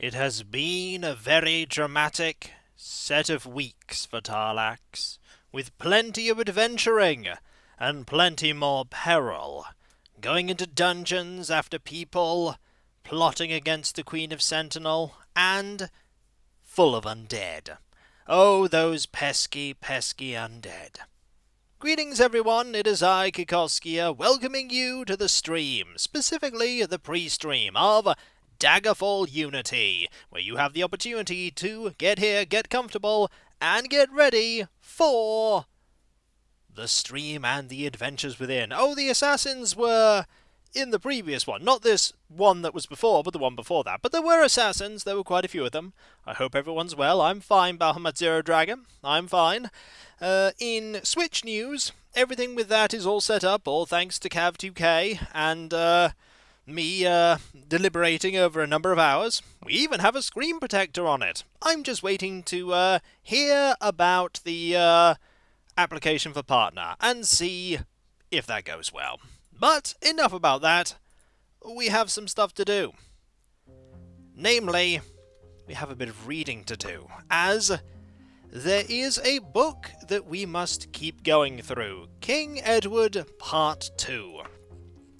It has been a very dramatic set of weeks for Tar-Laxx, with plenty of adventuring and plenty more peril, going into dungeons after people, plotting against the Queen of Sentinel, and full of undead. Oh, those pesky, pesky undead. Greetings everyone, it is I, Kikoskia, welcoming you to the stream, specifically the pre-stream of Daggerfall Unity, where you have the opportunity to get here, get comfortable, and get ready for the stream and the adventures within. Oh, the assassins were in the previous one. Not this one that was before, but the one before that. But there were assassins. There were quite a few of them. I hope everyone's well. I'm fine, Bahamut Zero Dragon. I'm fine. In Switch news, everything with that is all set up, all thanks to Cav2K and me deliberating over a number of hours. We even have a screen protector on it. I'm just waiting to hear about the application for partner and see if that goes well. But enough about that. We have some stuff to do. Namely, we have a bit of reading to do, as there is a book that we must keep going through. King Edward Part 2.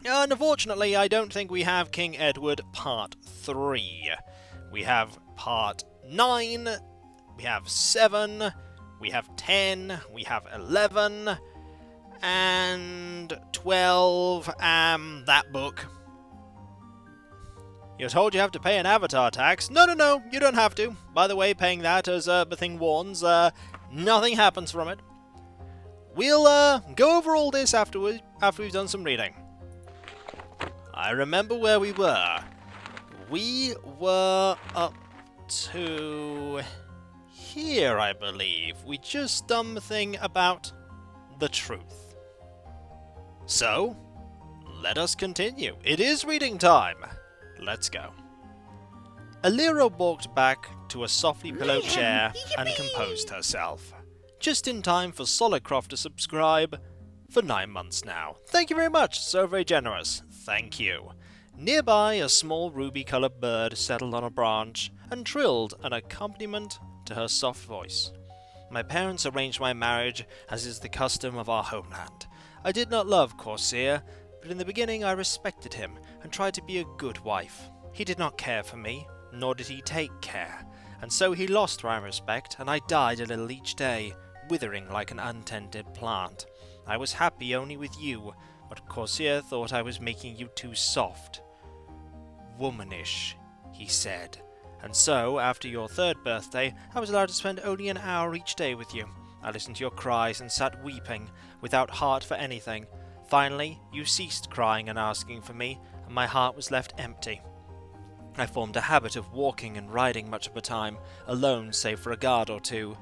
Unfortunately, I don't think we have King Edward Part 3. We have Part 9, we have 7, we have 10, we have 11, and 12, that book. You're told you have to pay an avatar tax. No, you don't have to. By the way, paying that, as the thing warns, nothing happens from it. We'll go over all this after we've done some reading. I remember where we were. We were up to here, I believe. We just done the thing about the truth. So, let us continue. It is reading time. Let's go. Alira walked back to a softly pillowed chair and composed herself. Just in time for Solidcroft to subscribe for 9 months now. Thank you very much, so very generous. Thank you. Nearby, a small ruby-coloured bird settled on a branch and trilled an accompaniment to her soft voice. My parents arranged my marriage, as is the custom of our homeland. I did not love Corsair, but in the beginning I respected him and tried to be a good wife. He did not care for me, nor did he take care, and so he lost my respect, and I died a little each day, withering like an untended plant. I was happy only with you, but Corsair thought I was making you too soft. Womanish, he said. And so, after your 3rd birthday, I was allowed to spend only an hour each day with you. I listened to your cries and sat weeping, without heart for anything. Finally, you ceased crying and asking for me, and my heart was left empty. I formed a habit of walking and riding much of the time, alone save for a guard or two.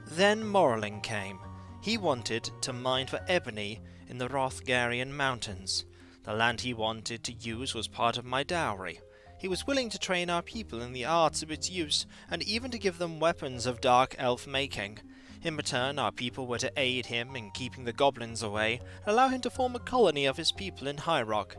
Then Morling came. He wanted to mine for ebony in the Rothgarian mountains. The land he wanted to use was part of my dowry. He was willing to train our people in the arts of its use, and even to give them weapons of dark elf making. In return, our people were to aid him in keeping the goblins away, and allow him to form a colony of his people in High Rock.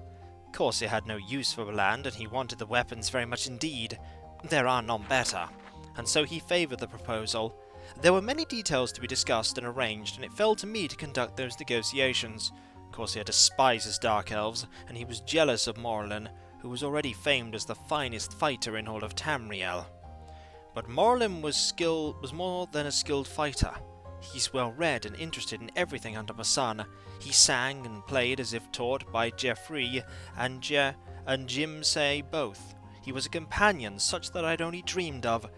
Corsair had no use for the land, and he wanted the weapons very much indeed. There are none better. And so he favoured the proposal. There were many details to be discussed and arranged, and it fell to me to conduct those negotiations. Corsair despises dark elves, and he was jealous of Morlin, who was already famed as the finest fighter in all of Tamriel. But Morlin was more than a skilled fighter. He's well read and interested in everything under the sun. He sang and played as if taught by Geoffrey and Jim say both. He was a companion such that I'd only dreamed of.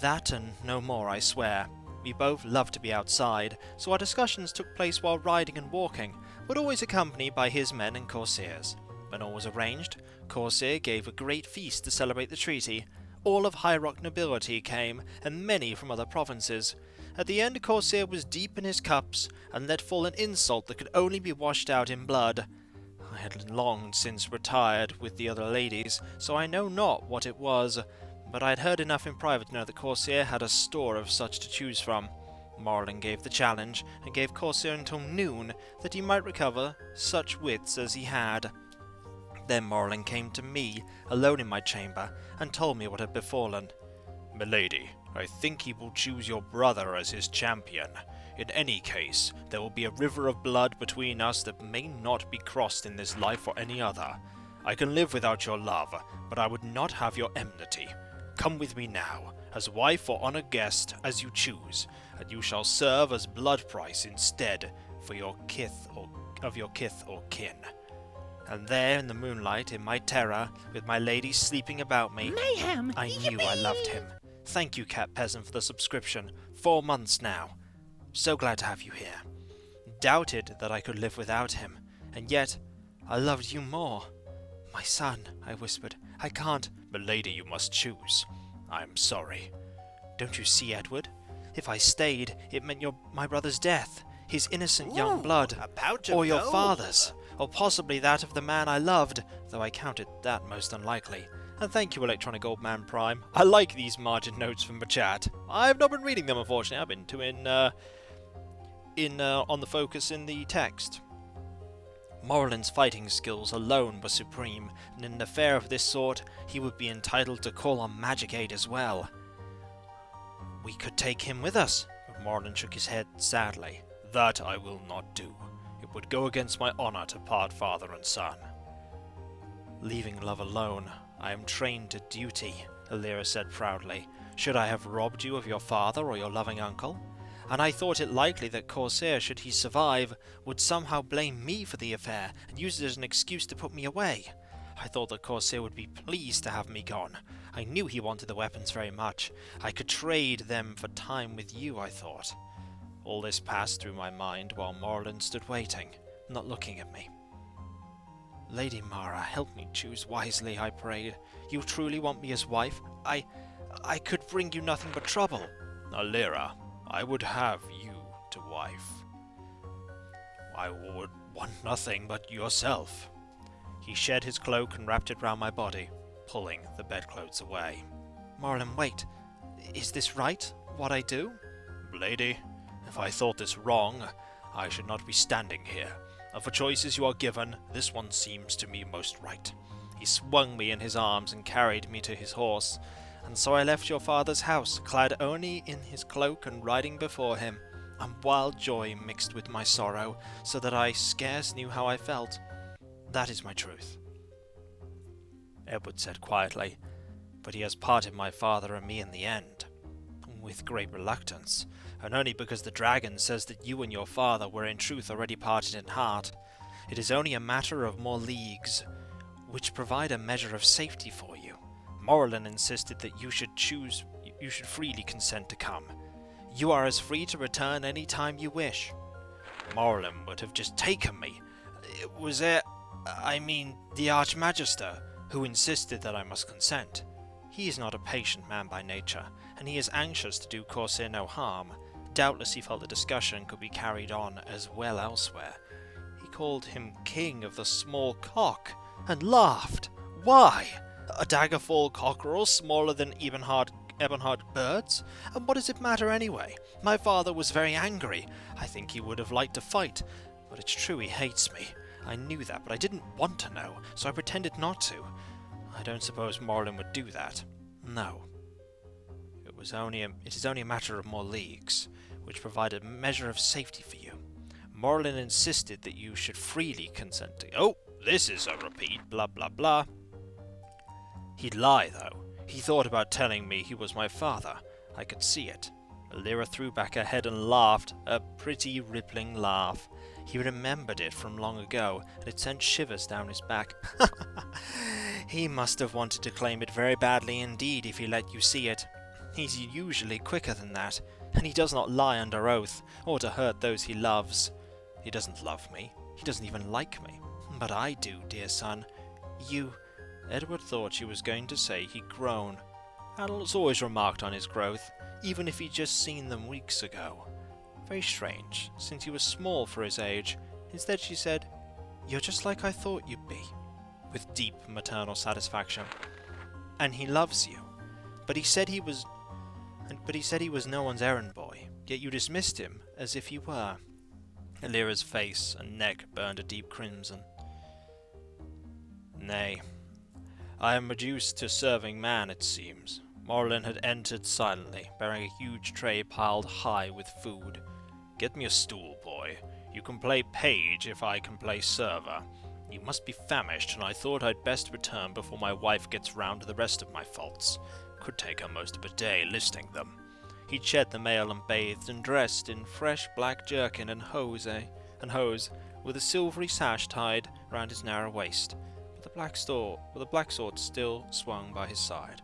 That and no more, I swear. We both loved to be outside, so our discussions took place while riding and walking, but always accompanied by his men and Corsair's. When all was arranged, Corsair gave a great feast to celebrate the treaty. All of High Rock nobility came, and many from other provinces. At the end, Corsair was deep in his cups, and let fall an insult that could only be washed out in blood. I had long since retired with the other ladies, so I know not what it was, but I had heard enough in private to know that Corsair had a store of such to choose from. Morling gave the challenge, and gave Corsair until noon, that he might recover such wits as he had. Then Morlin came to me, alone in my chamber, and told me what had befallen. "Milady, I think he will choose your brother as his champion. In any case, there will be a river of blood between us that may not be crossed in this life or any other. I can live without your love, but I would not have your enmity. Come with me now, as wife or honoured guest, as you choose, and you shall serve as blood price instead for your kith or kin." And there in the moonlight, in my terror, with my lady sleeping about me, Mayhem! I knew I loved him. Thank you, Cat Peasant, for the subscription. 4 months now. So glad to have you here. Doubted that I could live without him, and yet I loved you more. "My son," I whispered, "I can't—" "Milady, you must choose. I am sorry." "Don't you see, Edward? If I stayed, it meant my brother's death, his innocent young blood, a pouch of or your gold. father's, or possibly that of the man I loved, though I counted that most unlikely. And thank you, Electronic Old Man Prime. I like these margin notes from the chat. I've not been reading them, unfortunately. I've been too on the focus in the text. Morlin's fighting skills alone were supreme, and in an affair of this sort, he would be entitled to call on magic aid as well. "We could take him with us," but Morlin shook his head sadly. "That I will not do. It would go against my honour to part father and son." "Leaving love alone, I am trained to duty," Alira said proudly. "Should I have robbed you of your father or your loving uncle? And I thought it likely that Corsair, should he survive, would somehow blame me for the affair and use it as an excuse to put me away. I thought that Corsair would be pleased to have me gone. I knew he wanted the weapons very much. I could trade them for time with you, I thought." All this passed through my mind while Morlin stood waiting, not looking at me. "Lady Mara, help me choose wisely," I prayed. "You truly want me as wife? I could bring you nothing but trouble." "Alira, I would have you to wife. I would want nothing but yourself." He shed his cloak and wrapped it round my body, pulling the bedclothes away. "Morlin, wait. Is this right, what I do?" "Lady, if I thought this wrong, I should not be standing here. Of the choices you are given, this one seems to me most right." He swung me in his arms and carried me to his horse, and so I left your father's house, clad only in his cloak and riding before him, and wild joy mixed with my sorrow, so that I scarce knew how I felt. That is my truth." Edward said quietly, "But he has parted my father and me in the end." "With great reluctance, and only because the dragon says that you and your father were in truth already parted in heart. It is only a matter of more leagues, which provide a measure of safety for you. Morlin insisted that you should freely consent to come. You are as free to return any time you wish." "Morlin would have just taken me. It was the Archmagister, who insisted that I must consent. He is not a patient man by nature, and he is anxious to do Corsair no harm. Doubtless he felt the discussion could be carried on as well elsewhere. He called him King of the Small Cock, and laughed. Why? A Daggerfall cockerel smaller than Ebonheart birds? And what does it matter anyway? My father was very angry. I think he would have liked to fight, but it's true he hates me. I knew that, but I didn't want to know, so I pretended not to. I don't suppose Morlin would do that. No. It is only a matter of more leagues, which provide a measure of safety for you. Morlin insisted that you should freely consent to— Oh, this is a repeat, blah blah blah. He'd lie, though. He thought about telling me he was my father. I could see it. Alira threw back her head and laughed, a pretty rippling laugh. He remembered it from long ago, and it sent shivers down his back. He must have wanted to claim it very badly indeed if he let you see it. He's usually quicker than that, and he does not lie under oath, or to hurt those he loves. He doesn't love me. He doesn't even like me. But I do, dear son. You— Edward thought she was going to say he'd grown. Adults always remarked on his growth, even if he'd just seen them weeks ago. Very strange, since he was small for his age. Instead she said, "You're just like I thought you'd be," with deep maternal satisfaction. "And he loves you. But he said he was no one's errand boy, yet you dismissed him as if he were." Alira's face and neck burned a deep crimson. Nay, I am reduced to serving man, it seems. Morlin had entered silently, bearing a huge tray piled high with food. Get me a stool, boy. You can play page if I can play server. You must be famished, and I thought I'd best return before my wife gets round to the rest of my faults. Could take her most of a day listing them. He'd shed the mail and bathed and dressed in fresh black jerkin and hose, with a silvery sash tied round his narrow waist, but the black sword still swung by his side.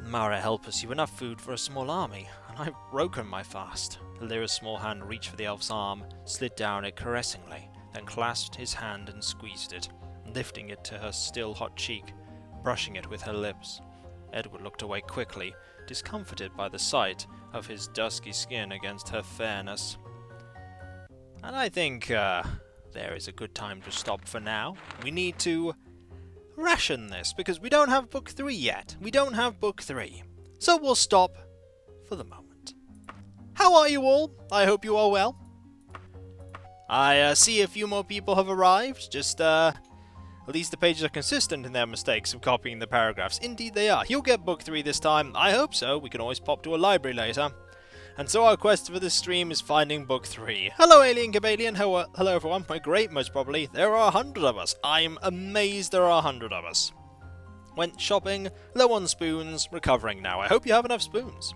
Mara help us, you've enough food for a small army, and I've broken my fast. Lyra's small hand reached for the elf's arm, slid down it caressingly, then clasped his hand and squeezed it, lifting it to her still hot cheek, brushing it with her lips. Edward looked away quickly, discomfited by the sight of his dusky skin against her fairness. And I think there is a good time to stop for now. We need to ration this, because we don't have Book 3 yet. We don't have Book 3. So we'll stop for the moment. How are you all? I hope you are well. I see a few more people have arrived. Just, at least the pages are consistent in their mistakes of copying the paragraphs. Indeed they are. You'll get Book 3 this time. I hope so. We can always pop to a library later. And so our quest for this stream is finding Book 3. Hello, Alien Cabalion. Hello, everyone. We're great, most probably. There are 100 of us. I'm amazed there are 100 of us. Went shopping, low on spoons, recovering now. I hope you have enough spoons.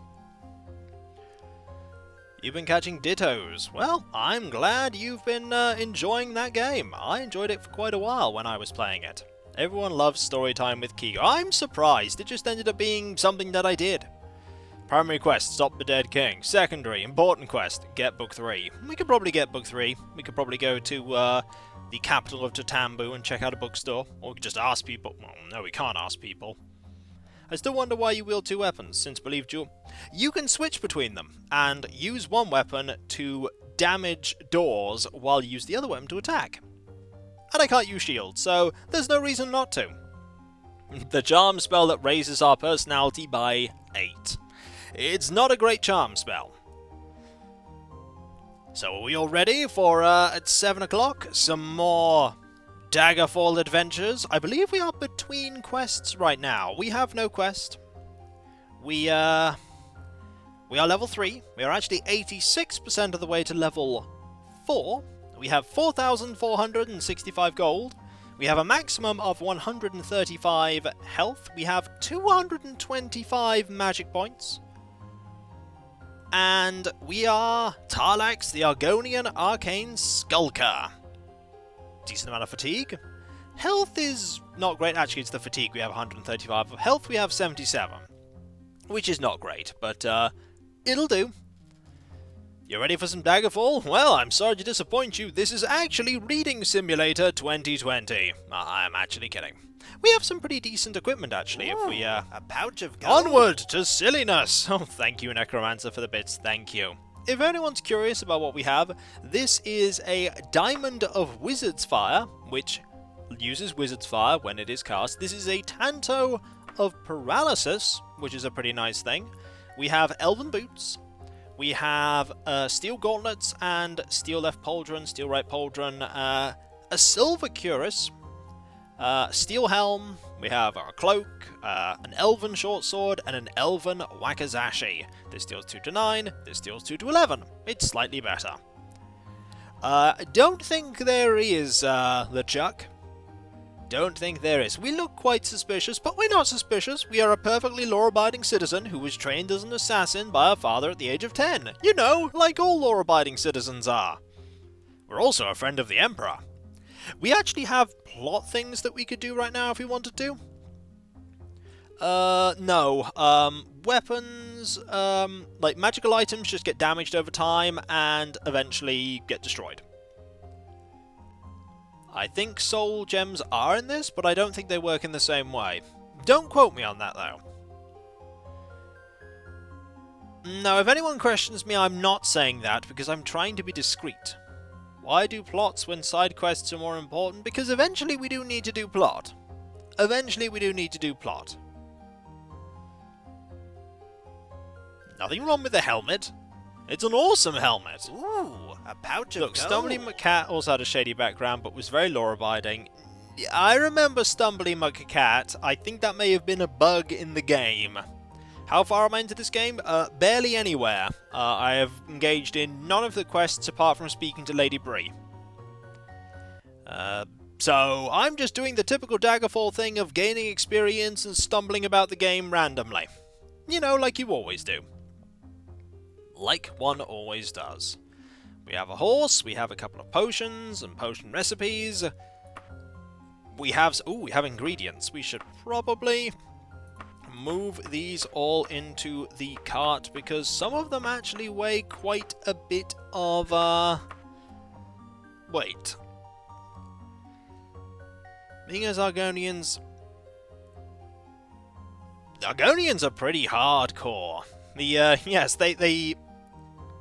You've been catching dittos. Well, I'm glad you've been enjoying that game. I enjoyed it for quite a while when I was playing it. Everyone loves story time with Kiko. I'm surprised. It just ended up being something that I did. Primary quest, stop the dead king. Secondary, important quest, get Book 3. We could probably get Book 3. We could probably go to the capital of Tatambu and check out a bookstore. Or we could just ask people. Well, no, we can't ask people. I still wonder why you wield two weapons, since believe you can switch between them, and use one weapon to damage doors while you use the other weapon to attack. And I can't use shield, so there's no reason not to. The charm spell that raises our personality by 8. It's not a great charm spell. So are we all ready for, at 7 o'clock, some more Daggerfall adventures? I believe we are between quests right now. We have no quest. We are level 3. We are actually 86% of the way to level 4. We have 4,465 gold. We have a maximum of 135 health. We have 225 magic points. And we are Tar-Laxx, the Argonian Arcane Skulker. Decent amount of fatigue. Health is not great. Actually, it's the fatigue. We have 135. Health, we have 77. Which is not great, but it'll do. You ready for some Daggerfall? Well, I'm sorry to disappoint you. This is actually Reading Simulator 2020. I'm actually kidding. We have some pretty decent equipment, actually, if we, a pouch of gold. Onward to silliness! Oh, thank you, Necromancer, for the bits. Thank you. If anyone's curious about what we have, this is a Diamond of Wizard's Fire, which uses Wizard's Fire when it is cast. This is a Tanto of Paralysis, which is a pretty nice thing. We have Elven Boots. We have Steel Gauntlets and Steel Left Pauldron, Steel Right Pauldron, a Silver Cuirass, Steel Helm, we have our Cloak, an Elven Short Sword, and an Elven Wakizashi. This deals 2 to 9, this deals 2 to 11. It's slightly better. Don't think there is, LeChuck. Don't think there is. We look quite suspicious, but we're not suspicious. We are a perfectly law-abiding citizen who was trained as an assassin by our father at the age of 10. You know, like all law-abiding citizens are. We're also a friend of the Emperor. We actually have plot things that we could do right now if we wanted to. No. Weapons, like magical items just get damaged over time and eventually get destroyed. I think soul gems are in this, but I don't think they work in the same way. Don't quote me on that, though. No, if anyone questions me, I'm not saying that because I'm trying to be discreet. Why do plots when side quests are more important? Because eventually we do need to do plot. Eventually we do need to do plot. Nothing wrong with the helmet. It's an awesome helmet. Ooh, a pouch of Look, gold. Stomedy McCat also had a shady background, but was very law-abiding. I remember stumbling like a cat. I think that may have been a bug in the game. How far am I into this game? Barely anywhere. I have engaged in none of the quests apart from speaking to Lady Bree. So I'm just doing the typical Daggerfall thing of gaining experience and stumbling about the game randomly. You know, like you always do. Like one always does. We have a horse, we have a couple of potions and potion recipes. We have ingredients. We should probably move these all into the cart because some of them actually weigh quite a bit of weight. Being as Argonians are pretty hardcore. The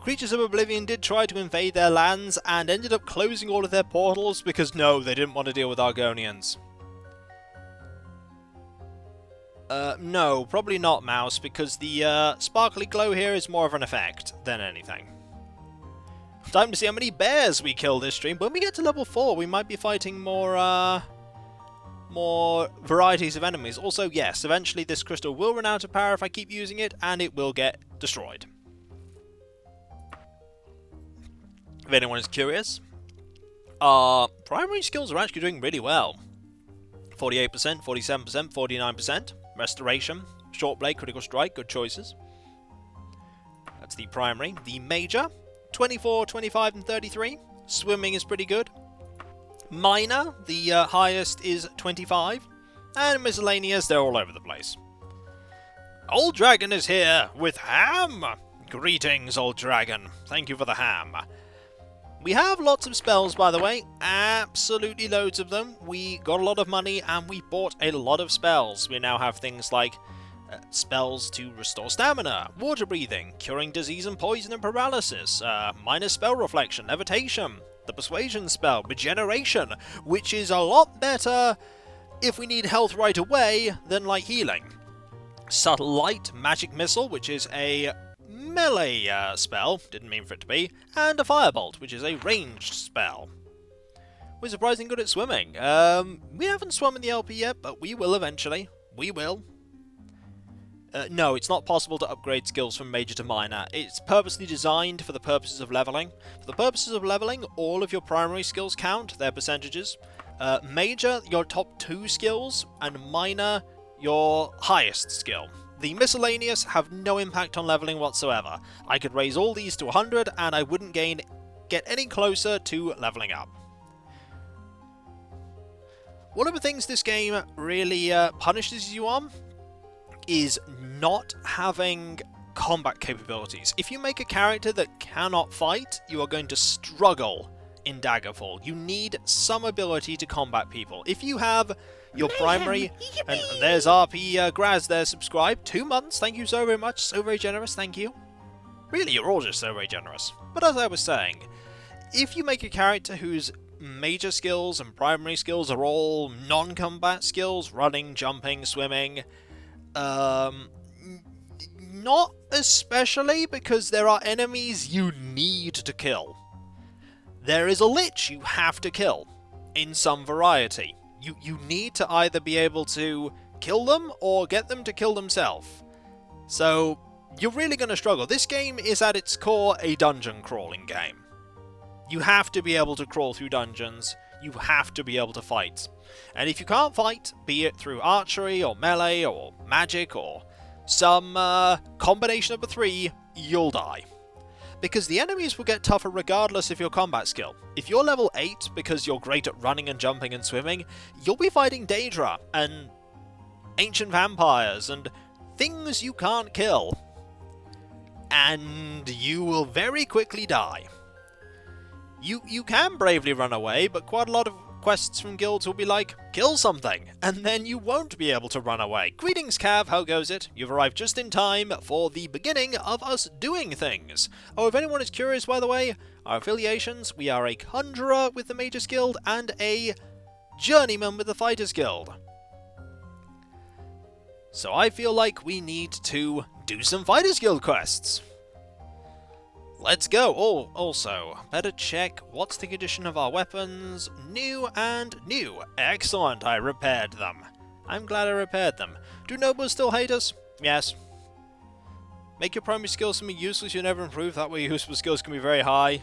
creatures of Oblivion did try to invade their lands and ended up closing all of their portals because no, they didn't want to deal with Argonians. No, probably not, Mouse, because the sparkly glow here is more of an effect than anything. Time to see how many bears we kill this stream. When we get to level 4, we might be fighting more varieties of enemies. Also, yes, eventually this crystal will run out of power if I keep using it, and it will get destroyed. If anyone is curious, our primary skills are actually doing really well. 48%, 47%, 49%. Restoration, Short Blade, Critical Strike, good choices. That's the primary. The major, 24, 25, and 33. Swimming is pretty good. Minor, the highest is 25. And miscellaneous, they're all over the place. Old Dragon is here with ham! Greetings, Old Dragon. Thank you for the ham. We have lots of spells, by the way. Absolutely loads of them. We got a lot of money and we bought a lot of spells. We now have things like spells to restore stamina, water breathing, curing disease and poison and paralysis, minor spell reflection, levitation, the persuasion spell, regeneration, which is a lot better if we need health right away than like healing. Subtle light, magic missile, which is a melee spell, didn't mean for it to be, and a firebolt, which is a ranged spell. We're surprisingly good at swimming. We haven't swum in the LP yet, but we will eventually. We will. No, it's not possible to upgrade skills from major to minor. It's purposely designed for the purposes of leveling. For the purposes of leveling, all of your primary skills count, their percentages. Major, your top 2 skills, and minor, your highest skill. The miscellaneous have no impact on leveling whatsoever. I could raise all these to 100 and I wouldn't get any closer to leveling up. One of the things this game really punishes you on is not having combat capabilities. If you make a character that cannot fight, you are going to struggle in Daggerfall. You need some ability to combat people. If you have your primary, and there's RP Graz there subscribed, 2 months, thank you so very much, so very generous, thank you. Really, you're all just so very generous. But as I was saying, if you make a character whose major skills and primary skills are all non-combat skills, running, jumping, swimming, not especially, because there are enemies you need to kill. There is a lich you have to kill, in some variety. You need to either be able to kill them or get them to kill themselves. So you're really going to struggle. This game is at its core a dungeon crawling game. You have to be able to crawl through dungeons. You have to be able to fight. And if you can't fight, be it through archery or melee or magic or some combination of the 3, you'll die. Because the enemies will get tougher regardless of your combat skill. If you're level 8 because you're great at running and jumping and swimming, you'll be fighting Daedra and ancient vampires and things you can't kill. And you will very quickly die. You can bravely run away, but quite a lot of quests from guilds will be like, kill something, and then you won't be able to run away. Greetings, Cav, how goes it? You've arrived just in time for the beginning of us doing things. Oh, if anyone is curious, by the way, our affiliations, we are a Conjurer with the Mages Guild and a Journeyman with the Fighters Guild. So I feel like we need to do some Fighters Guild quests. Let's go! Oh, also, better check what's the condition of our weapons. New and new. Excellent, I repaired them. I'm glad I repaired them. Do nobles still hate us? Yes. Make your primary skills something useless you never improve, that way your useful skills can be very high.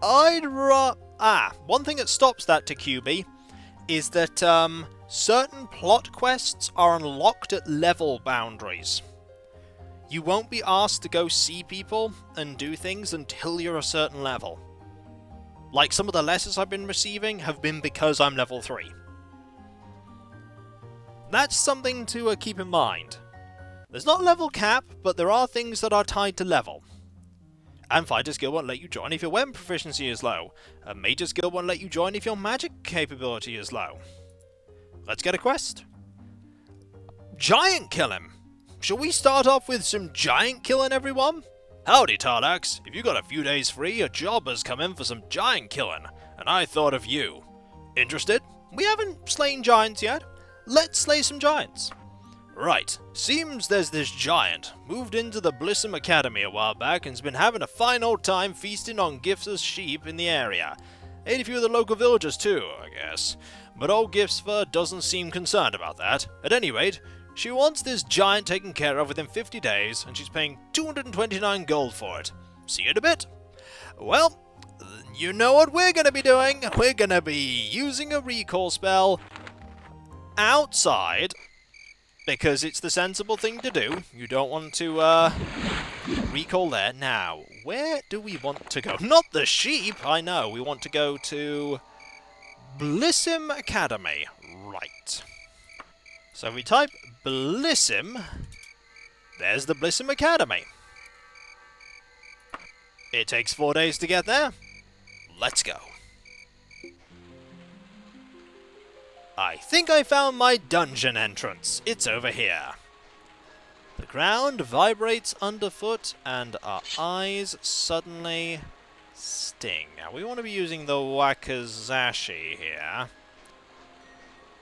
One thing that stops that to QB is that certain plot quests are unlocked at level boundaries. You won't be asked to go see people and do things until you're a certain level. Like some of the letters I've been receiving have been because I'm level 3. That's something to keep in mind. There's not a level cap, but there are things that are tied to level. And fighter skill won't let you join if your weapon proficiency is low. A major skill won't let you join if your magic capability is low. Let's get a quest. Giant kill him! Shall we start off with some giant killing, everyone? Howdy, Tar-Laxx. If you got a few days free, a job has come in for some giant killing, and I thought of you. Interested? We haven't slain giants yet. Let's slay some giants. Right, seems there's this giant, moved into the Blissum Academy a while back and's been having a fine old time feasting on gifts as sheep in the area. Ate a few of the local villagers too, I guess. But old Giftsfur doesn't seem concerned about that. At any rate, she wants this giant taken care of within 50 days, and she's paying 229 gold for it. See you in a bit. Well, you know what we're going to be doing. We're going to be using a recall spell outside, because it's the sensible thing to do. You don't want to recall there. Now, where do we want to go? Not the sheep, I know. We want to go to Blissum Academy. Right. So if we type Blissum, there's the Blissum Academy. It takes 4 days to get there. Let's go. I think I found my dungeon entrance. It's over here. The ground vibrates underfoot and our eyes suddenly sting. Now we want to be using the Wakizashi here.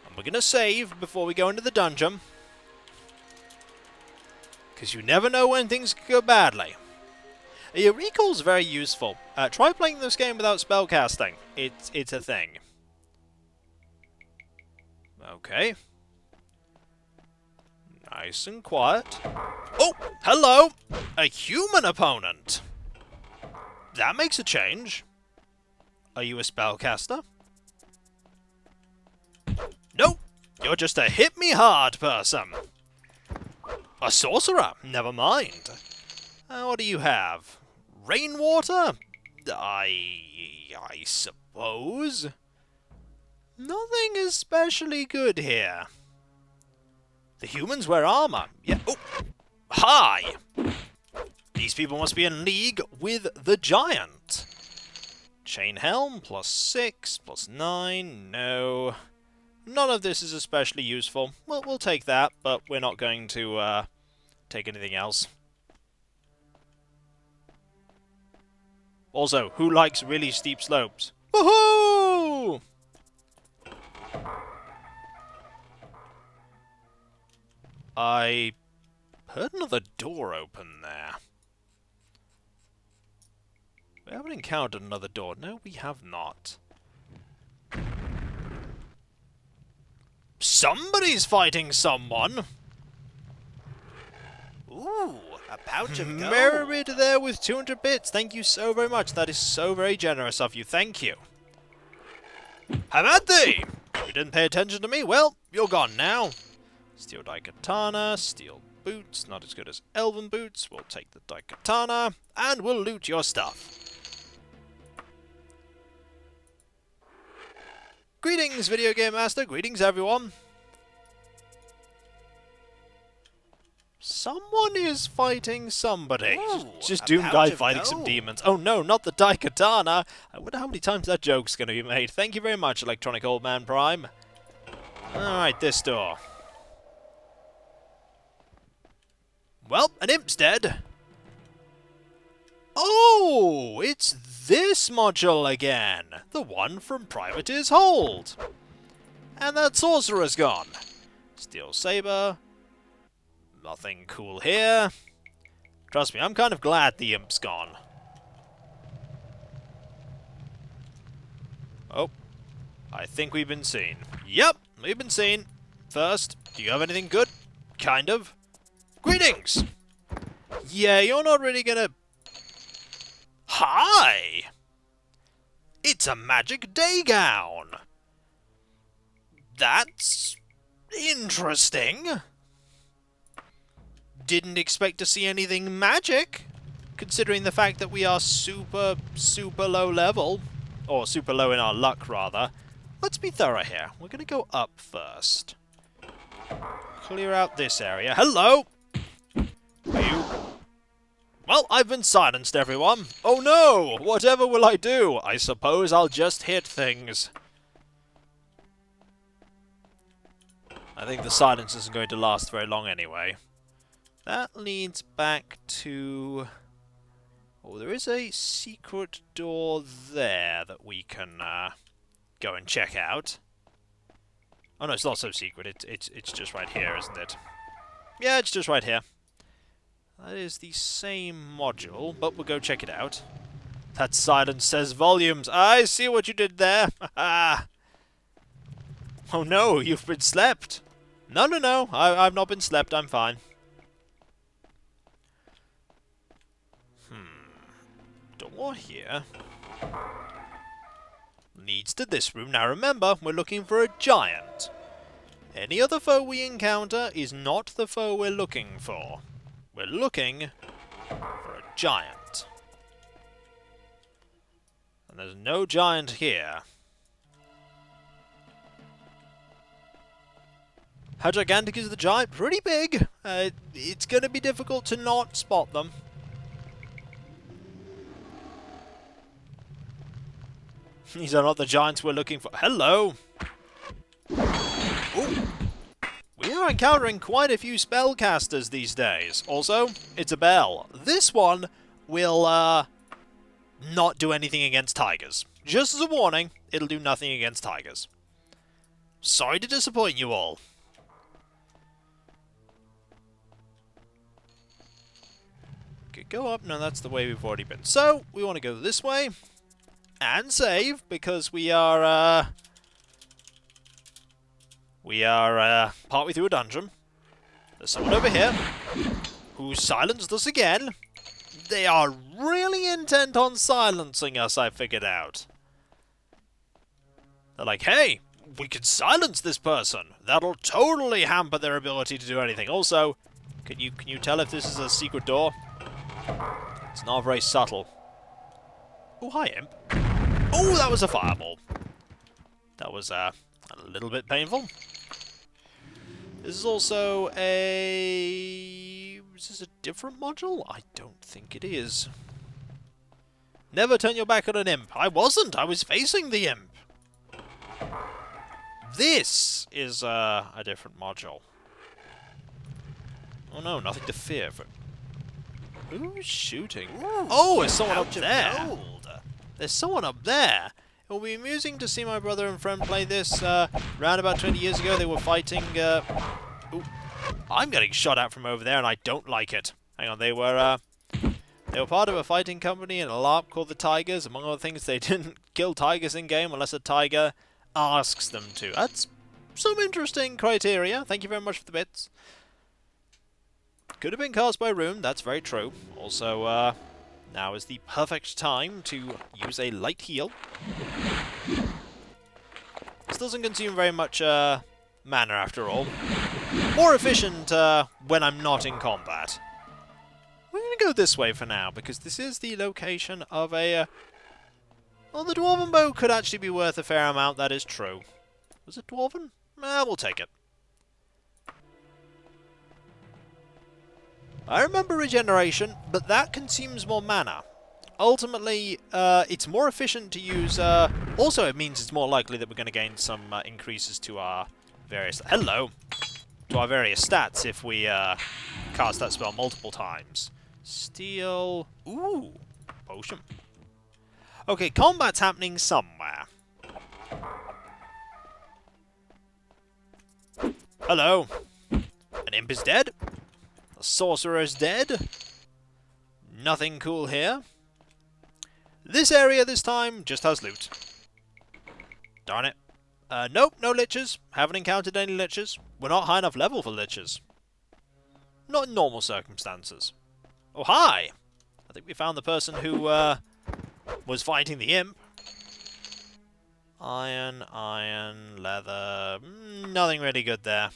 And we're going to save before we go into the dungeon. Because you never know when things could go badly. Your recall's very useful. Try playing this game without spellcasting. It's a thing. Okay. Nice and quiet. Oh, hello! A human opponent! That makes a change. Are you a spellcaster? Nope, you're just a hit me hard person. A sorcerer, never mind. What do you have? Rainwater? I suppose. Nothing especially good here. The humans wear armor. Yeah. Oh, hi! These people must be in league with the giant. Chain helm, +6, +9, no. None of this is especially useful. Well, we'll take that, but we're not going to take anything else. Also, who likes really steep slopes? Woohoo! I heard another door open there. We haven't encountered another door. No, we have not. Somebody's fighting someone! Ooh, a pouch of gold. Merit there with 200 bits. Thank you so very much. That is so very generous of you. Thank you. Have at thee! You didn't pay attention to me? Well, you're gone now. Steel Daikatana, steel boots, not as good as elven boots. We'll take the Daikatana, and we'll loot your stuff. Greetings, Video Game Master. Greetings, everyone. Someone is fighting somebody. Ooh, just a Doom pouch guy of fighting some gold. demons. Oh no, not the Daikatana. I wonder how many times that joke's going to be made. Thank you very much, Electronic Old Man Prime. Alright, this door. Well, an imp's dead. Oh, it's this module again. The one from Privateer's Hold. And that sorcerer's gone. Steel saber. Nothing cool here. Trust me, I'm kind of glad the imp's gone. Oh, I think we've been seen. Yep, we've been seen. First, do you have anything good? Kind of. Greetings! Yeah, you're not really gonna... Hi! It's a magic day gown! That's... interesting. Didn't expect to see anything magic, considering the fact that we are super, super low level. Or super low in our luck, rather. Let's be thorough here. We're gonna go up first. Clear out this area. Hello! You... Well, I've been silenced, everyone. Oh no! Whatever will I do? I suppose I'll just hit things. I think the silence isn't going to last very long anyway. That leads back to... Oh, there is a secret door there that we can go and check out. Oh no, it's not so secret. It's just right here, isn't it? Yeah, it's just right here. That is the same module, but we'll go check it out. That silence says volumes. I see what you did there. Oh no, you've been slept. No, I've not been slept. I'm fine. Door here. Leads to this room. Now remember, we're looking for a giant. Any other foe we encounter is not the foe we're looking for. We're looking for a giant. And there's no giant here. How gigantic is the giant? Pretty big. It's going to be difficult to not spot them. These are not the giants we're looking for. Hello! Ooh. We are encountering quite a few spellcasters these days. Also, it's a bell. This one will, not do anything against tigers. Just as a warning, it'll do nothing against tigers. Sorry to disappoint you all. Could go up. No, that's the way we've already been. So, we want to go this way. And save, because we are partway through a dungeon. There's someone over here who silenced us again. They are really intent on silencing us, I figured out. They're like, hey, we could silence this person. That'll totally hamper their ability to do anything. Also, can you tell if this is a secret door? It's not very subtle. Oh, hi, imp. Oh, that was a fireball. That was a little bit painful. This is also a... Is this a different module? I don't think it is. Never turn your back on an imp. I wasn't. I was facing the imp. This is a different module. Oh no, nothing to fear. Who's shooting? Ooh, oh, there's someone up there. There's someone up there. It will be amusing to see my brother and friend play this. Round about 20 years ago, they were fighting... Ooh, I'm getting shot at from over there, and I don't like it. Hang on, they were part of a fighting company in a LARP called the Tigers. Among other things, they didn't kill tigers in-game unless a tiger asks them to. That's some interesting criteria. Thank you very much for the bits. Could have been cast by Rune, that's very true. Also, now is the perfect time to use a light heal. This doesn't consume very much mana after all. More efficient when I'm not in combat. We're going to go this way for now, because this is the location of a... Well, the Dwarven bow could actually be worth a fair amount, that is true. Was it Dwarven? We'll take it. I remember regeneration, but that consumes more mana. Ultimately, it's more efficient to use... also, it means it's more likely that we're going to gain some increases to our various... Hello! To our various stats if we cast that spell multiple times. Steel... Ooh! Potion. Okay, combat's happening somewhere. Hello! An imp is dead. The sorcerer is dead. Nothing cool here. This area this time just has loot. Darn it. Nope, no liches. Haven't encountered any liches. We're not high enough level for liches. Not in normal circumstances. Oh, hi! I think we found the person who, was fighting the imp. Iron, leather... nothing really good there.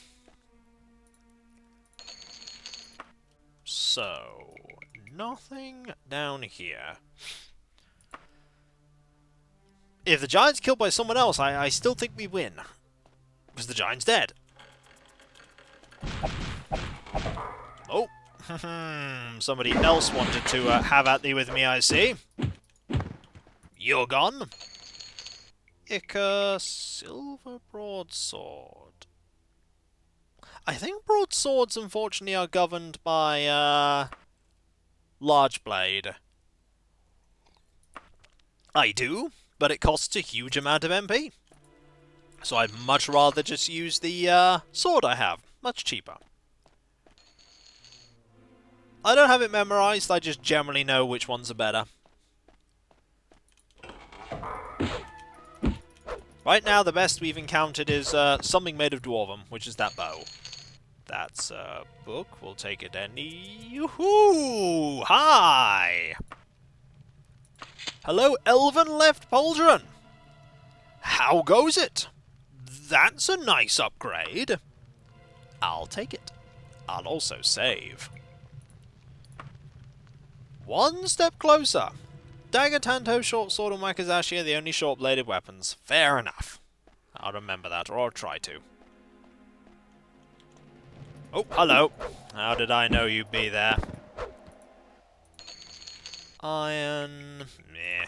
So... nothing down here. If the giant's killed by someone else, I still think we win. Because the giant's dead. Oh. Somebody else wanted to have at thee with me, I see. You're gone. Silver broadsword. I think broadswords, unfortunately, are governed by, large blade. I do, but it costs a huge amount of MP. So I'd much rather just use the, sword I have. Much cheaper. I don't have it memorized, I just generally know which ones are better. Right now, the best we've encountered is something made of dwarven, which is that bow. That's a book. We'll take it any... Yoo-hoo! Hi! Hello, Elven Left Pauldron! How goes it? That's a nice upgrade. I'll take it. I'll also save. One step closer. Dagger, Tanto, Short Sword, and Wakizashi are the only short-bladed weapons. Fair enough. I'll remember that, or I'll try to. Oh, hello. How did I know you'd be there? Iron... meh.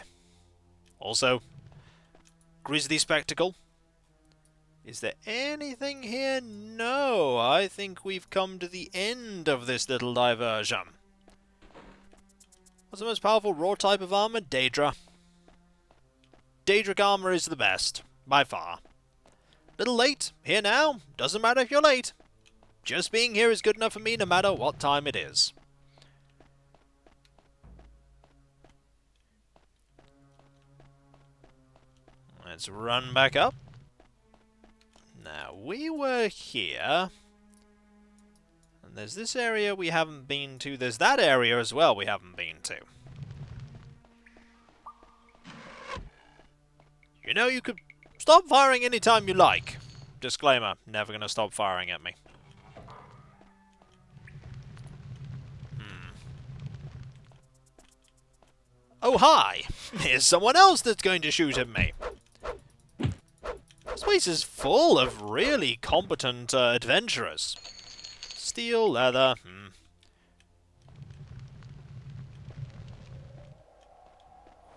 Also, Grizzly Spectacle. Is there anything here? No, I think we've come to the end of this little diversion. What's the most powerful raw type of armor? Daedra. Daedric armor is the best, by far. Little late, here now, doesn't matter if you're late. Just being here is good enough for me no matter what time it is. Let's run back up. Now, we were here. And there's this area we haven't been to. There's that area as well we haven't been to. You know, you could stop firing anytime you like. Disclaimer, never gonna stop firing at me. Oh, hi! Here's someone else that's going to shoot at me. This place is full of really competent adventurers. Steel, leather,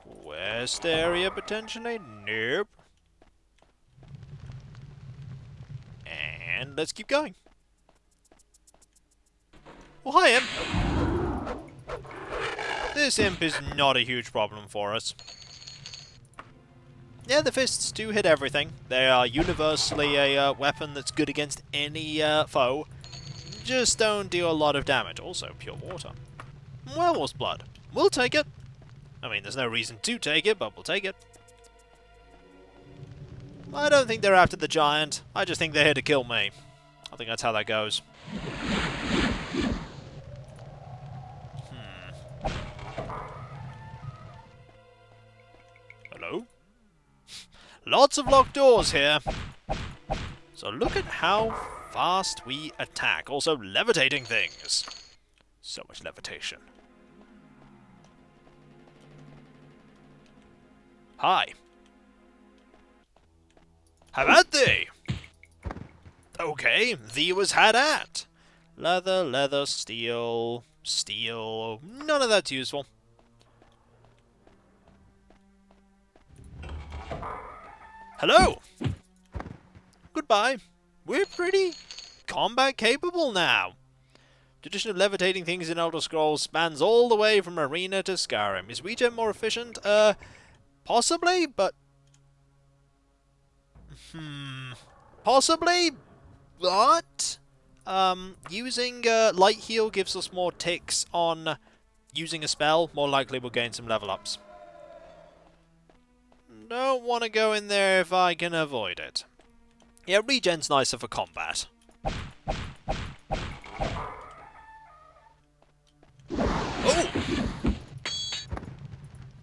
West area, potentially? Nope. And let's keep going. Well, hi, Imp. This Imp is not a huge problem for us. Yeah, the fists do hit everything. They are universally a weapon that's good against any foe. Just don't deal a lot of damage. Also, pure water. Werewolf's blood. We'll take it. I mean, there's no reason to take it, but we'll take it. I don't think they're after the giant. I just think they're here to kill me. I think that's how that goes. Hello? Lots of locked doors here. So look at how fast we attack. Also levitating things. So much levitation. Hi. Have at thee! Okay, thee was had at. Leather, leather, steel, steel. None of that's useful. Hello! Goodbye. We're pretty combat capable now. Tradition of levitating things in Elder Scrolls spans all the way from Arena to Skyrim. Is regen more efficient? Possibly, but... Possibly, but... using Light Heal gives us more ticks on using a spell. More likely we'll gain some level ups. Don't want to go in there if I can avoid it. Yeah, regen's nicer for combat. Oh!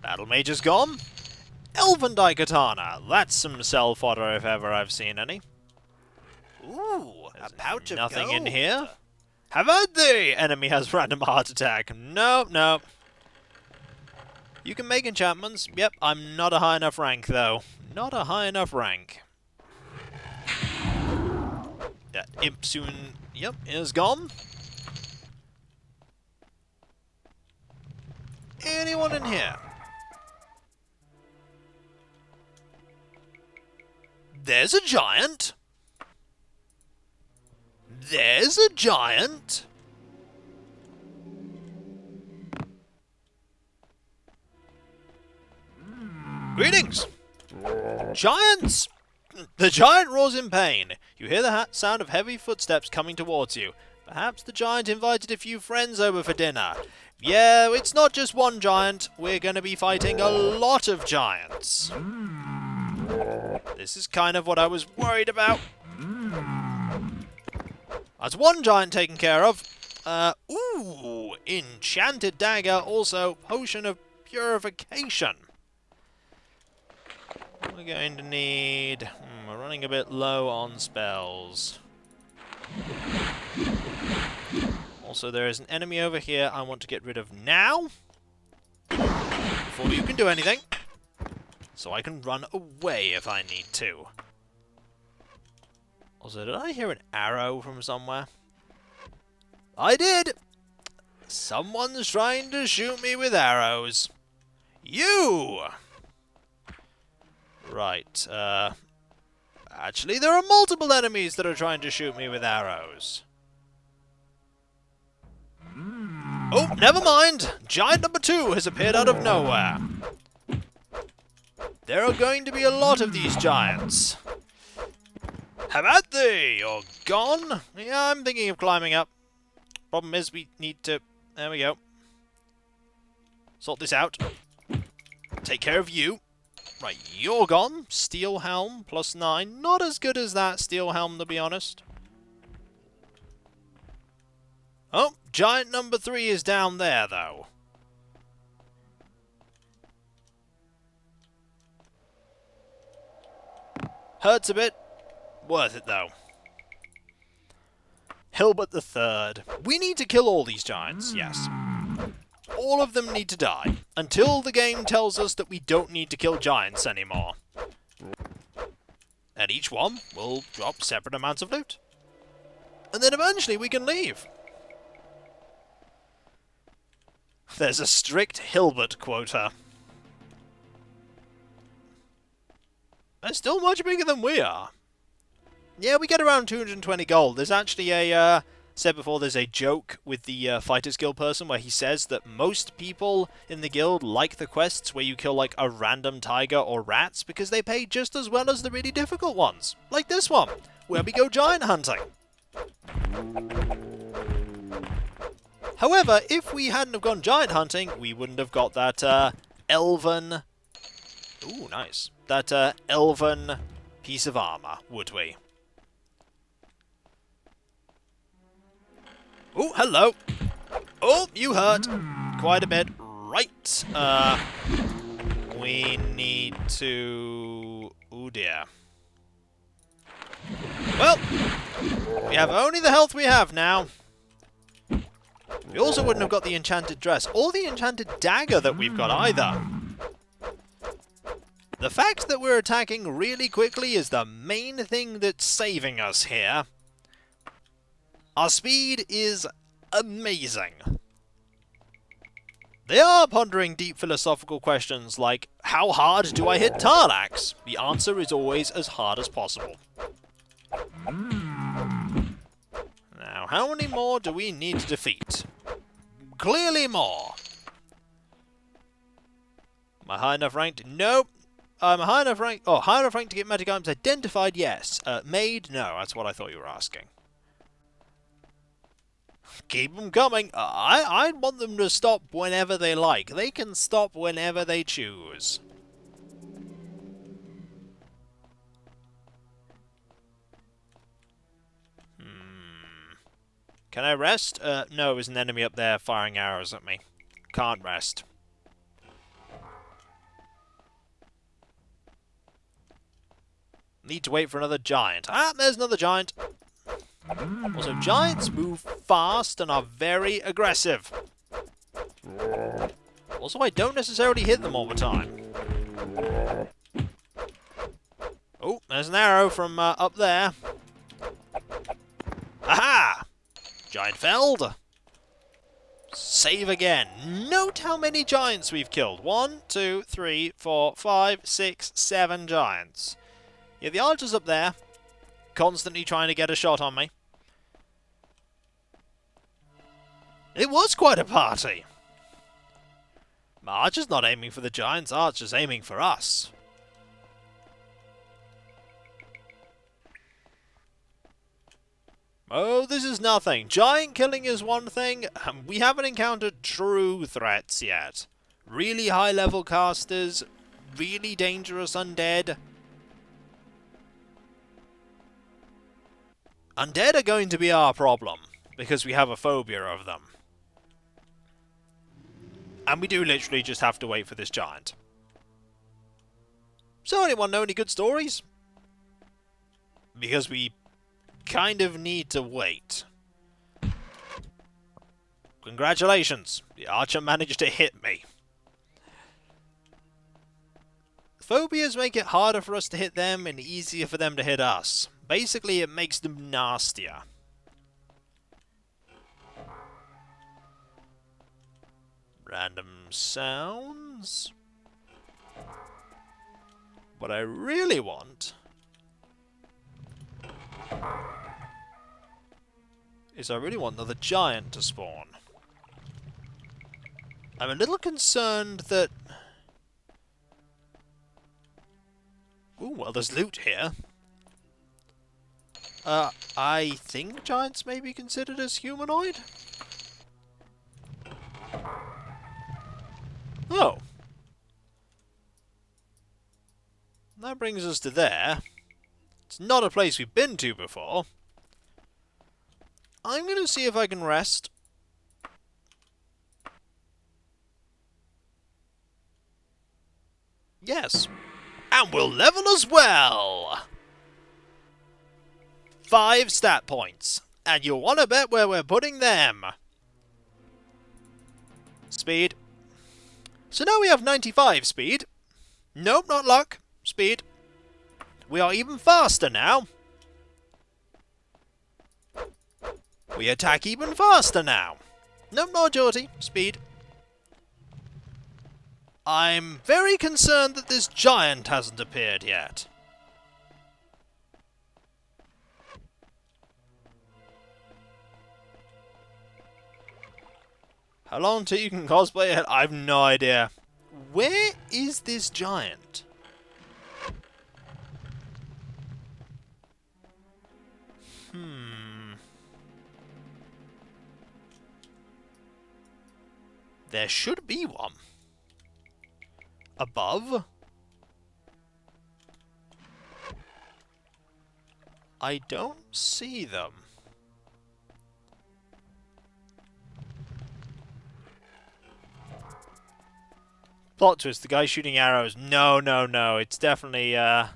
Battle Mage is gone. Elven Daikatana. That's some self-fodder if ever I've seen any. Ooh, a pouch of Nothing gold. in here. Have at thee! Enemy has random heart attack. Nope, nope. You can make enchantments. Yep, I'm not a high enough rank, though. Not a high enough rank. That imp soon, yep, is gone. Anyone in here? There's a giant. There's a giant. Greetings! Giants! The giant roars in pain. You hear the sound of heavy footsteps coming towards you. Perhaps the giant invited a few friends over for dinner. Yeah, it's not just one giant. We're going to be fighting a lot of giants. This is kind of what I was worried about. That's one giant taken care of. Ooh, enchanted dagger, also potion of purification. We're going to need... we're running a bit low on spells. Also, there is an enemy over here I want to get rid of now. Before you can do anything. So I can run away if I need to. Also, did I hear an arrow from somewhere? I did! Someone's trying to shoot me with arrows. You! Right, actually, there are multiple enemies that are trying to shoot me with arrows. Oh, never mind! Giant number 2 has appeared out of nowhere. There are going to be a lot of these giants. Have at thee! You're gone? Yeah, I'm thinking of climbing up. Problem is, we need to... There we go. Sort this out. Take care of you. Right, you're gone. Steel Helm, +9. Not as good as that Steel Helm, to be honest. Oh, giant number 3 is down there, though. Hurts a bit. Worth it, though. Hilbert the Third. We need to kill all these giants, yes. All of them need to die, until the game tells us that we don't need to kill giants anymore. And each one will drop separate amounts of loot. And then eventually we can leave. There's a strict Hilbert quota. They're still much bigger than we are. Yeah, we get around 220 gold. There's actually a... said before, there's a joke with the Fighters Guild person where he says that most people in the guild like the quests where you kill like a random tiger or rats because they pay just as well as the really difficult ones. Like this one, where we go giant hunting. However, if we hadn't have gone giant hunting, we wouldn't have got that elven... Ooh, nice. That elven piece of armor, would we? Oh, hello. Oh, you hurt. Quite a bit. Right. We need to... Oh, dear. Well, we have only the health we have now. We also wouldn't have got the enchanted dress or the enchanted dagger that we've got either. The fact that we're attacking really quickly is the main thing that's saving us here. Our speed is amazing. They are pondering deep philosophical questions like, how hard do I hit Tar-Laxx? The answer is always as hard as possible. Now, how many more do we need to defeat? Clearly more. Am I high enough ranked? Nope. I'm high enough rank. Oh, high enough rank to get magic items identified? Yes. Made? No. That's what I thought you were asking. Keep them coming. I want them to stop whenever they like. They can stop whenever they choose. Can I rest? No, there's an enemy up there firing arrows at me. Can't rest. Need to wait for another giant. Ah, there's another giant. Also, giants move fast and are very aggressive. Also, I don't necessarily hit them all the time. Oh, there's an arrow from up there. Aha! Giant felled. Save again. Note how many giants we've killed. 1, 2, 3, 4, 5, 6, 7 giants. Yeah, the archer's up there, constantly trying to get a shot on me. It was quite a party. Archer's not aiming for the giants, Archer's aiming for us. Oh, this is nothing. Giant killing is one thing. We haven't encountered true threats yet. Really high-level casters, really dangerous undead. Undead are going to be our problem, because we have a phobia of them. And we do literally just have to wait for this giant. So anyone know any good stories? Because we kind of need to wait. Congratulations! The archer managed to hit me. Phobias make it harder for us to hit them and easier for them to hit us. Basically, it makes them nastier. Random sounds. What I really want is I really want another giant to spawn. I'm a little concerned that... Ooh, well, there's loot here. I think giants may be considered as humanoid? Oh. That brings us to there. It's not a place we've been to before. I'm going to see if I can rest. Yes. And we'll level as well! 5 stat points. And you'll want to bet where we're putting them. Speed. So now we have 95 speed. Nope, not luck. Speed. We are even faster now. We attack even faster now. Nope, not agility. Speed. I'm very concerned that this giant hasn't appeared yet. How long till you can cosplay it? I have no idea. Where is this giant? There should be one. Above? I don't see them. Plot twist, the guy shooting arrows. No, no, no. It's definitely, Where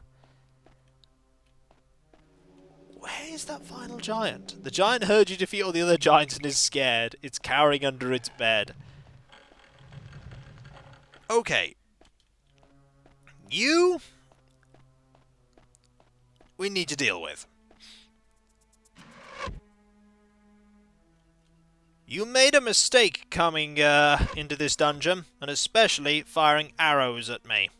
is that final giant? The giant heard you defeat all the other giants and is scared. It's cowering under its bed. Okay. You... we need to deal with. You made a mistake coming into this dungeon, and especially firing arrows at me.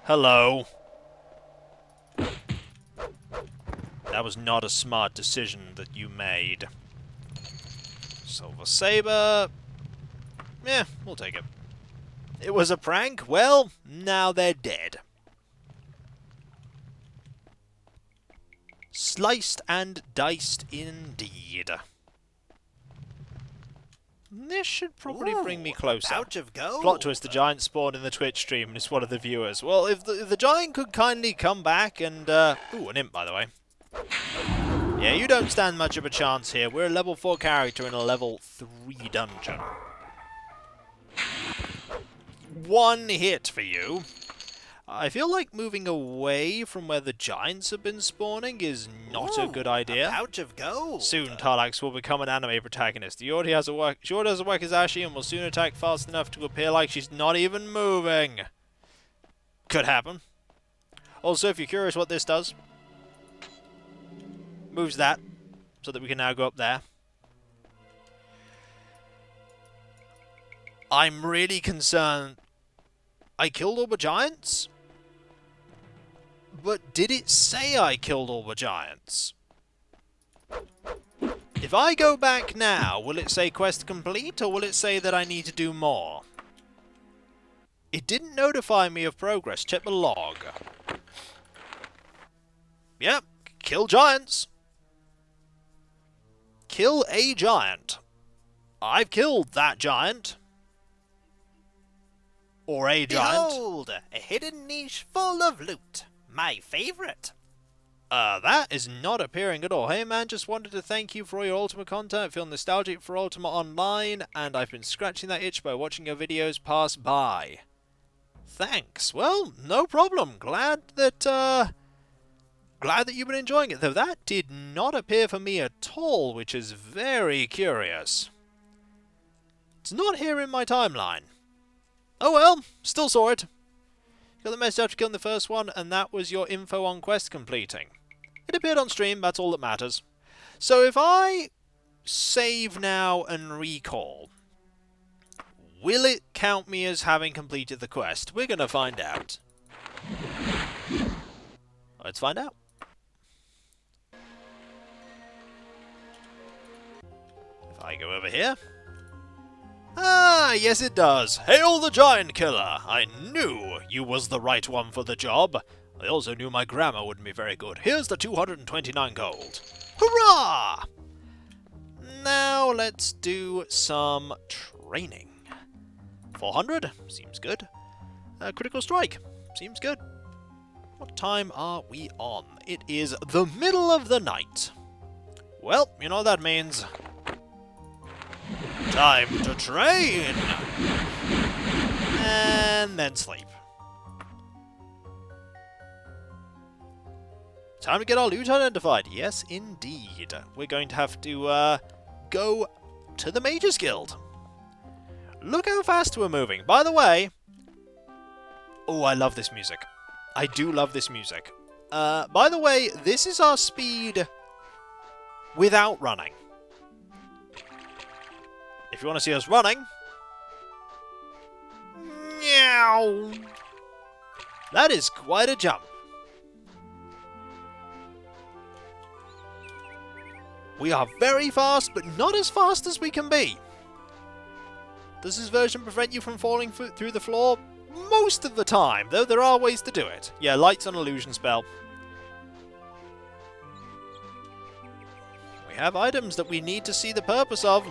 Hello. That was not a smart decision that you made. Silver Saber. Yeah, we'll take it. It was a prank? Well, now they're dead. Sliced and diced indeed. This should probably bring me closer. Pouch of gold. Plot twist, the giant spawned in the Twitch stream and is one of the viewers. Well, if the giant could kindly come back and... Ooh, an imp, by the way. Yeah, you don't stand much of a chance here. We're a level 4 character in a level 3 dungeon. One hit for you. I feel like moving away from where the giants have been spawning is not a good idea. A pouch of gold. Soon, Tar-Laax will become an anime protagonist. She already has a work as Ashy and will soon attack fast enough to appear like she's not even moving. Could happen. Also, if you're curious what this does, moves that so that we can now go up there. I'm really concerned. I killed all the giants? But did it say I killed all the giants? If I go back now, will it say quest complete, or will it say that I need to do more? It didn't notify me of progress. Check the log. Yep, kill giants. Kill a giant. I've killed that giant. Or a giant. Behold, a hidden niche full of loot. My favorite. That is not appearing at all. Hey man, just wanted to thank you for all your Ultima content. I feel nostalgic for Ultima Online, and I've been scratching that itch by watching your videos pass by. Thanks. Well, no problem. Glad that you've been enjoying it, though that did not appear for me at all, which is very curious. It's not here in my timeline. Oh well, still saw it. Got the message after killing the first one, and that was your info on quest completing. It appeared on stream, that's all that matters. So if I save now and recall, will it count me as having completed the quest? We're going to find out. Let's find out. If I go over here... Ah, yes it does. Hail the Giant Killer! I knew you was the right one for the job. I also knew my grammar wouldn't be very good. Here's the 229 gold. Hurrah! Now let's do some training. 400? Seems good. Critical strike? Seems good. What time are we on? It is the middle of the night. Well, you know what that means. Time to train! And then sleep. Time to get our loot identified. Yes, indeed. We're going to have to go to the Mages Guild. Look how fast we're moving. By the way... Oh, I love this music. I do love this music. By the way, this is our speed without running. If you want to see us running... Meow! That is quite a jump. We are very fast, but not as fast as we can be. Does this version prevent you from falling through the floor? Most of the time, though there are ways to do it. Yeah, light's an illusion spell. We have items that we need to see the purpose of.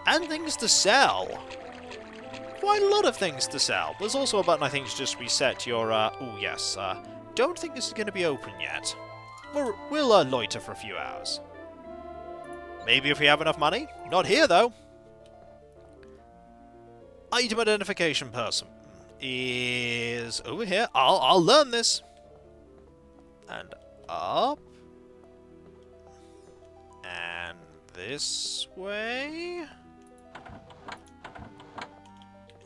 And things to sell. Quite a lot of things to sell. There's also a button I think to just reset your, oh yes, don't think this is going to be open yet. We'll loiter for a few hours. Maybe if we have enough money. Not here, though. Item identification person is over here. I'll learn this. And up. And this way.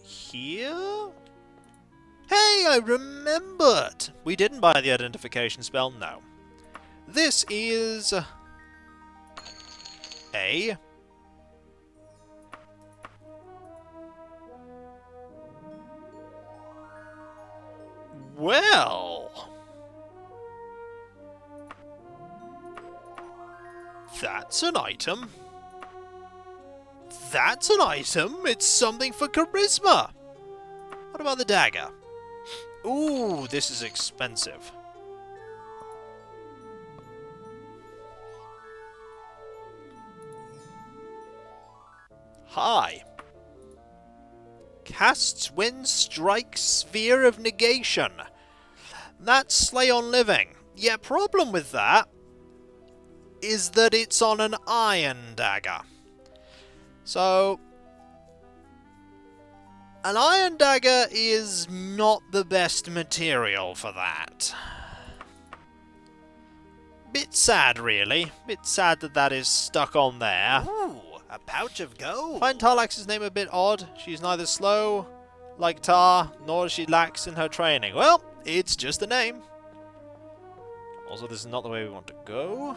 Here? Hey, I remembered! We didn't buy the identification spell, no. This is... a... Well... That's an item. That's an item! It's something for charisma! What about the dagger? Ooh, this is expensive. Hi. Casts Wind Strike Sphere of Negation. That's Slay on Living. Yeah, problem with that is that it's on an iron dagger. So, an iron dagger is not the best material for that. Bit sad, really. Bit sad that that is stuck on there. Ooh, a pouch of gold. Find Tar-Laxx's name a bit odd. She's neither slow, like Tar, nor does she lax in her training. Well, it's just a name. Also, this is not the way we want to go.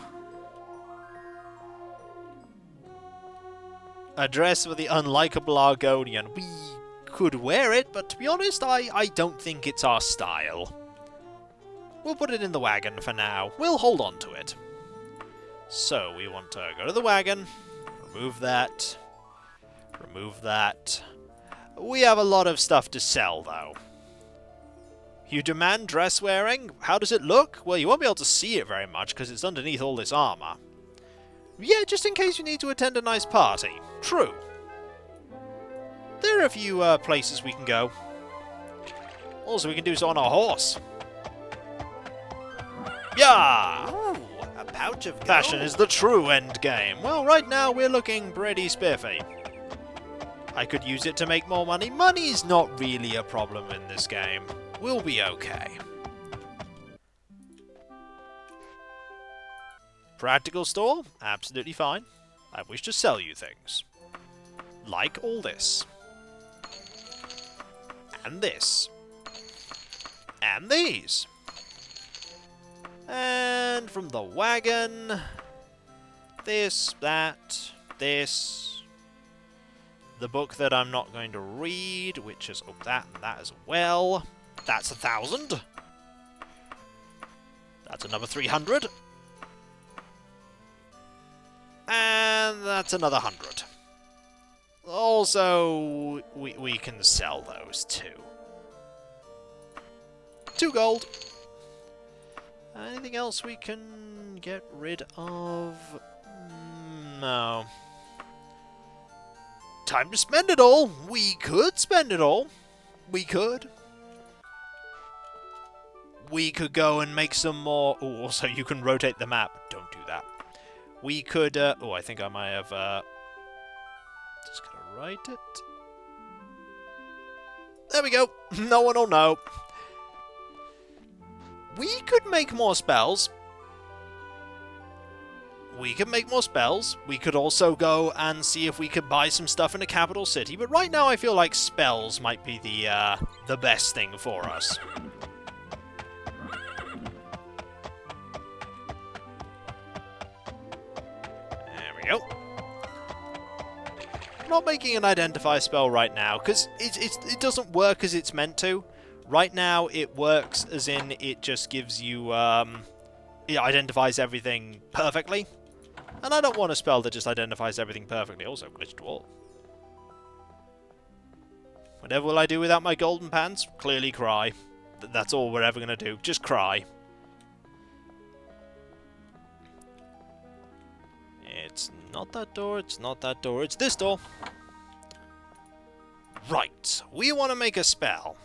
A dress for the unlikable Argonian. We could wear it, but to be honest, I don't think it's our style. We'll put it in the wagon for now. We'll hold on to it. So, we want to go to the wagon, remove that, remove that. We have a lot of stuff to sell, though. You demand dress wearing? How does it look? Well, you won't be able to see it very much because it's underneath all this armor. Yeah, just in case you need to attend a nice party. True. There are a few places we can go. Also, we can do so on a horse. Yeah! Ooh, a pouch of gold. Fashion is the true end game. Well, right now we're looking pretty spiffy. I could use it to make more money. Money's not really a problem in this game. We'll be okay. Practical store? Absolutely fine. I wish to sell you things. Like all this. And this. And these. And from the wagon, this, that, this, the book that I'm not going to read, which is that and that as well. That's 1,000. That's another 300. And that's another 100. Also, we can sell those too. 2 gold. Anything else we can get rid of? No. Time to spend it all. We could spend it all. We could. We could go and make some more... Oh, also, you can rotate the map. Don't do that. We could... oh, I think I might have... just gotta write it. There we go. No one will know. We could make more spells. We could make more spells. We could also go and see if we could buy some stuff in a capital city. But right now I feel like spells might be the best thing for us. There we go. I'm not making an identify spell right now, because it doesn't work as it's meant to. Right now, it works as in it just gives you, it identifies everything perfectly. And I don't want a spell that just identifies everything perfectly. Also, glitched wall. Whatever will I do without my golden pants? Clearly cry. That's all we're ever going to do. Just cry. It's not that door, it's not that door, it's this door. Right, we want to make a spell.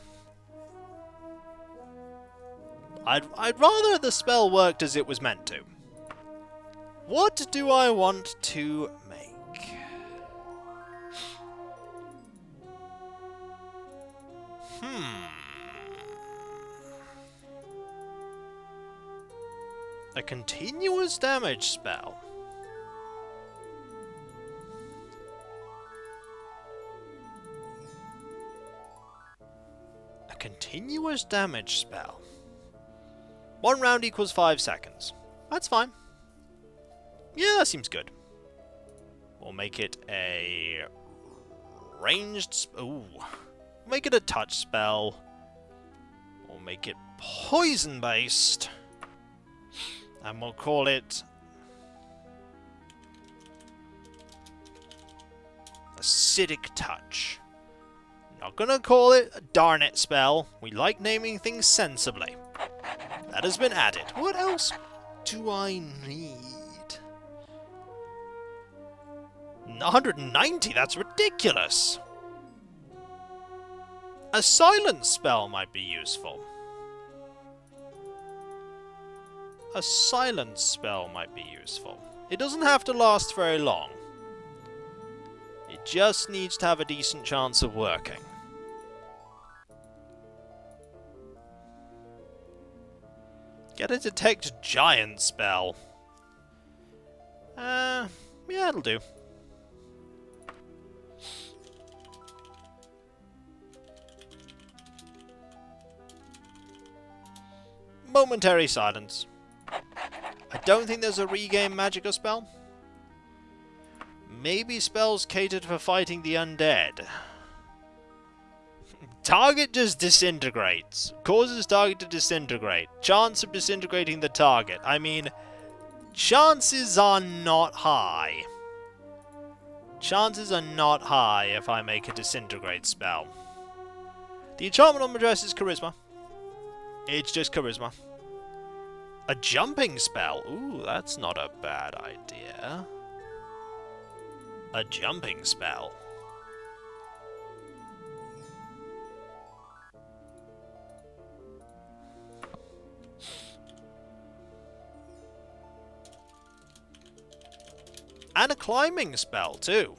I'd rather the spell worked as it was meant to. What do I want to make? A continuous damage spell. A continuous damage spell. 1 round equals 5 seconds. That's fine. Yeah, that seems good. We'll make it a ranged... Ooh. Make it a touch spell. We'll make it poison-based. And we'll call it... Acidic Touch. Not gonna call it a darn it spell. We like naming things sensibly. That has been added. What else do I need? 190? That's ridiculous! A silence spell might be useful. A silence spell might be useful. It doesn't have to last very long. It just needs to have a decent chance of working. Get a detect giant spell. Yeah, it'll do. Momentary silence. I don't think there's a regain magicka spell. Maybe spells catered for fighting the undead. Target just disintegrates. Causes target to disintegrate. Chance of disintegrating the target. I mean, chances are not high. Chances are not high if I make a disintegrate spell. The enchantment on my dress is charisma. It's just charisma. A jumping spell. Ooh, that's not a bad idea. A jumping spell. And a climbing spell, too.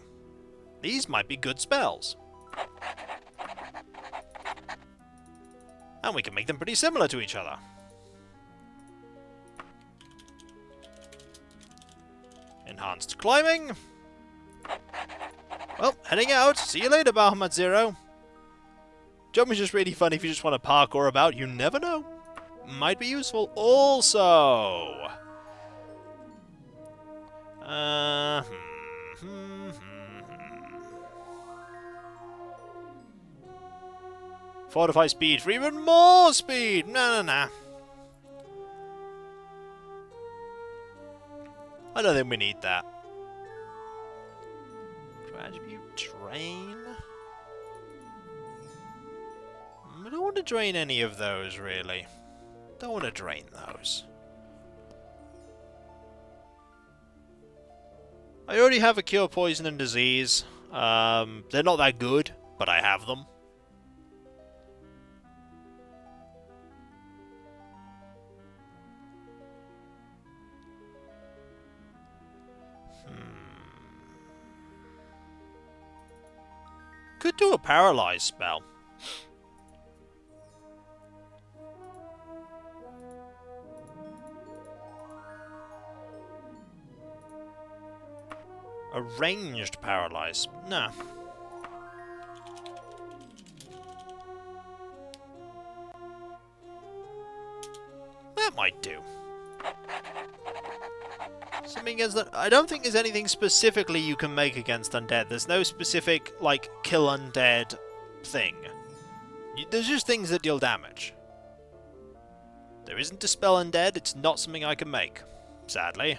These might be good spells. And we can make them pretty similar to each other. Enhanced climbing. Well, heading out. See you later, Bahamut Zero. Jumping's just really fun if you just want to parkour about. You never know. Might be useful. Also... Fortify speed for even more speed! Nah. I don't think we need that. Attribute drain? I don't want to drain any of those, really. Don't want to drain those. I already have a cure poison and disease. They're not that good, but I have them. Could do a paralyze spell. A ranged paralyze. Nah. That might do. Something against that. I don't think there's anything specifically you can make against undead. There's no specific, like, kill undead thing. There's just things that deal damage. There isn't dispel undead. It's not something I can make, sadly.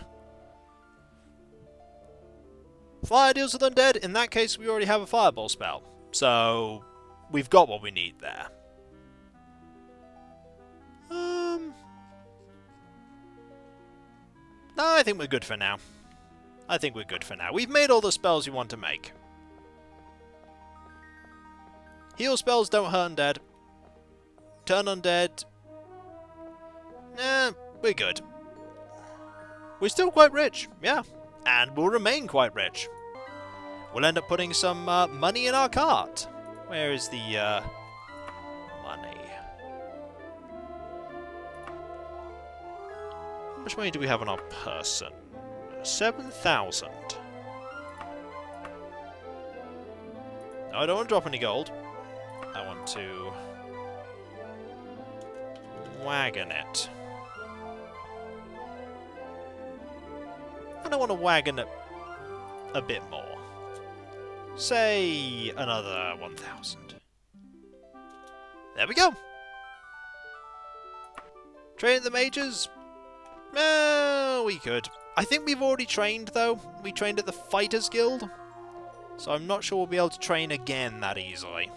Fire deals with undead. In that case, we already have a fireball spell. So, we've got what we need there. No, I think we're good for now. We've made all the spells you want to make. Heal spells don't hurt undead. Turn undead. We're good. We're still quite rich, yeah. And we'll remain quite rich. We'll end up putting some money in our cart. Where is the money? How much money do we have on our person? 7,000. No, I don't want to drop any gold. I want to wagon it. And I want to wagon it a bit more. Say another 1,000. There we go. Train the mages? We could. I think we've already trained, though. We trained at the Fighters Guild. So I'm not sure we'll be able to train again that easily.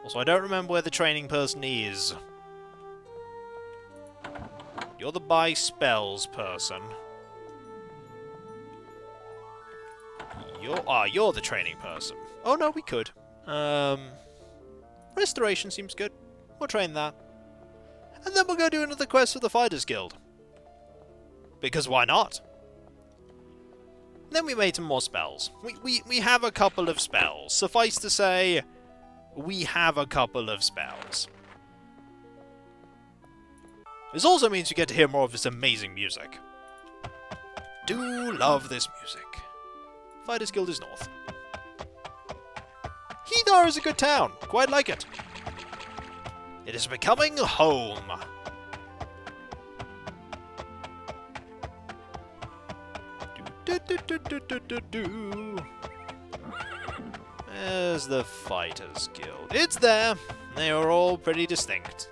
Also, I don't remember where the training person is. You're the buy spells person. You're the training person. Oh no, we could. Restoration seems good. We'll train that. And then we'll go do another quest for the Fighters Guild. Because why not? Then we made some more spells. We have a couple of spells. Suffice to say, we have a couple of spells. This also means you get to hear more of this amazing music. Do love this music. Fighters Guild is north. Heathar is a good town. Quite like it. It is becoming home. There's the Fighters Guild. It's there. They are all pretty distinct.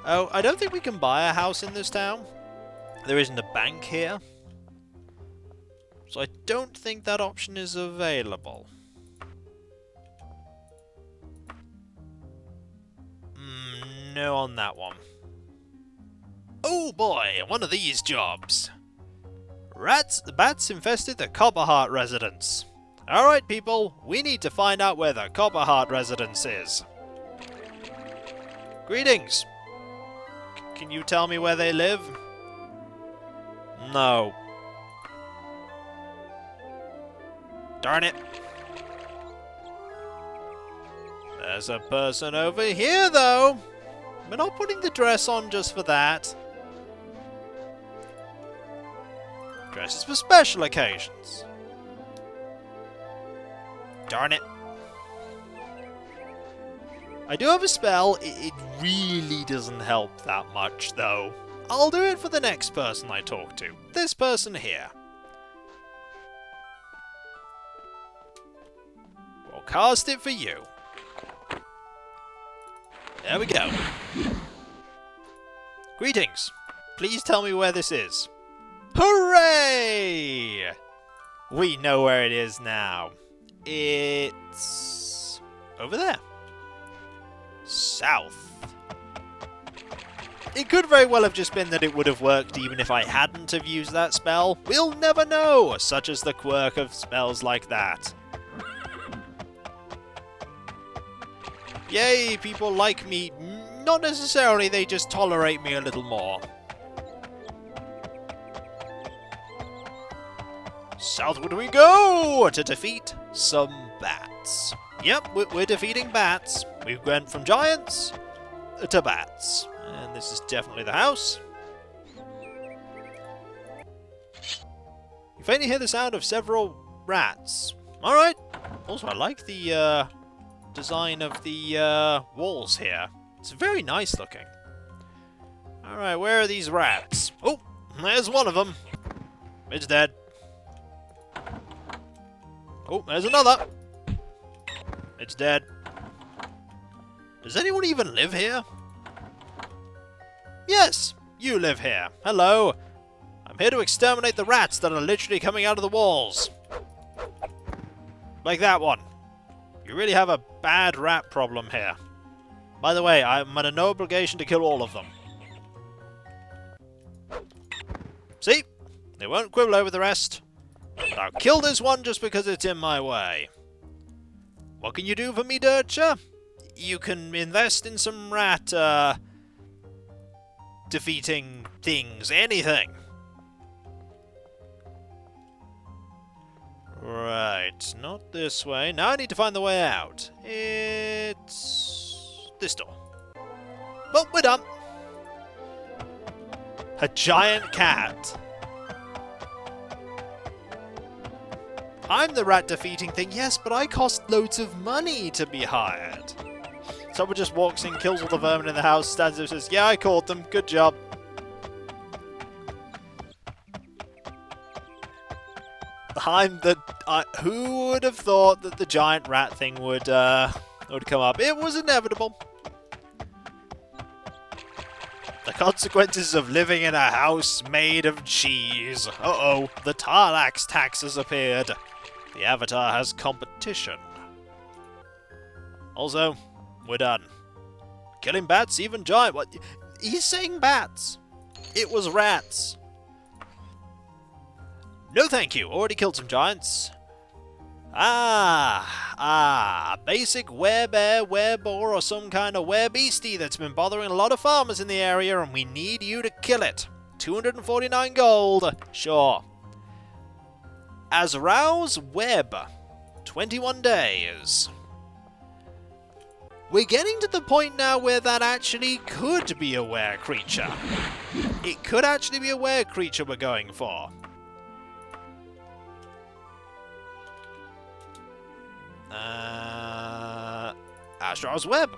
Oh, I don't think we can buy a house in this town. There isn't a bank here. So I don't think that option is available. No on that one. Oh boy, one of these jobs. Bats infested the Copperheart Residence. Alright people, we need to find out where the Copperheart Residence is. Greetings. Can you tell me where they live? No. Darn it. There's a person over here though. We're not putting the dress on just for that. Dresses for special occasions. Darn it. I do have a spell. It really doesn't help that much, though. I'll do it for the next person I talk to. This person here. We'll cast it for you. There we go. Greetings. Please tell me where this is. Hooray! We know where it is now. It's over there. South. It could very well have just been that it would have worked even if I hadn't have used that spell. We'll never know, such is the quirk of spells like that. Yay, people like me. Not necessarily, they just tolerate me a little more. Southward we go to defeat some bats. Yep, we're defeating bats. We went from giants to bats. And this is definitely the house. You faintly hear the sound of several rats. Alright. Also, I like the design of the walls here. It's very nice looking. Alright, where are these rats? Oh, there's one of them. It's dead. Oh, there's another. It's dead. Does anyone even live here? Yes, you live here. Hello. I'm here to exterminate the rats that are literally coming out of the walls. Like that one. You really have a bad rat problem here. By the way, I'm under no obligation to kill all of them. See? They won't quibble over the rest. But I'll kill this one just because it's in my way. What can you do for me, Dirtcher? You can invest in some rat, defeating things. Anything. Right, not this way. Now I need to find the way out. It's this door. Well, we're done. A giant cat. I'm the rat defeating thing, yes, but I cost loads of money to be hired. Someone just walks in, kills all the vermin in the house, stands there and says, yeah, I caught them, good job. Who would have thought that the giant rat thing would come up? It was inevitable. The consequences of living in a house made of cheese. Uh-oh, the Tar-Laxx tax has appeared. The Avatar has competition. Also, we're done. Killing bats, even giant. What? He's saying bats. It was rats. No thank you. Already killed some giants. A basic werebear, werebore, or some kind of werebeastie that's been bothering a lot of farmers in the area, and we need you to kill it. 249 gold, sure. Azrao's Web, 21 days. We're getting to the point now where that actually could be a were creature. It could actually be a were creature we're going for. Azrao's Web.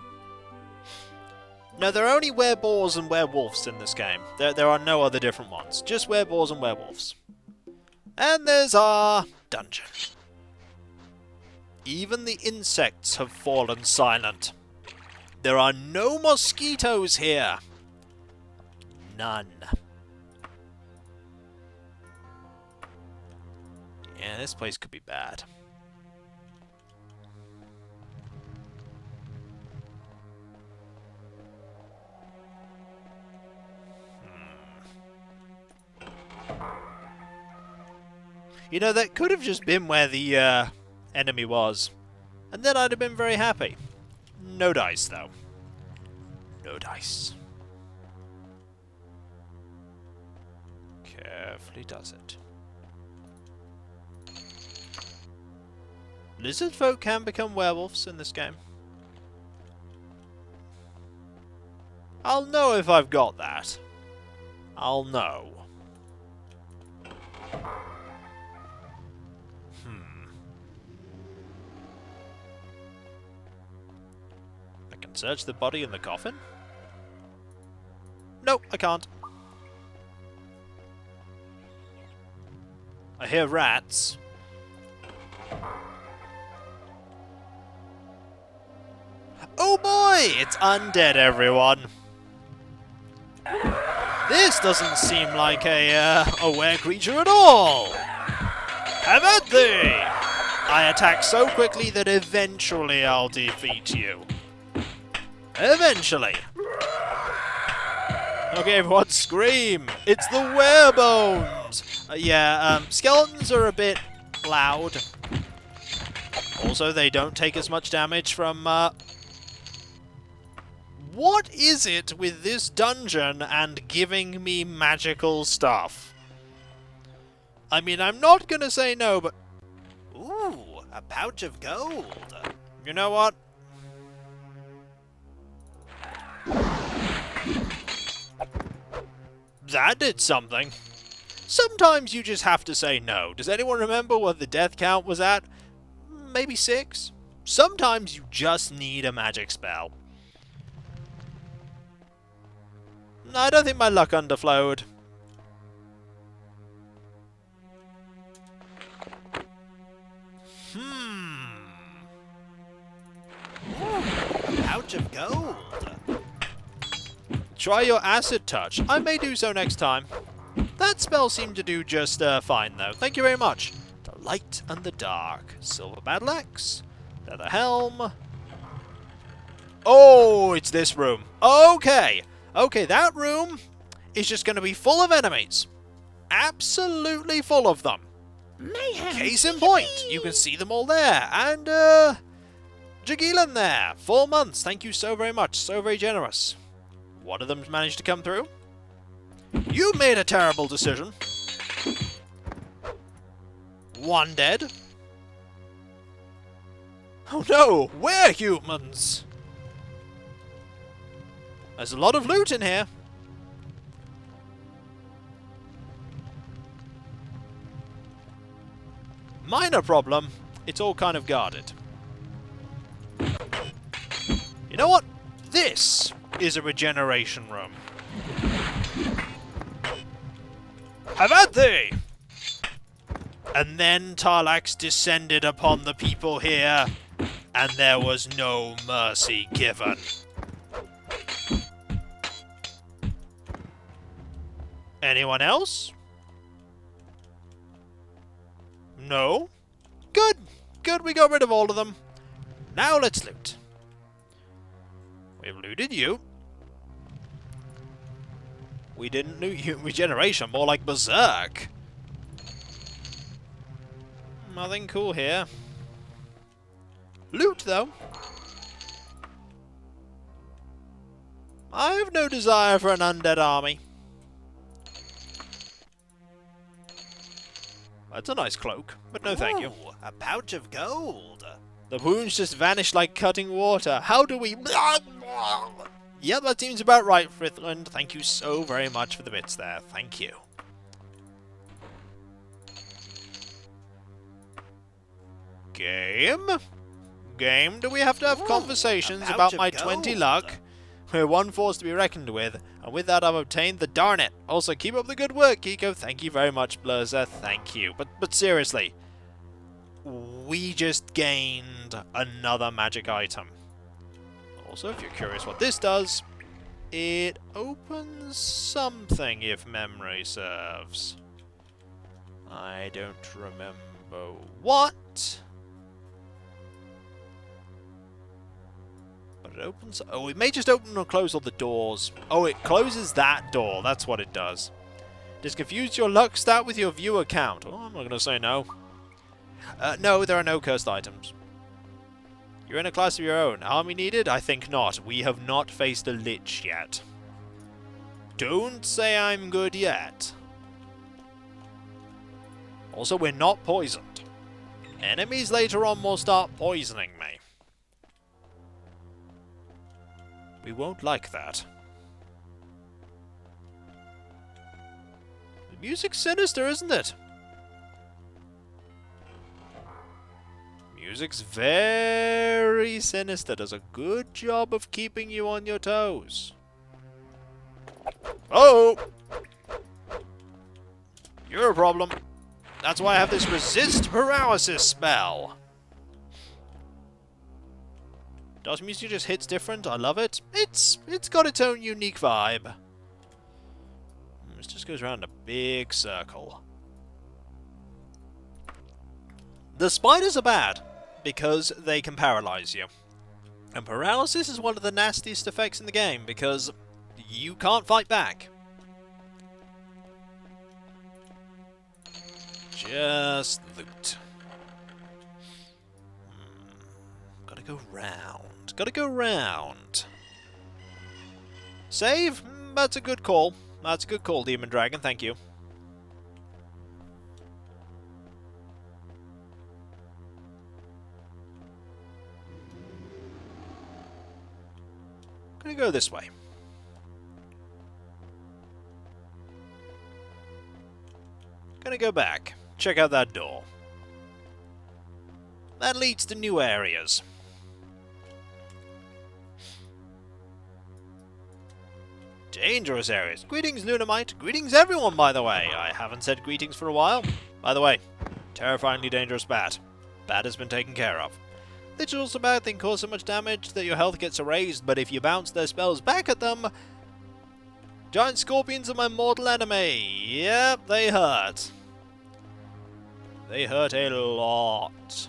No, there are only werebores and werewolves in this game. There are no other different ones. Just werebores and werewolves. And there's our dungeon. Even the insects have fallen silent. There are no mosquitoes here. None. Yeah, this place could be bad. You know, that could have just been where the enemy was. And then I'd have been very happy. No dice, though. No dice. Carefully does it. Lizard folk can become werewolves in this game. I'll know if I've got that. I'll know. Search the body in the coffin? Nope, I can't. I hear rats. Oh boy! It's undead, everyone. This doesn't seem like a were creature at all. Have at thee! I attack so quickly that eventually I'll defeat you. Eventually. Okay, everyone, scream! It's the werebones! Skeletons are a bit loud. Also, they don't take as much damage from, What is it with this dungeon and giving me magical stuff? I mean, I'm not gonna say no, but... Ooh, a pouch of gold. You know what? That did something. Sometimes you just have to say no. Does anyone remember what the death count was at? Maybe 6? Sometimes you just need a magic spell. I don't think my luck underflowed. A pouch of gold. Try your acid touch. I may do so next time. That spell seemed to do just fine, though. Thank you very much. The light and the dark. Silver battle axe. Leather helm. Oh, it's this room. Okay. Okay, that room is just going to be full of enemies. Absolutely full of them. Mayhem. Case in point, you can see them all there. And, Jagilan there. 4 months. Thank you so very much. So very generous. One of them's managed to come through. You made a terrible decision. One dead. Oh no, we're humans. There's a lot of loot in here. Minor problem, it's all kind of guarded. You know what? This is a regeneration room. Have at thee! And then Tar-Laxx descended upon the people here, and there was no mercy given. Anyone else? No? Good. Good, we got rid of all of them. Now let's loot. We've looted you. We didn't loot you. Regeneration, more like berserk. Nothing cool here. Loot, though. I have no desire for an undead army. That's a nice cloak, but no thank you. Ooh, a pouch of gold. The wounds just vanish like cutting water. How do we... Yep, that seems about right, Frithland. Thank you so very much for the bits there. Thank you. Game? Game, do we have to have conversations about my 20 luck? We're one force to be reckoned with, and with that I've obtained the darn it. Also, keep up the good work, Kiko. Thank you very much, Blurza. Thank you. But seriously, we just gained another magic item. Also, if you're curious what this does, it opens something, if memory serves. I don't remember what. But it opens... Oh, it may just open or close all the doors. Oh, it closes that door. That's what it does. Just confuse your luck stat with your viewer count. Oh, I'm not going to say no. No, there are no cursed items. You're in a class of your own. Army needed? I think not. We have not faced a lich yet. Don't say I'm good yet. Also, we're not poisoned. Enemies later on will start poisoning me. We won't like that. The music's sinister, isn't it? Music's very sinister. Does a good job of keeping you on your toes. Oh! You're a problem. That's why I have this resist paralysis spell. Does music just hits different? I love it. It's got its own unique vibe. This just goes around a big circle. The spiders are bad because they can paralyze you. And paralysis is one of the nastiest effects in the game because you can't fight back. Just loot. Gotta go round. Gotta go round. Save? That's a good call. That's a good call, Demon Dragon. Thank you. Gonna go this way. Gonna go back. Check out that door. That leads to new areas. Dangerous areas. Greetings, Lunamite. Greetings, everyone, by the way. I haven't said greetings for a while. By the way, terrifyingly dangerous bat. Bat has been taken care of. Literally also bad thing cause so much damage that your health gets erased, but if you bounce their spells back at them... Giant scorpions are my mortal enemy. Yep, they hurt. They hurt a lot.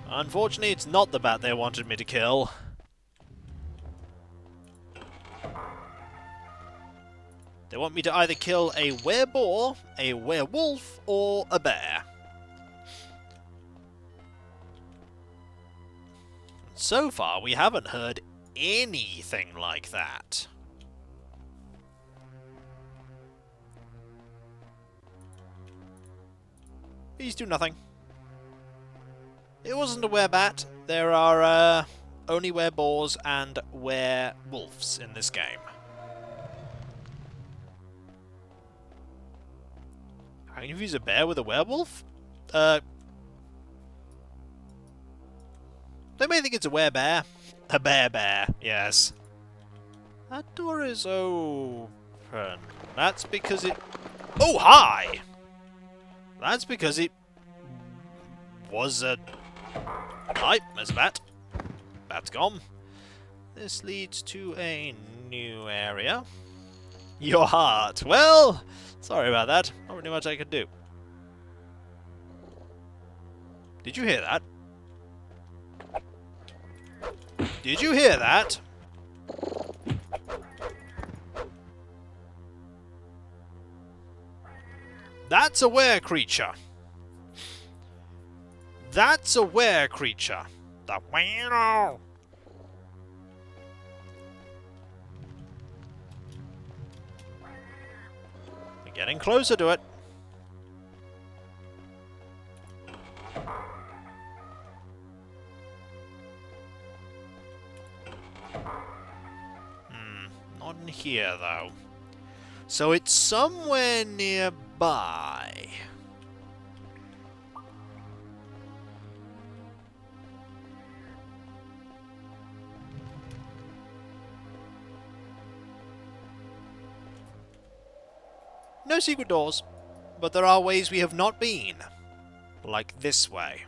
Unfortunately, it's not the bat they wanted me to kill. They want me to either kill a wereboar, a werewolf, or a bear. So far, we haven't heard anything like that. These do nothing. It wasn't a werebat. There are only wereboars and werewolves in this game. I can use a bear with a werewolf? They may think it's a werebear. A bear, yes. That door is open. That's because it... Oh, hi! That's because it was a... Hi, there's a bat. Bat's gone. This leads to a new area. Your heart. Well, sorry about that. Not really much I could do. Did you hear that? Did you hear that? That's a were creature. That's a were creature. The whale. We're getting closer to it. Not in here, though. So it's somewhere nearby. No secret doors, but there are ways we have not been. Like this way.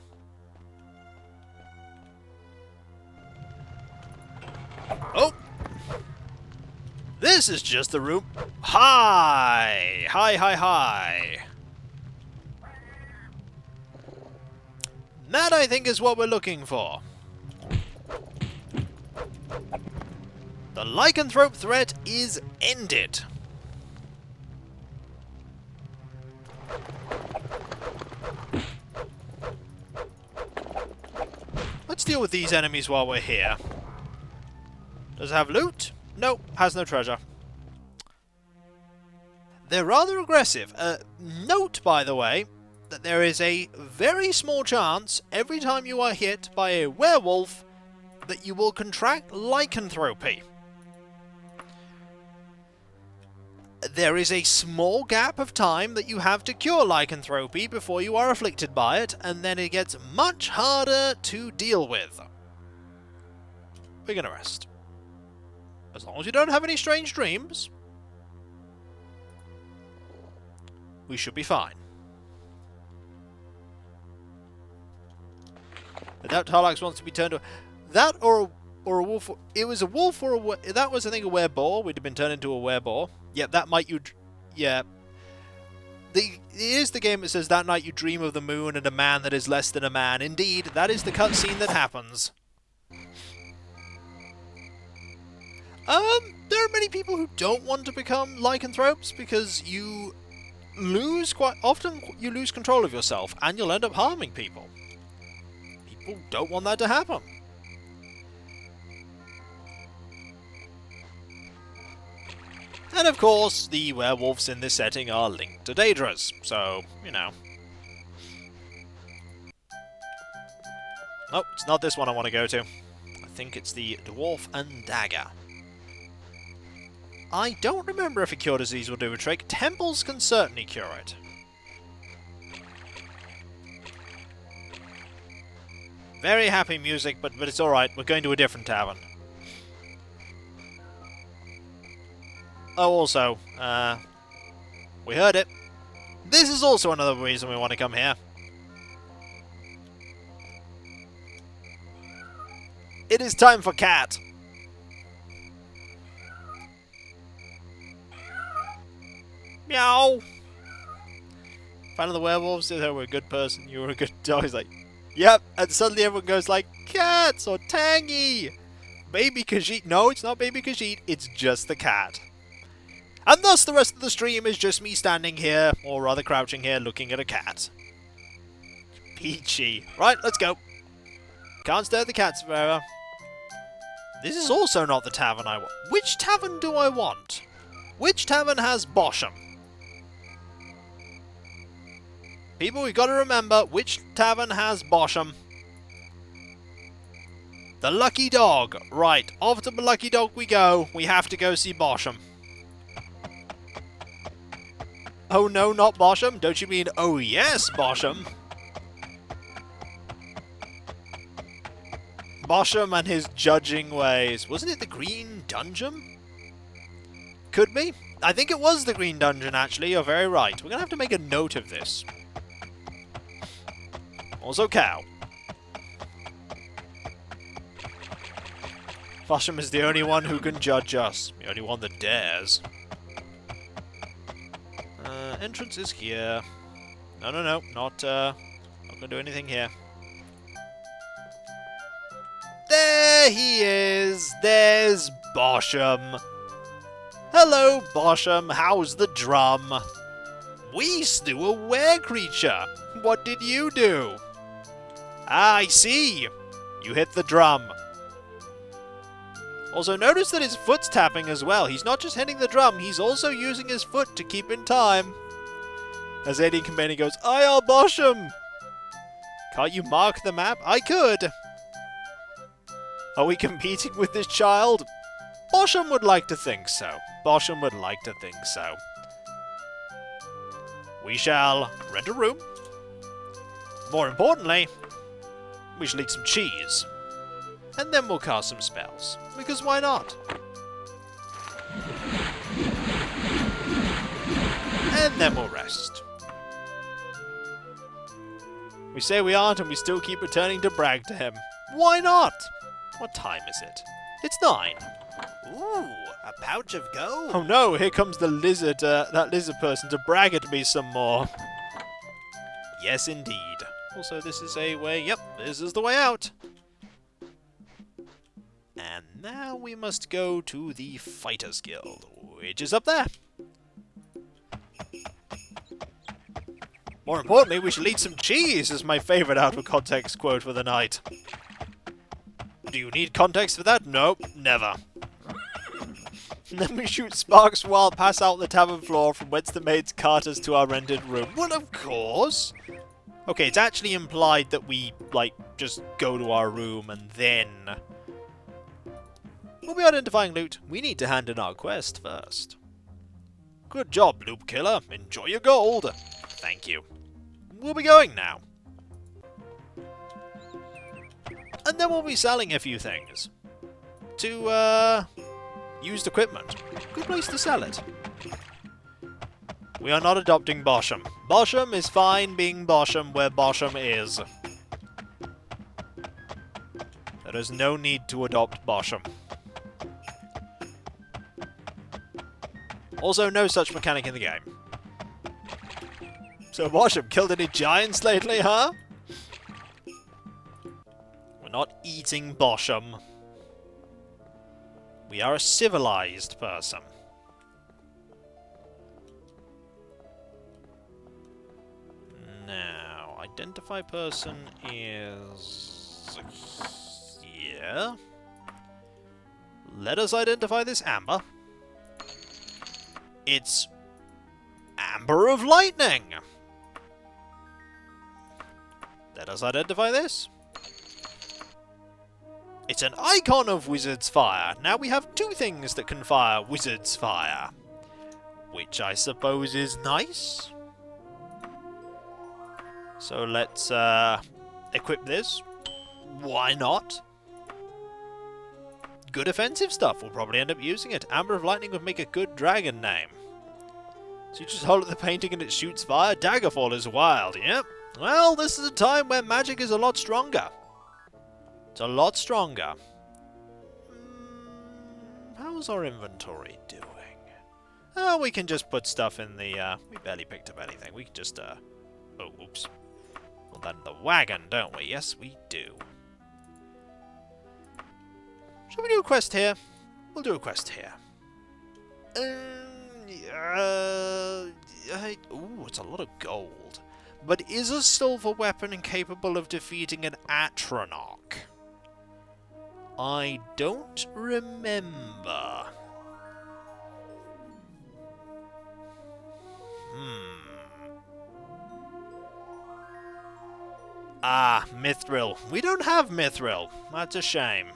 Oh! This is just the room. Hi! Hi, hi, hi. That, I think, is what we're looking for. The lycanthrope threat is ended. Let's deal with these enemies while we're here. Does it have loot? No, has no treasure. They're rather aggressive. Note, by the way, that there is a very small chance every time you are hit by a werewolf that you will contract lycanthropy. There is a small gap of time that you have to cure lycanthropy before you are afflicted by it, and then it gets much harder to deal with. We're gonna rest. As long as you don't have any strange dreams, we should be fine. I doubt Tar-Laxx wants to be turned to that or a wolf. It was a wolf or a that was, I think, a wereboar. We'd have been turned into a wereboar. Yeah, that might you. Yeah. It is the game that says that night you dream of the moon and a man that is less than a man. Indeed, that is the cutscene that happens. There are many people who don't want to become lycanthropes because you lose quite often. You lose control of yourself and you'll end up harming people. People don't want that to happen. And of course, the werewolves in this setting are linked to Daedras, so, you know. Oh, it's not this one I want to go to. I think it's the Dwarf and Dagger. I don't remember if a cure disease will do a trick. Temples can certainly cure it. Very happy music, but it's alright. We're going to a different tavern. Oh, also, we heard it. This is also another reason we want to come here. It is time for cat. Meow. Fan of the werewolves? They were a good person. You were a good dog. He's like, yep. And suddenly everyone goes like, cats or Tangy. Baby Khajiit. No, it's not Baby Khajiit. It's just the cat. And thus the rest of the stream is just me standing here, or rather crouching here, looking at a cat. Peachy. Right, let's go. Can't stare at the cats forever. This is also not the tavern I want. Which tavern do I want? Which tavern has Bosham? People, we've got to remember which tavern has Bosham. The Lucky Dog. Right, off to the Lucky Dog we go. We have to go see Bosham. Oh no, not Bosham? Don't you mean, oh yes, Bosham? Bosham and his judging ways. Wasn't it the Green Dungeon? Could be. I think it was the Green Dungeon, actually. You're very right. We're going to have to make a note of this. Also, cow. Bosham is the only one who can judge us. The only one that dares. Entrance is here. No, not gonna do anything here. There he is! There's Bosham! Hello, Bosham, how's the drum? We slew a were creature! What did you do? Ah, I see! You hit the drum. Also, notice that his foot's tapping as well. He's not just hitting the drum, he's also using his foot to keep in time. As Alien Commander goes, I'll bosh him! Can't you mark the map? I could! Are we competing with this child? Bosham would like to think so. Bosham would like to think so. We shall rent a room. More importantly, we shall eat some cheese. And then we'll cast some spells. Because why not? And then we'll rest. We say we aren't and we still keep returning to brag to him. Why not? What time is it? It's 9. Ooh, a pouch of gold. Oh no, here comes the lizard, that lizard person to brag at me some more. Yes, indeed. Also, this is a way, yep, this is the way out. And now we must go to the Fighters Guild, which is up there. More importantly, we shall eat some cheese, is my favourite out-of-context quote for the night. Do you need context for that? Nope, never. And then we shoot sparks while pass out the tavern floor from whence the maids cart us to our rented room. Well, of course. Okay, it's actually implied that we, like, just go to our room and then... We'll be identifying loot. We need to hand in our quest first. Good job, Loop Killer. Enjoy your gold. Thank you. We'll be going now. And then we'll be selling a few things. To, used equipment. Good place to sell it. We are not adopting Bosham. Bosham is fine being Bosham where Bosham is. There is no need to adopt Bosham. Also, no such mechanic in the game. So, Bosham, killed any giants lately, huh? We're not eating Bosham. We are a civilized person. Now, identify person is here. Let us identify this amber. It's Amber of Lightning. Let us identify this. It's an icon of Wizard's Fire. Now we have 2 things that can fire Wizard's Fire. Which I suppose is nice. So let's equip this. Why not? Good offensive stuff. We'll probably end up using it. Amber of Lightning would make a good dragon name. So you just hold up the painting and it shoots fire? Daggerfall is wild, yep. Well, this is a time where magic is a lot stronger. It's a lot stronger. How's our inventory doing? Oh, we can just put stuff in the, we barely picked up anything. We can just, oh, oops. Put that in the wagon, don't we? Yes, we do. Shall we do a quest here? We'll do a quest here. Ooh, it's a lot of gold. But is a silver weapon incapable of defeating an Atronach? I don't remember. Ah, Mithril. We don't have Mithril. That's a shame.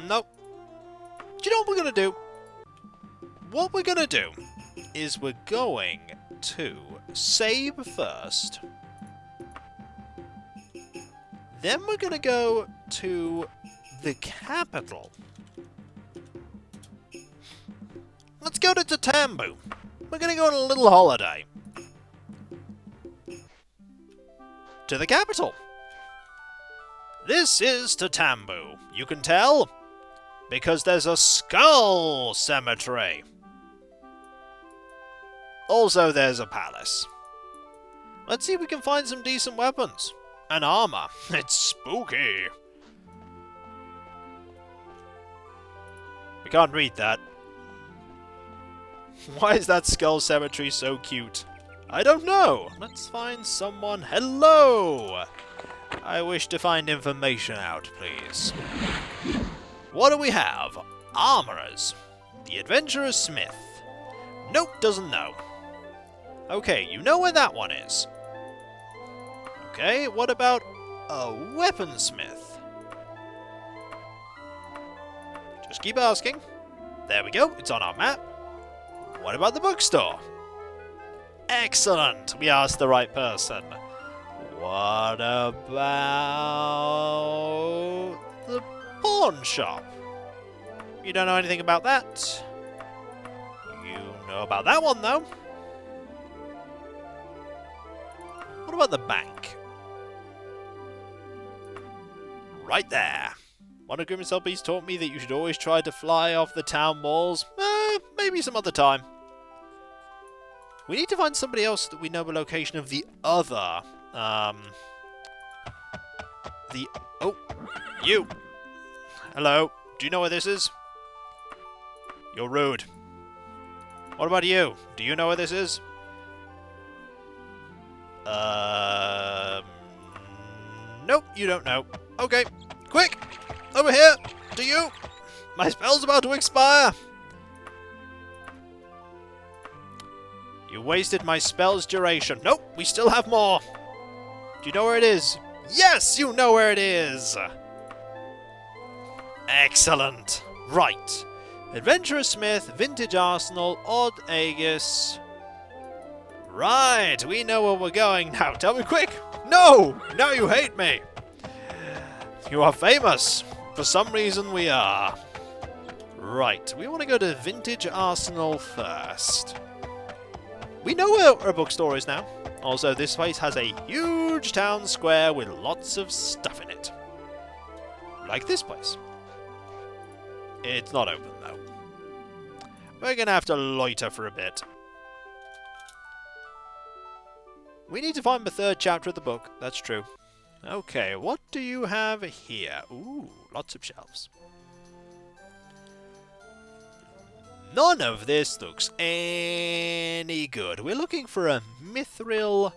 Nope. Do you know what we're going to do? What we're going to do is we're going to save first. Then we're going to go to the capital. Let's go to Tatambu. We're going to go on a little holiday. To the capital. This is Tatambu. You can tell? Because there's a skull cemetery. Also, there's a palace. Let's see if we can find some decent weapons. And armor. It's spooky. We can't read that. Why is that skull cemetery so cute? I don't know. Let's find someone. Hello! I wish to find information out, please. What do we have? Armorers. The Adventurous Smith. Nope, doesn't know. Okay, you know where that one is. Okay, what about a weaponsmith? Just keep asking. There we go, it's on our map. What about the bookstore? Excellent, we asked the right person. What about the pawn shop? You don't know anything about that? You know about that one, though. What about the bank? Right there. One of Grimm's LPs taught me that you should always try to fly off the town walls. Maybe some other time. We need to find somebody else that we know the location of the other. Oh, you. Hello. Do you know where this is? You're rude. What about you? Do you know where this is? Nope, you don't know. Okay, quick! Over here! To you! My spell's about to expire! You wasted my spell's duration. Nope, we still have more! Do you know where it is? Yes, you know where it is! Excellent! Right. Adventurous Smith, Vintage Arsenal, Odd Aegis. Right, we know where we're going now. Tell me quick! No! Now you hate me! You are famous. For some reason we are. Right, we want to go to Vintage Arsenal first. We know where a bookstore is now. Also, this place has a huge town square with lots of stuff in it. Like this place. It's not open, though. We're going to have to loiter for a bit. We need to find the third chapter of the book. That's true. Okay, what do you have here? Ooh, lots of shelves. None of this looks any good. We're looking for a mithril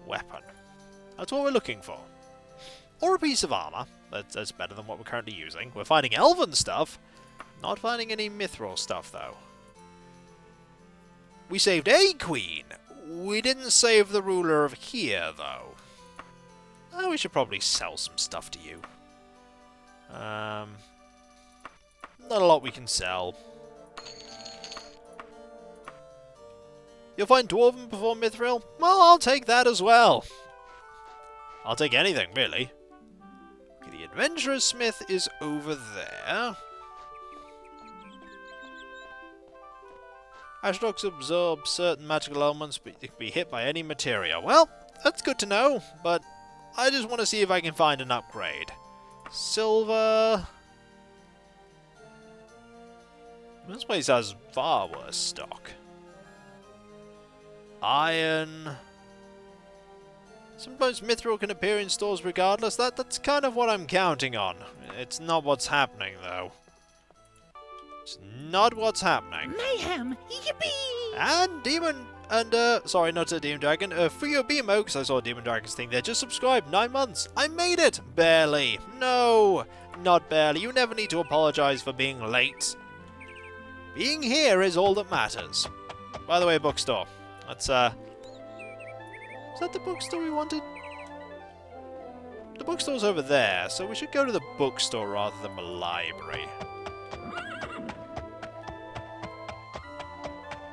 weapon. That's what we're looking for. Or a piece of armor. That's better than what we're currently using. We're finding elven stuff. Not finding any mithril stuff, though. We saved a queen. We didn't save the ruler of here, though. Oh, we should probably sell some stuff to you. Not a lot we can sell. You'll find Dwarven before Mithril? Well, I'll take that as well. I'll take anything, really. Okay, the Adventurous Smith is over there. Ashdocks absorb certain magical elements, but it can be hit by any material. Well, that's good to know, but I just want to see if I can find an upgrade. Silver. This place has far worse stock. Iron. Sometimes mithril can appear in stores regardless. That's kind of what I'm counting on. It's not what's happening, though. It's not what's happening. Mayhem! Yippee! And Demon... And, sorry, not a Demon Dragon. For your BMO, because I saw a Demon Dragon's thing there. Just subscribed. 9 months. I made it! Barely. No! Not barely. You never need to apologize for being late. Being here is all that matters. By the way, bookstore. Let's, is that the bookstore we wanted? The bookstore's over there, so we should go to the bookstore rather than the library.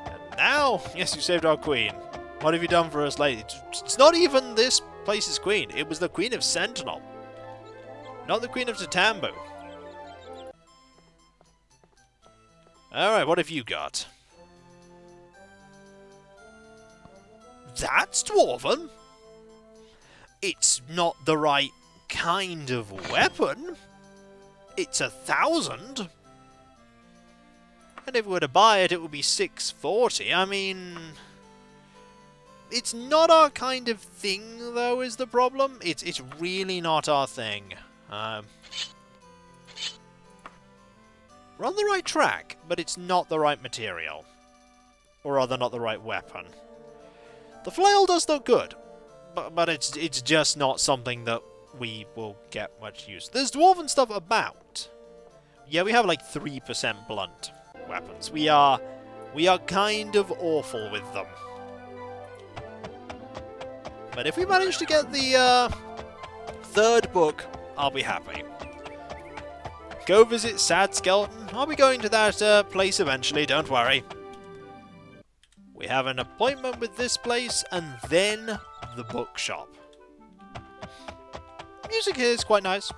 And now, yes, you saved our queen. What have you done for us lately? It's not even this place's queen. It was the Queen of Sentinel. Not the Queen of Tatambu. Alright, what have you got? That's Dwarven. It's not the right kind of weapon. It's 1,000. And if we were to buy it, it would be 640. I mean... It's not our kind of thing, though, is the problem. It's really not our thing. We're on the right track, but it's not the right material. Or rather, not the right weapon. The flail does look good, but it's just not something that we will get much use. There's dwarven stuff about. Yeah, we have like 3% blunt weapons. We are kind of awful with them. But if we manage to get the third book, I'll be happy. Go visit Sad Skeleton. I'll be going to that place eventually, don't worry. We have an appointment with this place, and then the bookshop. Music here is quite nice.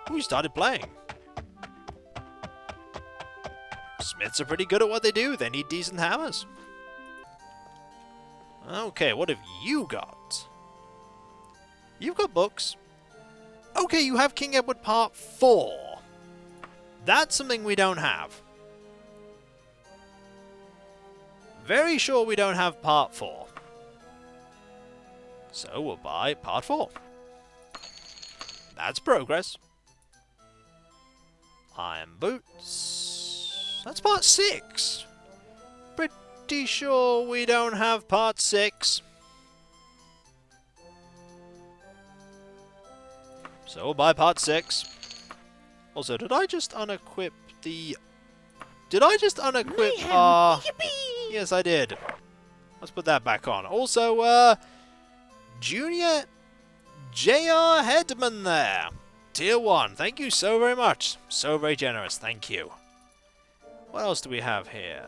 We started playing. Smiths are pretty good at what they do. They need decent hammers. Okay, what have you got? You've got books. Okay, you have King Edward Part 4. That's something we don't have. Very sure we don't have Part 4. So we'll buy Part 4. That's progress. Iron boots. That's Part 6. Pretty sure we don't have Part 6. So we'll buy Part 6. Also, did I just unequip the... Did I just unequip... Yes, I did. Let's put that back on. Also, Junior J.R. Headman there. Tier 1. Thank you so very much. So very generous. Thank you. What else do we have here?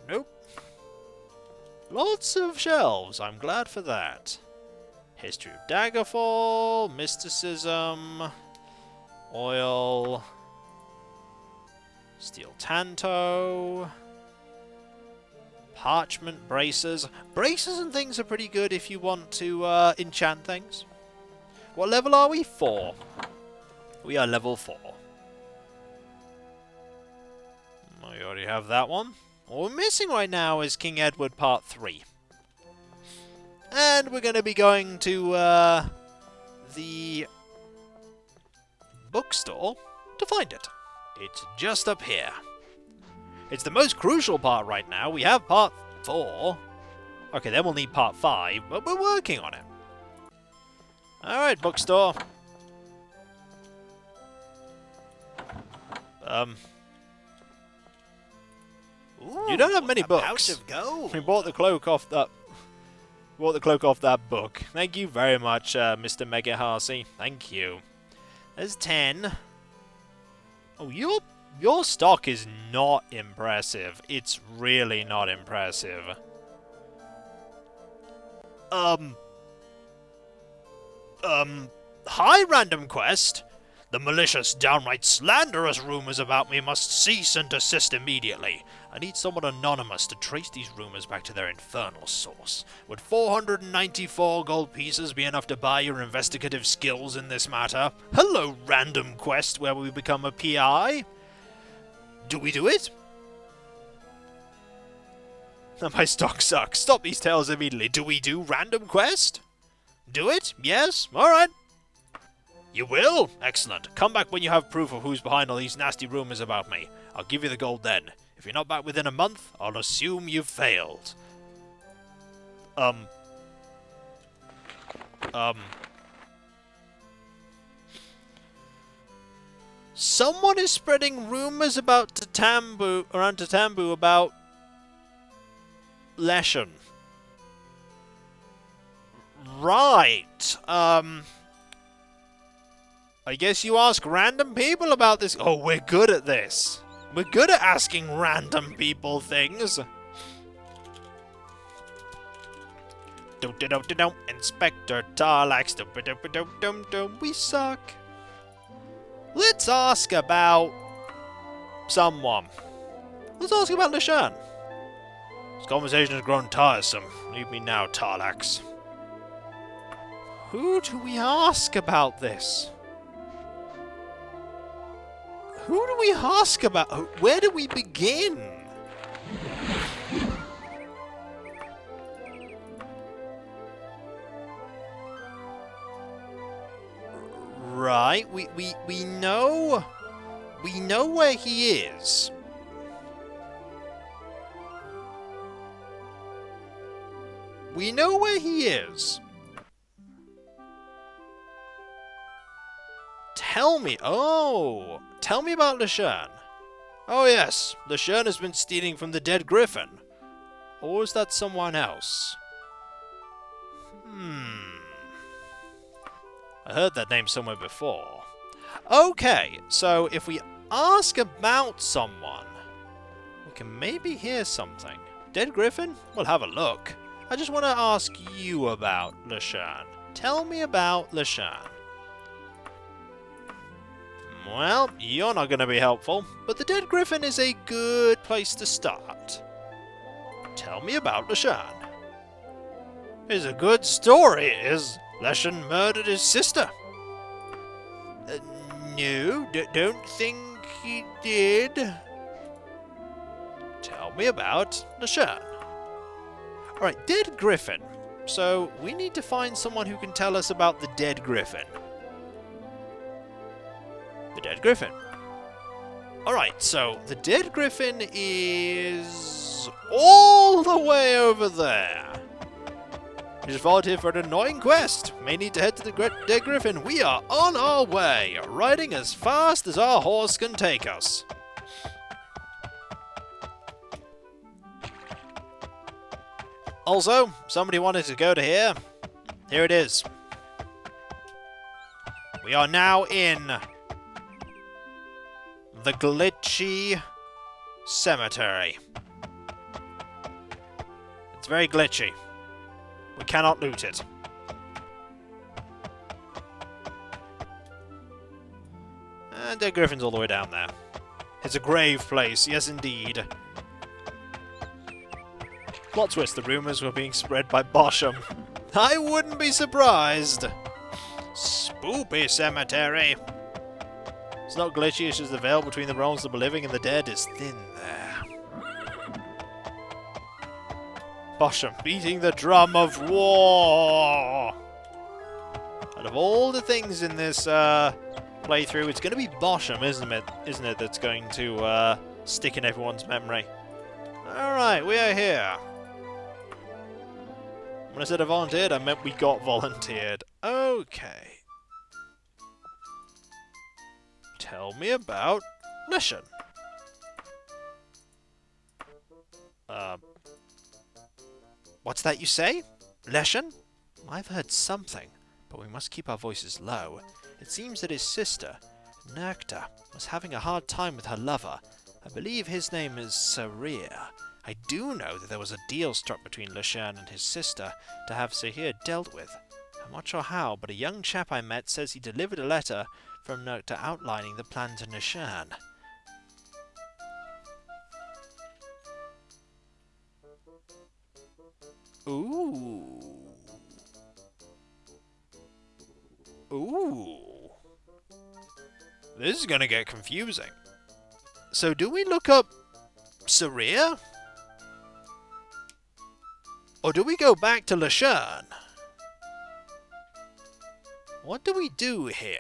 Nope. Lots of shelves. I'm glad for that. History of Daggerfall, Mysticism, Oil, Steel Tanto, Parchment Braces. Braces and things are pretty good if you want to enchant things. What level are we? 4. We are level 4. We already have that one. What we're missing right now is King Edward Part 3. And we're going to be going to the bookstore to find it. It's just up here. It's the most crucial part right now. We have Part 4. Okay, then we'll need Part 5, but we're working on it. Alright, bookstore. Ooh, you don't have many books. Pouch of gold. We bought the cloak off that... Bought the cloak off that book. Thank you very much, Mr. Mega Harsey. Thank you. There's 10. Oh, your stock is not impressive. It's really not impressive. Hi, Random Quest. The malicious, downright slanderous rumors about me must cease and desist immediately. I need someone anonymous to trace these rumors back to their infernal source. Would 494 gold pieces be enough to buy your investigative skills in this matter? Hello, Random Quest, where we become a PI. Do we do it? My stock sucks. Stop these tales immediately. Do we do Random Quest? Do it? Yes? Alright. You will? Excellent. Come back when you have proof of who's behind all these nasty rumors about me. I'll give you the gold then. If you're not back within a month, I'll assume you've failed. Someone is spreading rumors about Tatambu about Leshen. Right. I guess you ask random people about this. Oh, we're good at this. We're good at asking random people things. Inspector Tar-Laxx. We suck. Let's ask about someone. Let's ask about Leshen. This conversation has grown tiresome. Leave me now, Tar-Laxx. Who do we ask about this? Who do we ask about? Where do we begin? Right, we know where he is. We know where he is. Tell me. Oh, tell me about Lashern. Oh yes, Lashern has been stealing from the Dead Griffin. Or is that someone else? I heard that name somewhere before. Okay, so if we ask about someone, we can maybe hear something. Dead Griffin? We'll have a look. I just want to ask you about Lashern. Tell me about Lashern. Well, you're not going to be helpful, but the Dead Griffin is a good place to start. Tell me about Lashern. It's a good story, is Lashern murdered his sister. No, don't think he did. Tell me about Lashern. Alright, Dead Griffin. So, we need to find someone who can tell us about the Dead Griffin. The Dead Griffin. Alright, so the Dead Griffin is all the way over there. You just volunteered for an annoying quest. May need to head to the Dead Griffin. We are on our way, riding as fast as our horse can take us. Also, somebody wanted to go to here. Here it is. We are now in the glitchy cemetery. It's very glitchy. We cannot loot it. And Dead Griffin's all the way down there. It's a grave place, yes indeed. Plot twist, the rumours were being spread by Bosham. I wouldn't be surprised. Spoopy cemetery. It's not glitchy, it's just the veil between the realms of the living and the dead is thin there. Bosham beating the drum of war! Out of all the things in this playthrough, it's going to be Bosham, isn't it, that's going to stick in everyone's memory. Alright, we are here. When I said I volunteered, I meant we got volunteered. Okay. Tell me about Lashern. What's that you say? Lashern? I've heard something, but we must keep our voices low. It seems that his sister, Nerkta, was having a hard time with her lover. I believe his name is Sarir. I do know that there was a deal struck between Lashern and his sister to have Sarir dealt with. I'm not sure how, but a young chap I met says he delivered a letter from Nerkta outlining the plan to Lashern. Ooh. Ooh. This is gonna get confusing. So do we look up Sarir? Or do we go back to Lashern? What do we do here?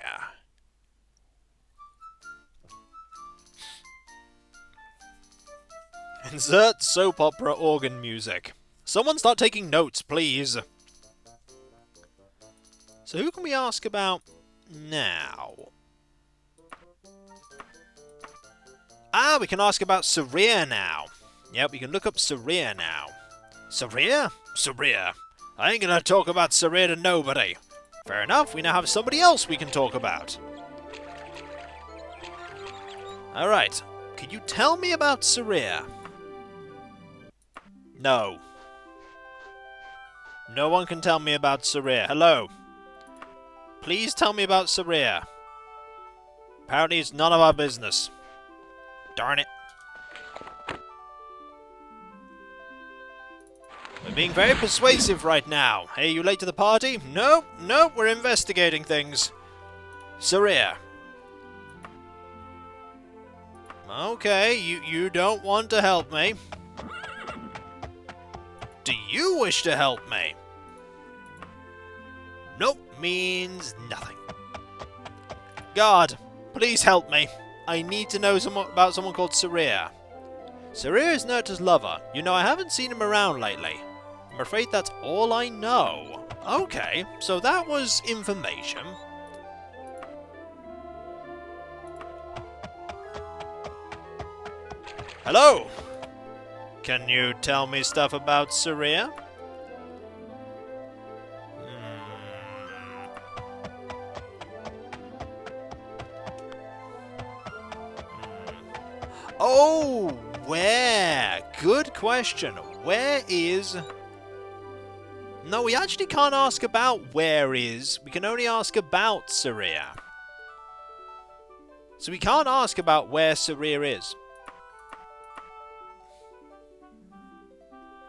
Insert soap opera organ music. Someone start taking notes, please. So who can we ask about now? Ah, we can ask about Sarir now. Yep, we can look up Sarir now. Sarir? Sarir. I ain't gonna talk about Sarir to nobody. Fair enough, we now have somebody else we can talk about. Alright, could you tell me about Sarir? No. No one can tell me about Sarir. Hello. Please tell me about Sarir. Apparently it's none of our business. Darn it. We're being very persuasive right now. Hey, you late to the party? Nope, nope, we're investigating things. Sarir. Okay, you don't want to help me. Do you wish to help me? Nope means nothing. God, please help me. I need to know about someone called Sarir. Sarir is Nerkta's lover. You know, I haven't seen him around lately. I'm afraid that's all I know. Okay, so that was information. Hello! Can you tell me stuff about Saria? Oh, where? Good question. Where is... No, we actually can't ask about where is. We can only ask about Saria. So we can't ask about where Saria is.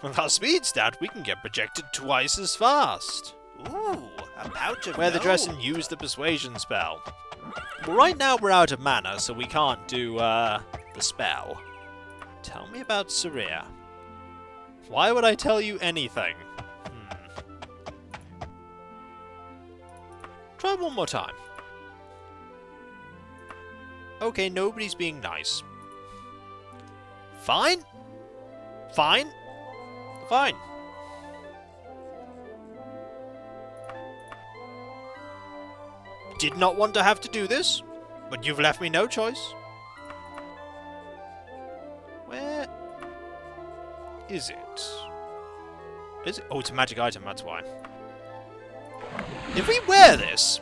With our speed stat, we can get projected twice as fast. Ooh, a pouch of Wear the dress gold. and use the persuasion spell. Well, right now we're out of mana, so we can't do the spell. Tell me about Saria. Why would I tell you anything? Try one more time. Okay, nobody's being nice. Fine. Fine. Fine. Did not want to have to do this, but you've left me no choice. Where is it? Is it? Oh, it's a magic item, that's why. If we wear this,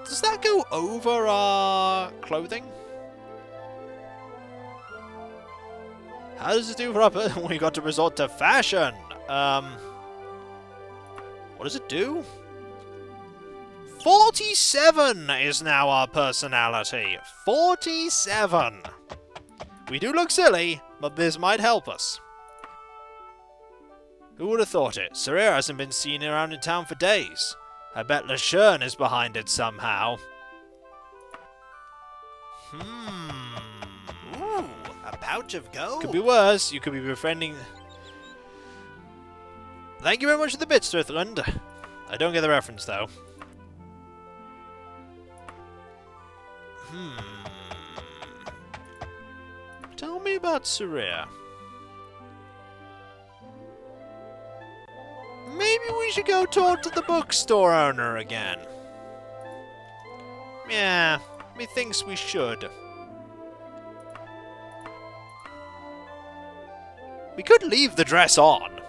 does that go over our clothing? How does it do for our... We got to resort to fashion. What does it do? 47 is now our personality. 47. We do look silly, but this might help us. Who would have thought it? Saria hasn't been seen around in town for days. I bet LeShern is behind it somehow. Ooh, a pouch of gold. Could be worse. You could be befriending... Thank you very much for the bits, Strickland. I don't get the reference, though. Tell me about Saria. Maybe we should go talk to the bookstore owner again. Yeah, methinks we should. We could leave the dress on.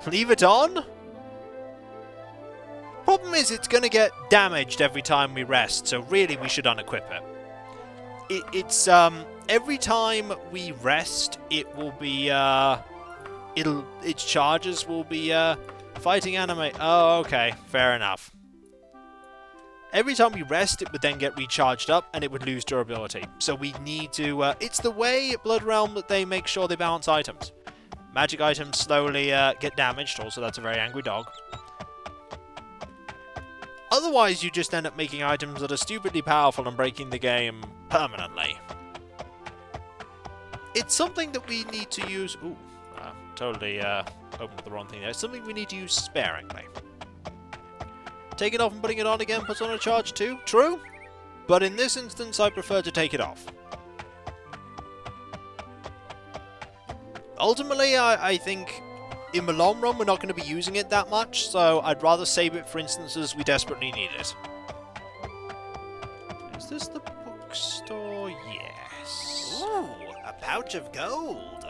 Leave it on? Problem is, it's gonna get damaged every time we rest, so really we should unequip it. It's every time we rest, it will be its charges will be fighting anime. Oh, okay, fair enough. Every time we rest, it would then get recharged up, and it would lose durability. So we need to. It's the way Blood Realm that they make sure they balance items. Magic items slowly get damaged. Also, that's a very angry dog. Otherwise, you just end up making items that are stupidly powerful and breaking the game permanently. It's something that we need to use... Ooh, totally opened up the wrong thing there. It's something we need to use sparingly. Taking it off and putting it on again puts on a charge too. True. But in this instance, I prefer to take it off. Ultimately, I think in the long run, we're not going to be using it that much, so I'd rather save it for instances we desperately need it. Is this the bookstore? Yes. Ooh, a pouch of gold.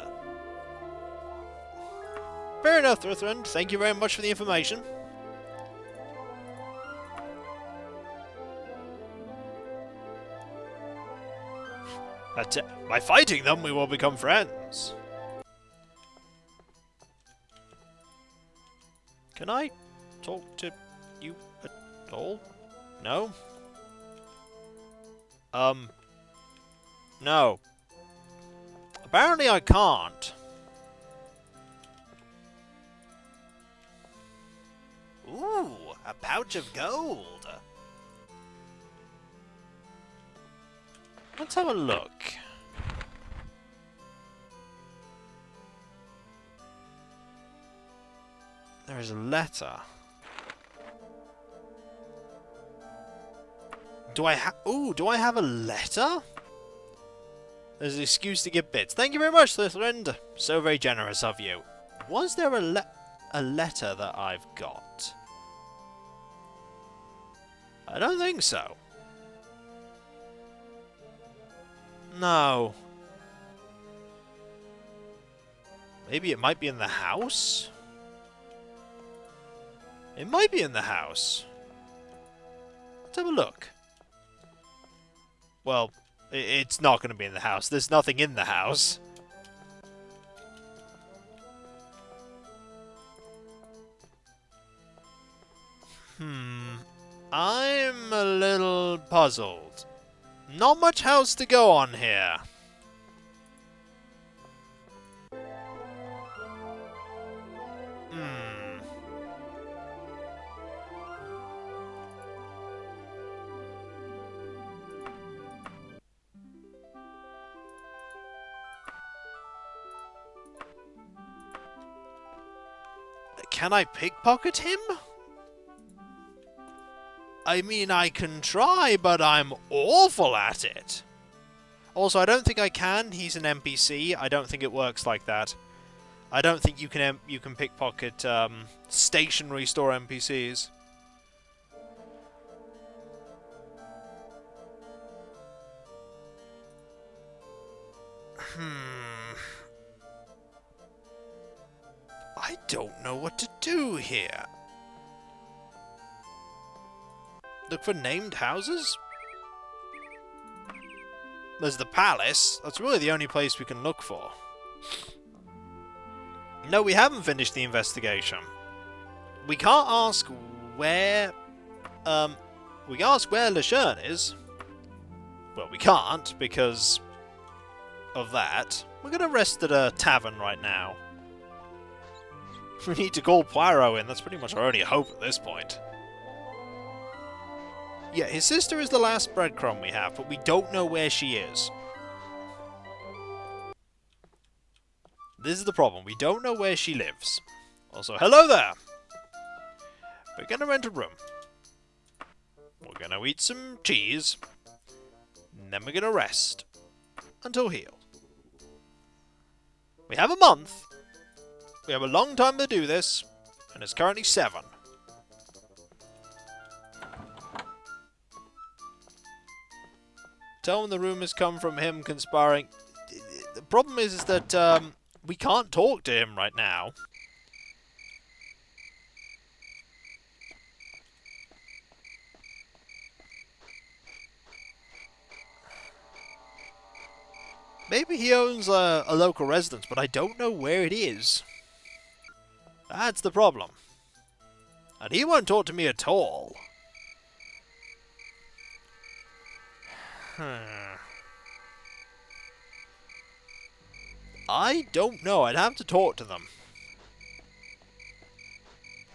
Fair enough, Thrithrand. Thank you very much for the information. By fighting them, we will become friends. Can I talk to you at all? No? No. Apparently I can't. Ooh, a pouch of gold. Let's have a look. There is a letter. Do I have... Ooh, do I have a letter? There's an excuse to give bits. Thank you very much, Slytherin. So very generous of you. Was there a letter that I've got? I don't think so. No. Maybe it might be in the house? It might be in the house. Let's have a look. Well, it's not going to be in the house. There's nothing in the house. I'm a little puzzled. Not much house to go on here. Can I pickpocket him? I mean, I can try, but I'm awful at it. Also, I don't think I can. He's an NPC. I don't think it works like that. I don't think you can pickpocket stationary store NPCs. I don't know what to do here. Look for named houses? There's the palace. That's really the only place we can look for. No, we haven't finished the investigation. We can't ask where... we can ask where LeShern is. Well, we can't, because of that. We're going to rest at a tavern right now. We need to call Poirot in. That's pretty much our only hope at this point. Yeah, his sister is the last breadcrumb we have, but we don't know where she is. This is the problem. We don't know where she lives. Also, hello there! We're gonna rent a room. We're gonna eat some cheese. And then we're gonna rest. Until healed. We have a month. We have a long time to do this. And it's currently 7. Tell him the rumours come from him conspiring. The problem is that we can't talk to him right now. Maybe he owns a local residence, but I don't know where it is. That's the problem. And he won't talk to me at all. I don't know. I'd have to talk to them.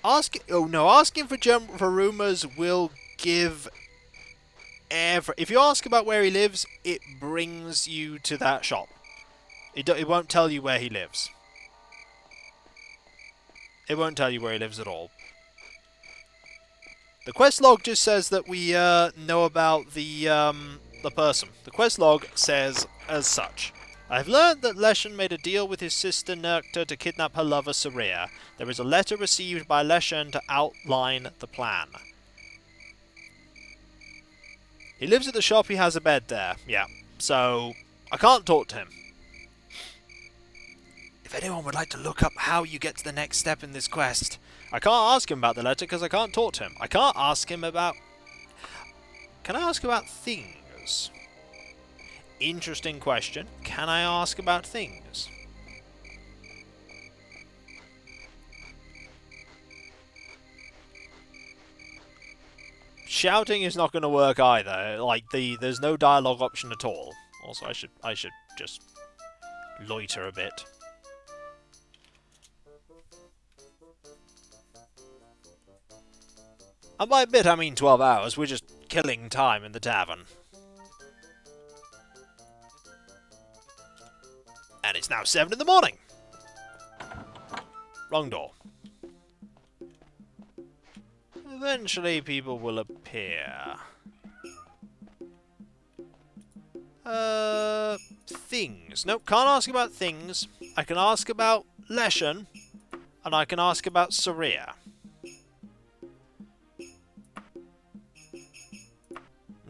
Asking for rumours will give if you ask about where he lives, it brings you to that shop. It won't tell you where he lives. It won't tell you where he lives at all. The quest log just says that we know about the person. The quest log says as such. I've learned that Leshen made a deal with his sister Nerkta to kidnap her lover Saria. There is a letter received by Leshen to outline the plan. He lives at the shop, he has a bed there. Yeah, so I can't talk to him. If anyone would like to look up how you get to the next step in this quest, I can't ask him about the letter because I can't talk to him. I can't ask him about... Can I ask about things? Interesting question. Can I ask about things? Shouting is not going to work either. Like there's no dialogue option at all. Also, I should just loiter a bit. And by a bit, I mean 12 hours. We're just killing time in the tavern. And it's now 7 in the morning. Wrong door. Eventually people will appear. Things. Nope, can't ask about things. I can ask about Leshen, and I can ask about Saria.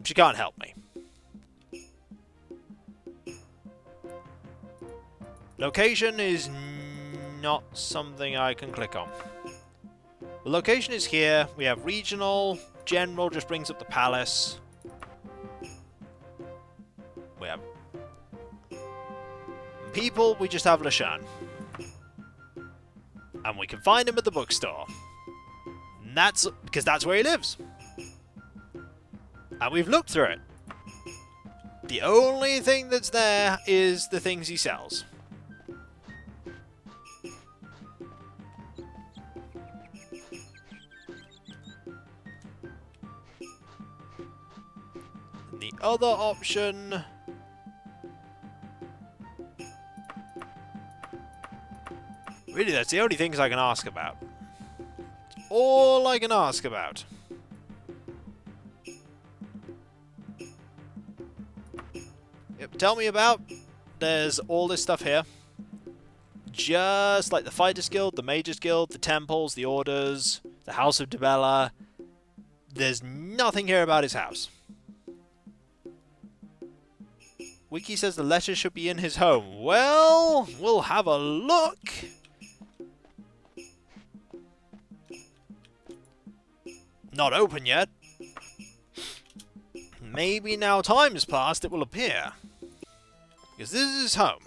She can't help me. Location is not something I can click on. The location is here. We have regional. General just brings up the palace. We have people. We just have Leshen. And we can find him at the bookstore. And that's because that's where he lives. And we've looked through it. The only thing that's there is the things he sells. The other option... Really, that's the only things I can ask about. It's all I can ask about. Yep, tell me about... There's all this stuff here. Just like the Fighters Guild, the Mages Guild, the Temples, the Orders, the House of Dibella. There's nothing here about his house. Wiki says the letter should be in his home. Well, we'll have a look. Not open yet. Maybe now time has passed, it will appear. Because this is his home.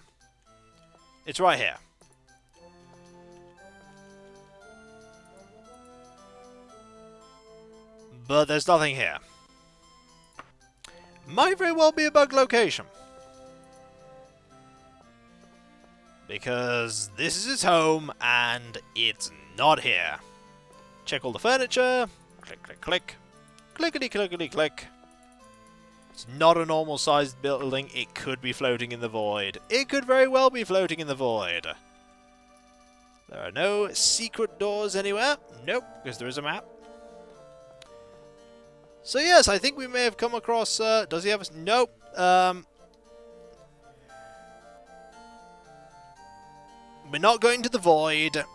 It's right here. But there's nothing here. Might very well be a bug location. Because this is his home, and it's not here. Check all the furniture. Click, click, click. Clickety, clickety, click. It's not a normal sized building. It could be floating in the void. It could very well be floating in the void. There are no secret doors anywhere. Nope, because there is a map. So yes, I think we may have come across... does he have a... Nope. We're not going to the void.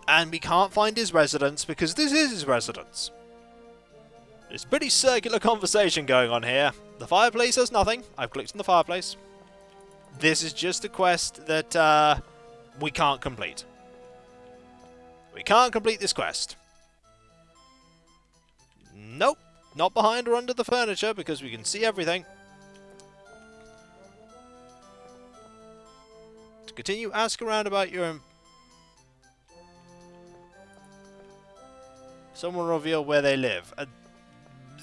And we can't find his residence because this is his residence. There's a pretty circular conversation going on here. The fireplace has nothing. I've clicked on the fireplace. This is just a quest that we can't complete. We can't complete this quest. Nope. Not behind or under the furniture because we can see everything. To continue, ask around about your... Someone reveal where they live.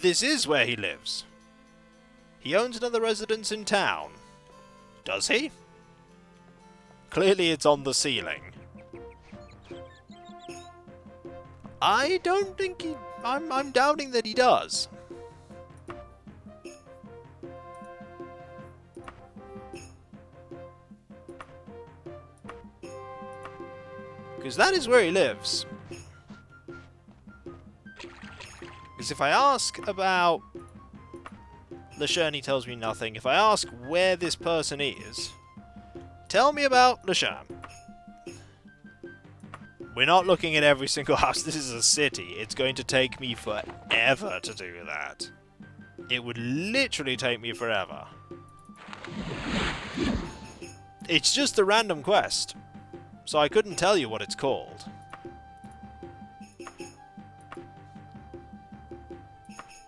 This is where he lives. He owns another residence in town. Does he? Clearly it's on the ceiling. I don't think he... I'm doubting that he does. Because that is where he lives. Because if I ask about Leshen, he tells me nothing. If I ask where this person is, tell me about Leshen. We're not looking at every single house. This is a city. It's going to take me forever to do that. It would literally take me forever. It's just a random quest, so I couldn't tell you what it's called.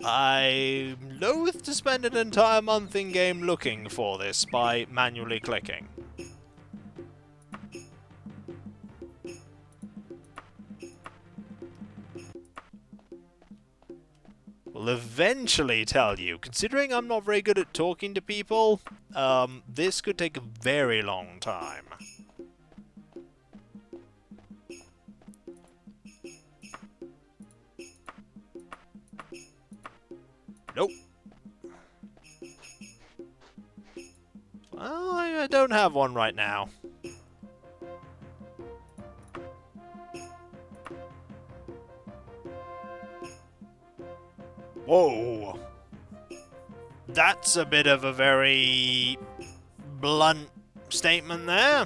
I'm loath to spend an entire month in-game looking for this by manually clicking. Will eventually tell you. Considering I'm not very good at talking to people, this could take a very long time. Nope. Well, I don't have one right now. Whoa! That's a bit of a very blunt statement there.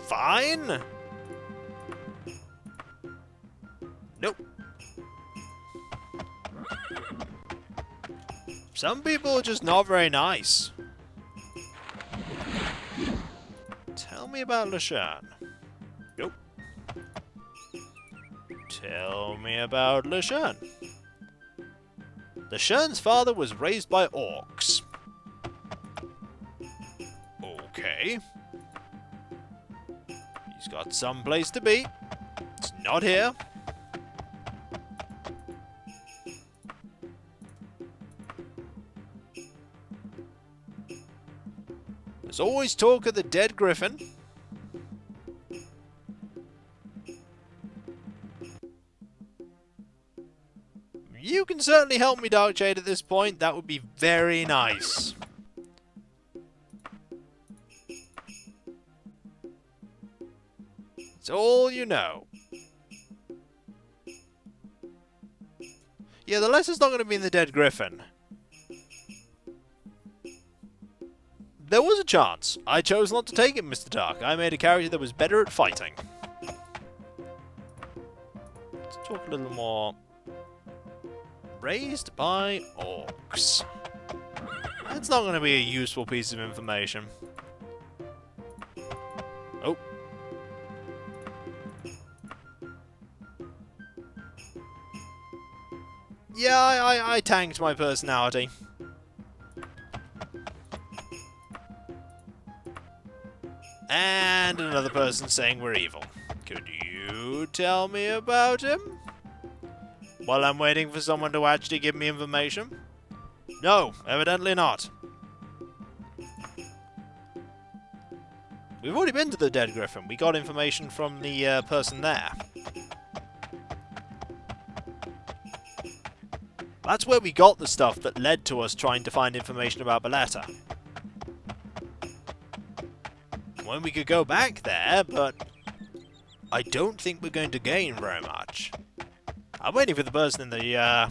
Fine. Nope. Some people are just not very nice. Tell me about LeSean. Nope. Tell me about LeSean. LeSean's father was raised by orcs. Okay. He's got some place to be. It's not here. There's always talk of the Dead Griffin. You can certainly help me, Dark Jade, at this point. That would be very nice. It's all you know. Yeah, the letter's not going to be in the Dead Griffin. There was a chance. I chose not to take it, Mr. Dark. I made a character that was better at fighting. Let's talk a little more. Raised by orcs. That's not going to be a useful piece of information. Oh. Yeah, I tanked my personality. And another person saying we're evil. Could you tell me about him? While I'm waiting for someone to actually give me information? No, evidently not. We've already been to the Dead Griffin. We got information from the person there. That's where we got the stuff that led to us trying to find information about Beletta. When we could go back there, but I don't think we're going to gain very much. I'm waiting for the person in the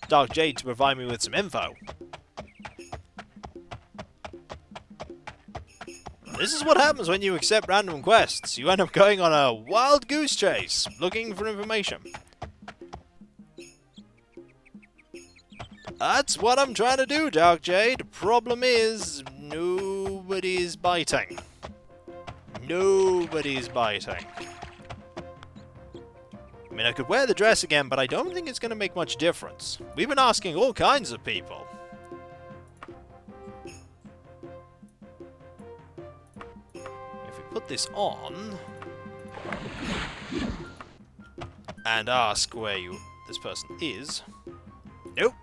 Dark Jade to provide me with some info. This is what happens when you accept random quests. You end up going on a wild goose chase, looking for information. That's what I'm trying to do, Dark Jade. Problem is, nobody's biting. Nobody's biting. I mean, I could wear the dress again, but I don't think it's going to make much difference. We've been asking all kinds of people. If we put this on and ask where this person is. Nope.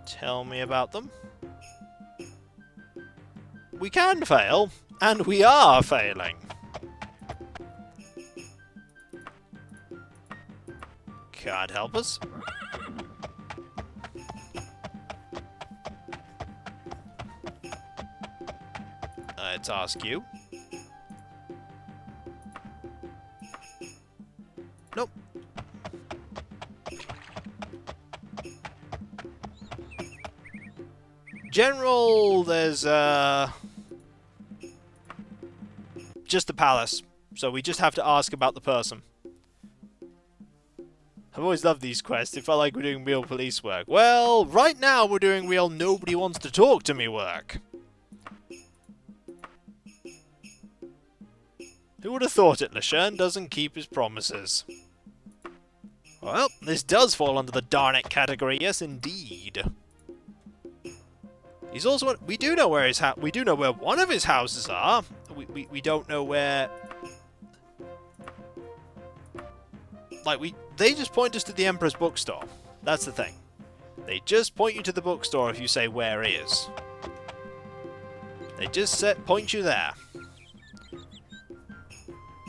Tell me about them. We can fail, and we are failing. Can't help us. Let's ask you. Nope. General, there's just the palace, so we just have to ask about the person. I've always loved these quests. It felt like we're doing real police work. Well, right now we're doing real nobody wants to talk to me work. Who would have thought it? LeSean doesn't keep his promises. Well, this does fall under the darn it category. Yes, indeed. He's also. We do know where his we do know where one of his houses are. We don't know where. Like they just point us to the Emperor's bookstore. That's the thing. They just point you to the bookstore if you say where he is. They just point you there.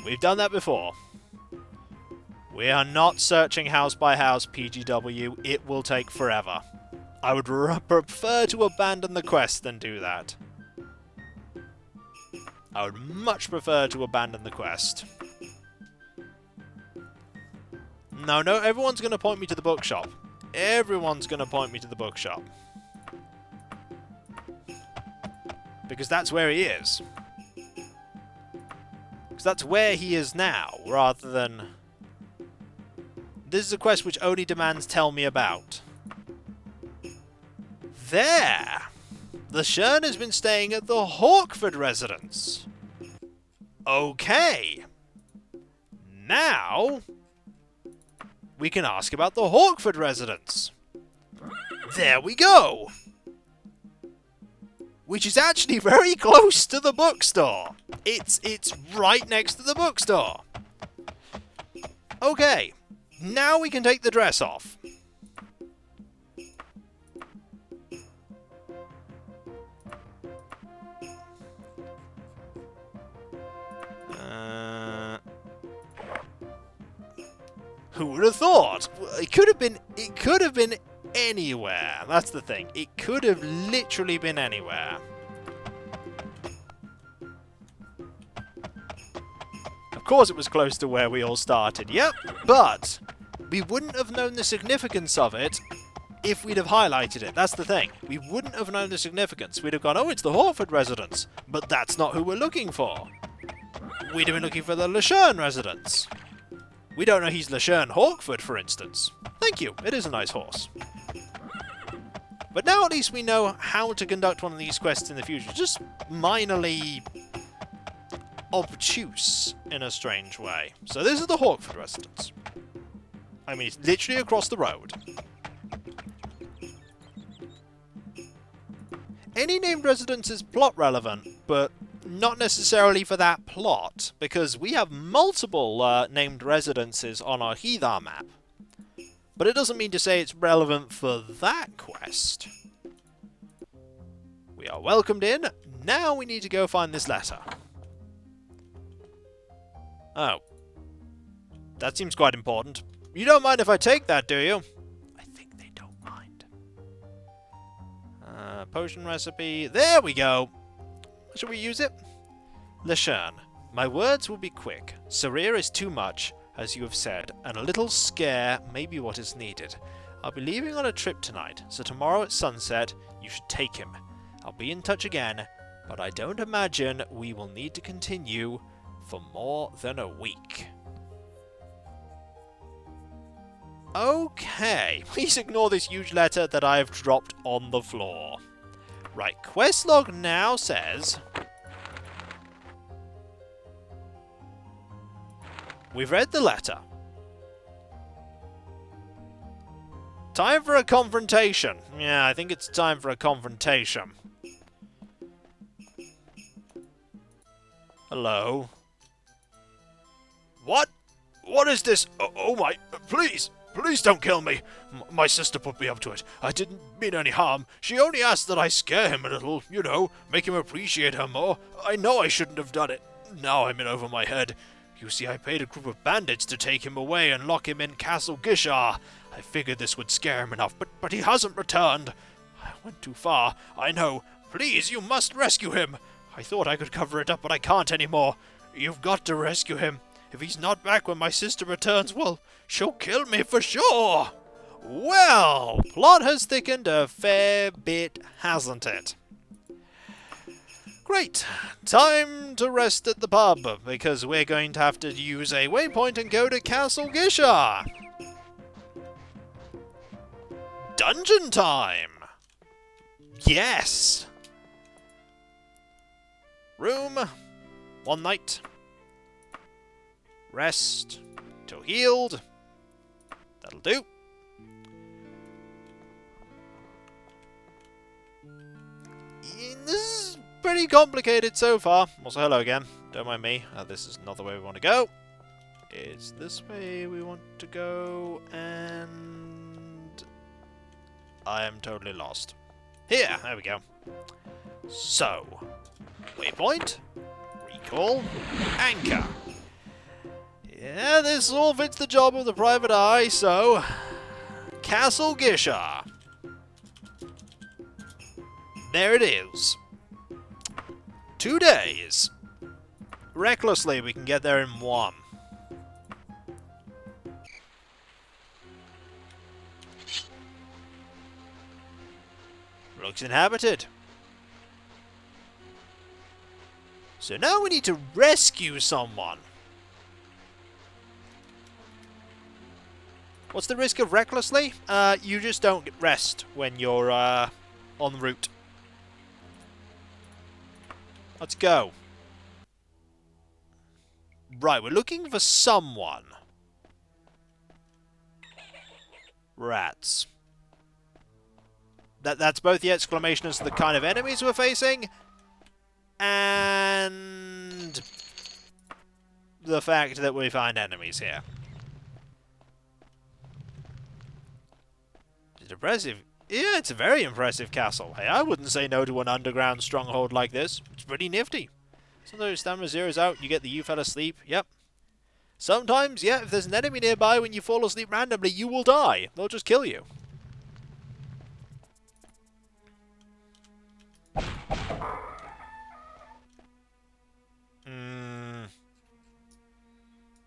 We've done that before. We are not searching house by house, PGW. It will take forever. I would prefer to abandon the quest than do that. I would much prefer to abandon the quest. No, no, everyone's going to point me to the bookshop. Everyone's going to point me to the bookshop. Because that's where he is. Because that's where he is now, rather than... This is a quest which only demands tell me about. There! The Shern has been staying at the Hawkford Residence. Okay. Now... we can ask about the Hawkford Residence. There we go! Which is actually very close to the bookstore. It's right next to the bookstore. Okay, now we can take the dress off. Who would have thought? It could have been anywhere. That's the thing. It could have literally been anywhere. Of course it was close to where we all started. Yep, but we wouldn't have known the significance of it if we'd have highlighted it. That's the thing. We wouldn't have known the significance. We'd have gone, oh, it's the Hawkford Residence. But that's not who we're looking for. We'd have been looking for the Lashern Residence. We don't know he's Lashern Hawkford, for instance. Thank you. It is a nice horse. But now at least we know how to conduct one of these quests in the future. Just minorly obtuse in a strange way. So this is the Hawkford Residence. I mean, it's literally across the road. Any named residence is plot relevant, but not necessarily for that plot, because we have multiple named residences on our Heathar map. But it doesn't mean to say it's relevant for that quest. We are welcomed in. Now we need to go find this letter. Oh. That seems quite important. You don't mind if I take that, do you? I think they don't mind. Potion recipe. There we go. Shall we use it? Lashern, my words will be quick. Sarir is too much, as you have said, and a little scare may be what is needed. I'll be leaving on a trip tonight, so tomorrow at sunset, you should take him. I'll be in touch again, but I don't imagine we will need to continue for more than a week. Okay, please ignore this huge letter that I have dropped on the floor. Right, quest log now says... we've read the letter. Time for a confrontation. Yeah, I think it's time for a confrontation. Hello? What? What is this? Oh my... Please! Please don't kill me! My sister put me up to it. I didn't mean any harm. She only asked that I scare him a little, you know, make him appreciate her more. I know I shouldn't have done it. Now I'm in over my head. You see, I paid a group of bandits to take him away and lock him in Castle Gishar. I figured this would scare him enough, but he hasn't returned. I went too far, I know. Please, you must rescue him. I thought I could cover it up, but I can't anymore. You've got to rescue him. If he's not back when my sister returns, well, she'll kill me for sure. Well, plot has thickened a fair bit, hasn't it? Great. Time to rest at the pub, because we're going to have to use a waypoint and go to Castle Gishar. Dungeon time! Yes! Room. 1 night. Rest. Till healed. That'll do. This is pretty complicated so far. Also, hello again. Don't mind me. This is not the way we want to go. It's this way we want to go, and... I am totally lost. Here, there we go. So, waypoint, recall, anchor. Yeah, this all fits the job of the private eye, so... Castle Gishar. There it is. 2 days. Recklessly, we can get there in 1. looks inhabited. So now we need to rescue someone. What's the risk of recklessly? You just don't get rest when you're en route. Let's go. Right, we're looking for someone. Rats. That's both the exclamation as to the kind of enemies we're facing, and the fact that we find enemies here. Is it impressive? Yeah, it's a very impressive castle. Hey, I wouldn't say no to an underground stronghold like this. It's pretty nifty. Sometimes stamina zeroes out, you get the you fell asleep. Yep. Sometimes, yeah, if there's an enemy nearby when you fall asleep randomly, you will die. They'll just kill you.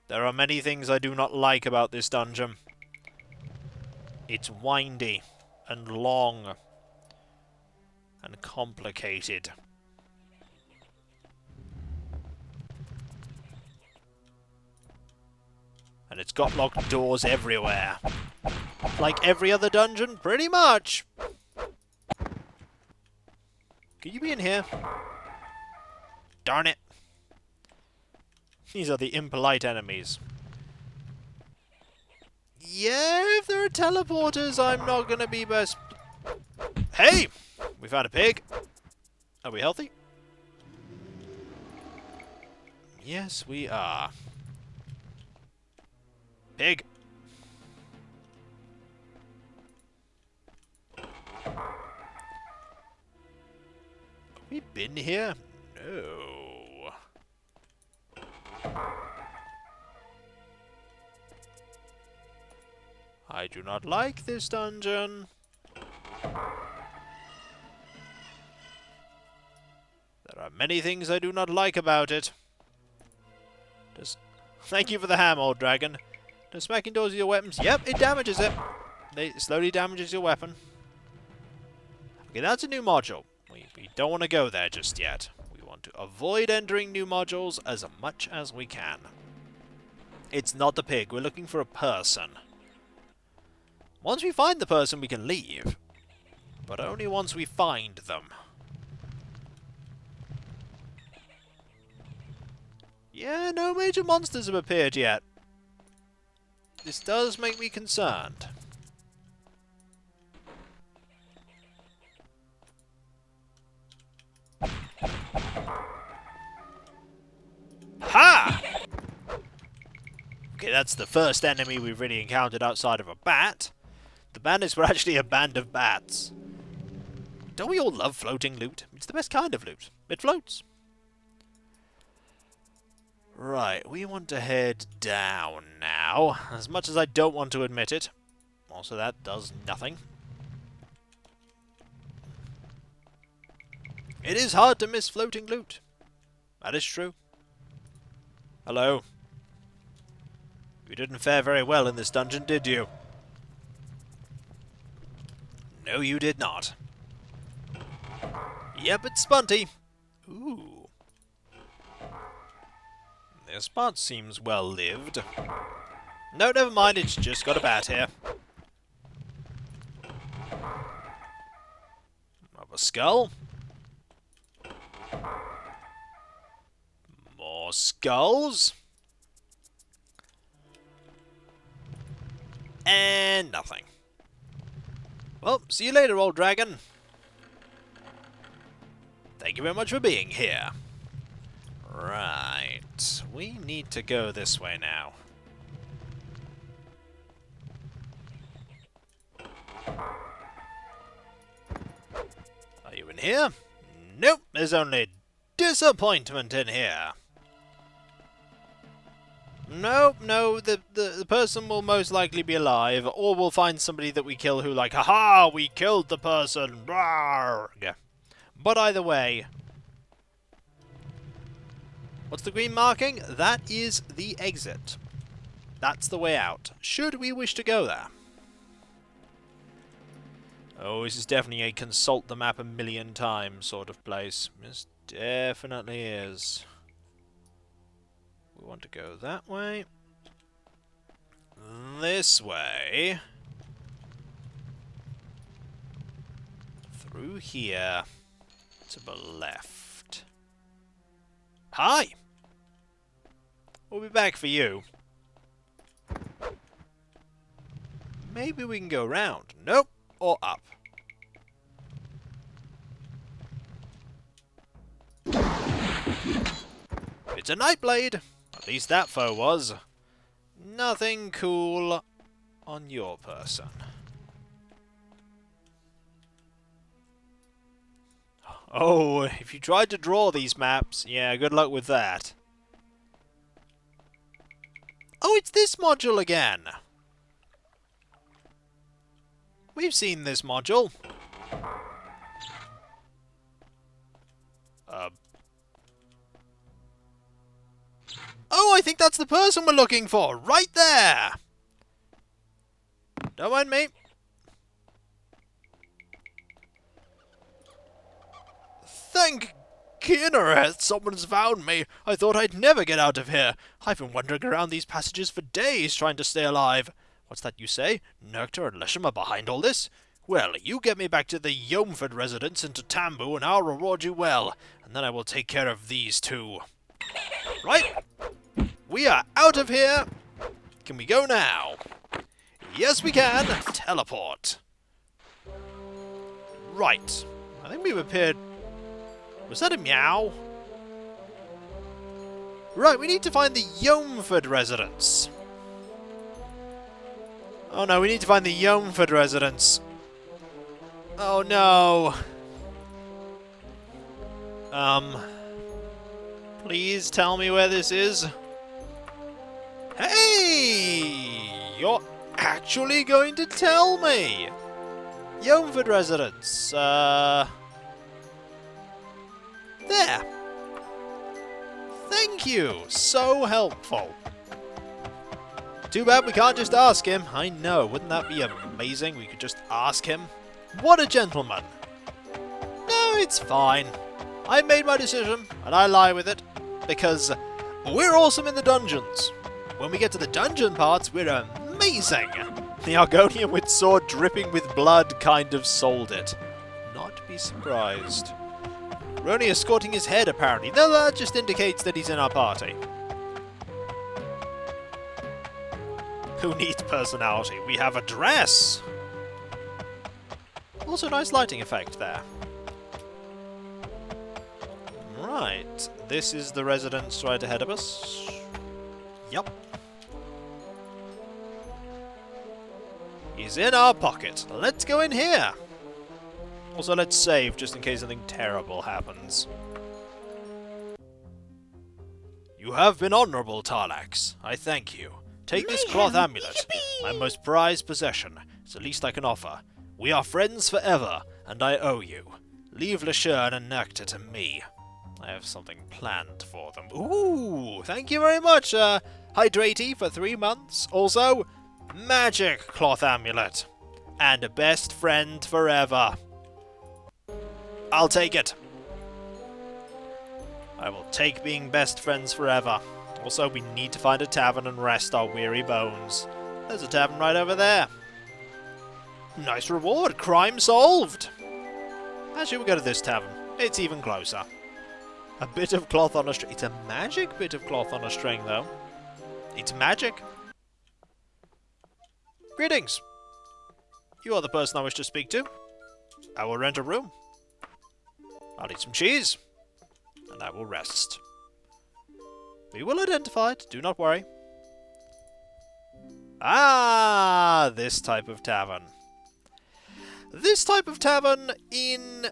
There are many things I do not like about this dungeon. It's windy and long and complicated. And it's got locked doors everywhere. Like every other dungeon, pretty much. Could you be in here? Darn it. These are the impolite enemies. Yeah, if there are teleporters, I'm not gonna be best. Hey! We found a pig. Are we healthy? Yes, we are. Pig. Have we been here? No. I do not like this dungeon. There are many things I do not like about it. Thank you for the ham, old dragon. Does smacking doors with your weapons? Yep, it damages it. It slowly damages your weapon. Okay, that's a new module. We don't want to go there just yet. We want to avoid entering new modules as much as we can. It's not the pig. We're looking for a person. Once we find the person, we can leave. But only once we find them. Yeah, no major monsters have appeared yet. This does make me concerned. Ha! Okay, that's the first enemy we've really encountered outside of a bat. The bandits were actually a band of bats. Don't we all love floating loot? It's the best kind of loot. It floats. Right, we want to head down now, as much as I don't want to admit it. Also, that does nothing. It is hard to miss floating loot. That is true. Hello. You didn't fare very well in this dungeon, did you? No, you did not. Yep, it's Spunty. Ooh. This spot seems well lived. No, never mind, it's just got a bat here. Of a skull. More skulls. And nothing. Well, see you later, old dragon. Thank you very much for being here. Right. We need to go this way now. Are you in here? Nope, there's only disappointment in here. No, the person will most likely be alive, or we'll find somebody that we kill who like, haha, we killed the person, Rawr. But either way, what's the green marking? That is the exit. That's the way out, should we wish to go there. Oh, this is definitely a consult the map a million times sort of place. This definitely is. We want to go that way. This way. Through here. To the left. Hi! We'll be back for you. Maybe we can go round. Nope. Or up. It's a Nightblade! At least that foe was. Nothing cool on your person. Oh, if you tried to draw these maps, yeah, good luck with that. Oh, it's this module again! We've seen this module. Oh, I think that's the person we're looking for! Right there! Don't mind me. Thank Kinnereth, someone's found me. I thought I'd never get out of here. I've been wandering around these passages for days trying to stay alive. What's that you say? Nerkta and Lesham are behind all this? Well, you get me back to the Hawkford Residence and to Tambu, and I'll reward you well. And then I will take care of these two. Right? We are out of here. Can we go now? Yes, we can. Teleport. Right. I think we've appeared... Was that a meow? Right, we need to find the Hawkford Residence. Oh no, we need to find the Hawkford Residence. Oh no. Please tell me where this is. Hey! You're actually going to tell me! Hawkford Residence, there. Thank you! So helpful. Too bad we can't just ask him. I know, wouldn't that be amazing? We could just ask him. What a gentleman. No, it's fine. I made my decision, and I lie with it, because we're awesome in the dungeons. When we get to the dungeon parts, we're amazing. The Argonian with sword dripping with blood kind of sold it. Not be surprised. We're only escorting his head, apparently. No, that just indicates that he's in our party. Who needs personality? We have a dress! Also, nice lighting effect there. Right. This is the residence right ahead of us. Yep. He's in our pocket. Let's go in here. Also, let's save, just in case something terrible happens. You have been honorable, Tar-Laxx. I thank you. Take this cloth amulet, my most prized possession. It's the least I can offer. We are friends forever, and I owe you. Leave Leshurn and Nerkta to me. I have something planned for them. Ooh, thank you very much, Hydratey, for 3 months. Also, magic cloth amulet. And a best friend forever. I'll take it. I will take being best friends forever. Also, we need to find a tavern and rest our weary bones. There's a tavern right over there. Nice reward. Crime solved. Actually, we'll go to this tavern. It's even closer. A bit of cloth on a string. It's a magic bit of cloth on a string, though. It's magic. Greetings. You are the person I wish to speak to. I will rent a room. I'll eat some cheese. And I will rest. We will identify it, do not worry. Ah, this type of tavern. This type of tavern in,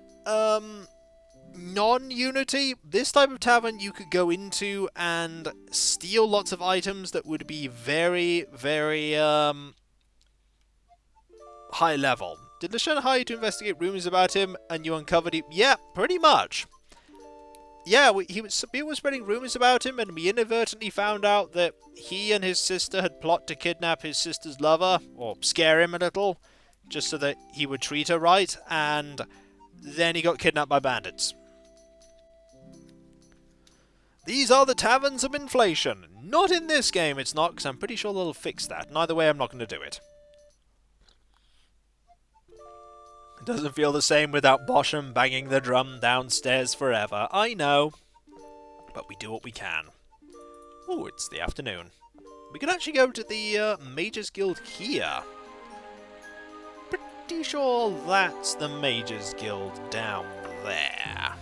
non-Unity, this type of tavern you could go into and steal lots of items that would be very, very, high level. Did Leshurn hire you to investigate rumors about him and you uncovered him? Yeah, pretty much. Yeah, people were spreading rumors about him, and we inadvertently found out that he and his sister had plotted to kidnap his sister's lover, or scare him a little, just so that he would treat her right, and then he got kidnapped by bandits. These are the taverns of inflation. Not in this game, it's not, because I'm pretty sure they'll fix that. And either way, I'm not going to do it. It doesn't feel the same without Bosham banging the drum downstairs forever. I know. But we do what we can. Oh, it's the afternoon. We could actually go to the Mages Guild here. Pretty sure that's the Mages Guild down there.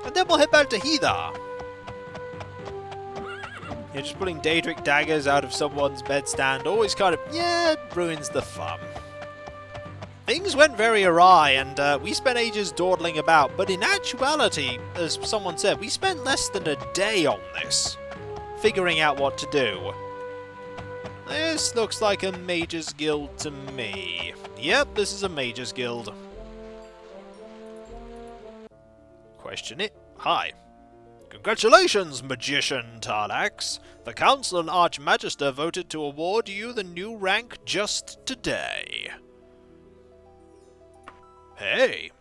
And then we'll head back to Heather. Yeah, just pulling Daedric daggers out of someone's bedstand always kind of, yeah, ruins the fun. Things went very awry, and we spent ages dawdling about, but in actuality, as someone said, we spent less than a day on this, figuring out what to do. This looks like a Mages Guild to me. Yep, this is a Mages Guild. Question it. Hi. Congratulations, Magician Tar-Laxx. The Council and Archmagister voted to award you the new rank just today. Hey,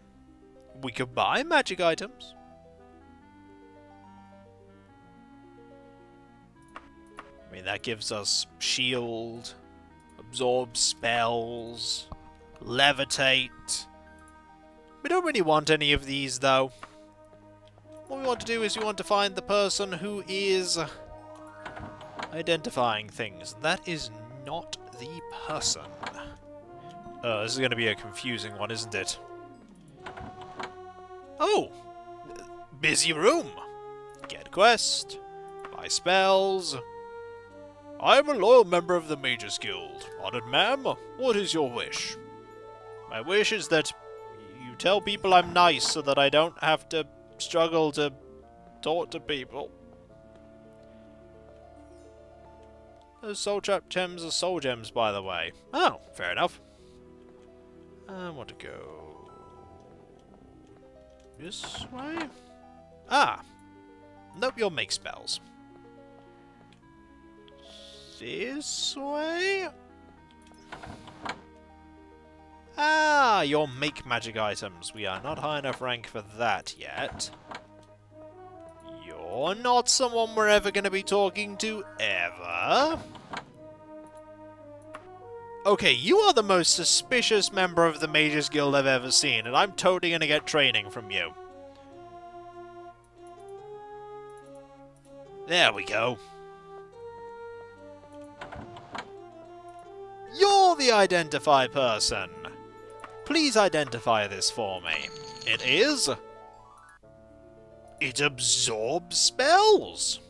we could buy magic items. I mean, that gives us shield, absorb spells, levitate. We don't really want any of these, though. What we want to do is we want to find the person who is identifying things. That is not the person. This is going to be a confusing one, isn't it? Oh! Busy room! Get quest. Buy spells. I am a loyal member of the Mages Guild. Honored ma'am, what is your wish? My wish is that you tell people I'm nice so that I don't have to struggle to talk to people. Those soul trap gems are soul gems, by the way. Oh, fair enough. I want to go this way. Ah, nope, you'll make spells. This way. Ah, you'll make magic items. We are not high enough rank for that yet. You're not someone we're ever going to be talking to, ever. Okay, you are the most suspicious member of the Mages Guild I've ever seen, and I'm totally going to get training from you. There we go. You're the identify person. Please identify this for me. It is... It absorbs spells.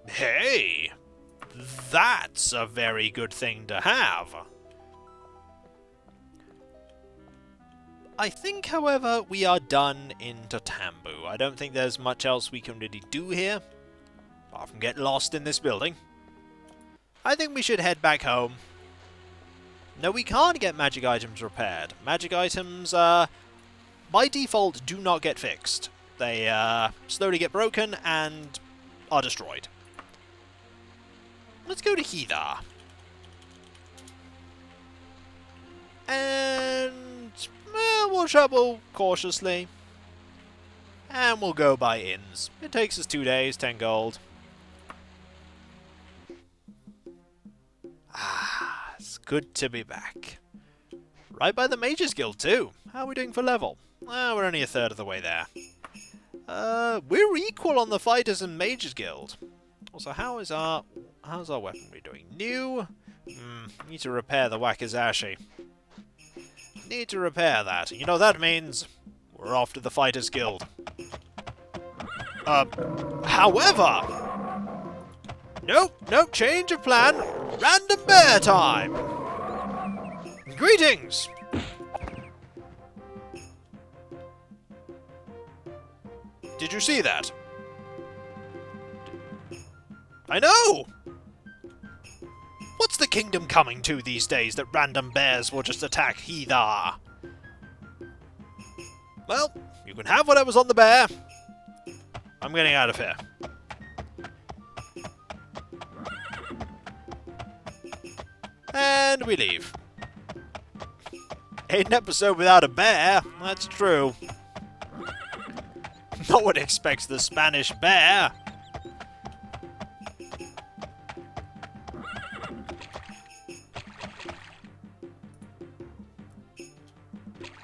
Hey, that's a very good thing to have. I think, however, we are done in Tatambu. I don't think there's much else we can really do here, apart from get lost in this building. I think we should head back home. No, we can't get magic items repaired. Magic items, by default, do not get fixed. They slowly get broken and are destroyed. Let's go to Heather. And we'll travel cautiously. And we'll go by inns. It takes us 2 days, 10 gold. Ah, it's good to be back. Right by the Mages Guild too. How are we doing for level? We're only a third of the way there. We're equal on the Fighters and Mages Guild. Also, how's our weaponry doing? New? Need to repair the Wakizashi. Need to repair that. You know that means we're off to the Fighters Guild. However... Nope, change of plan. Random bear time! Greetings! Did you see that? I know! What's the kingdom coming to these days that random bears will just attack Heather? Well, you can have whatever's on the bear. I'm getting out of here. And we leave. Ain't an episode without a bear, that's true. No one expects the Spanish bear.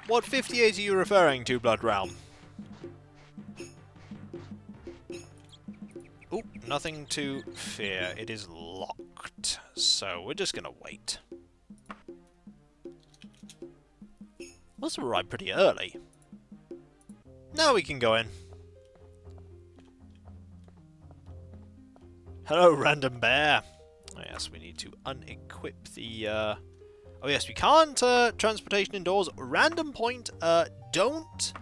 What 58 are you referring to, Blood Realm? Oh, nothing to fear. It is locked. So we're just gonna wait. Must have arrived pretty early. Now we can go in. Hello, random bear. Oh yes, we need to unequip the... Oh yes, we can't transportation indoors. Random point, don't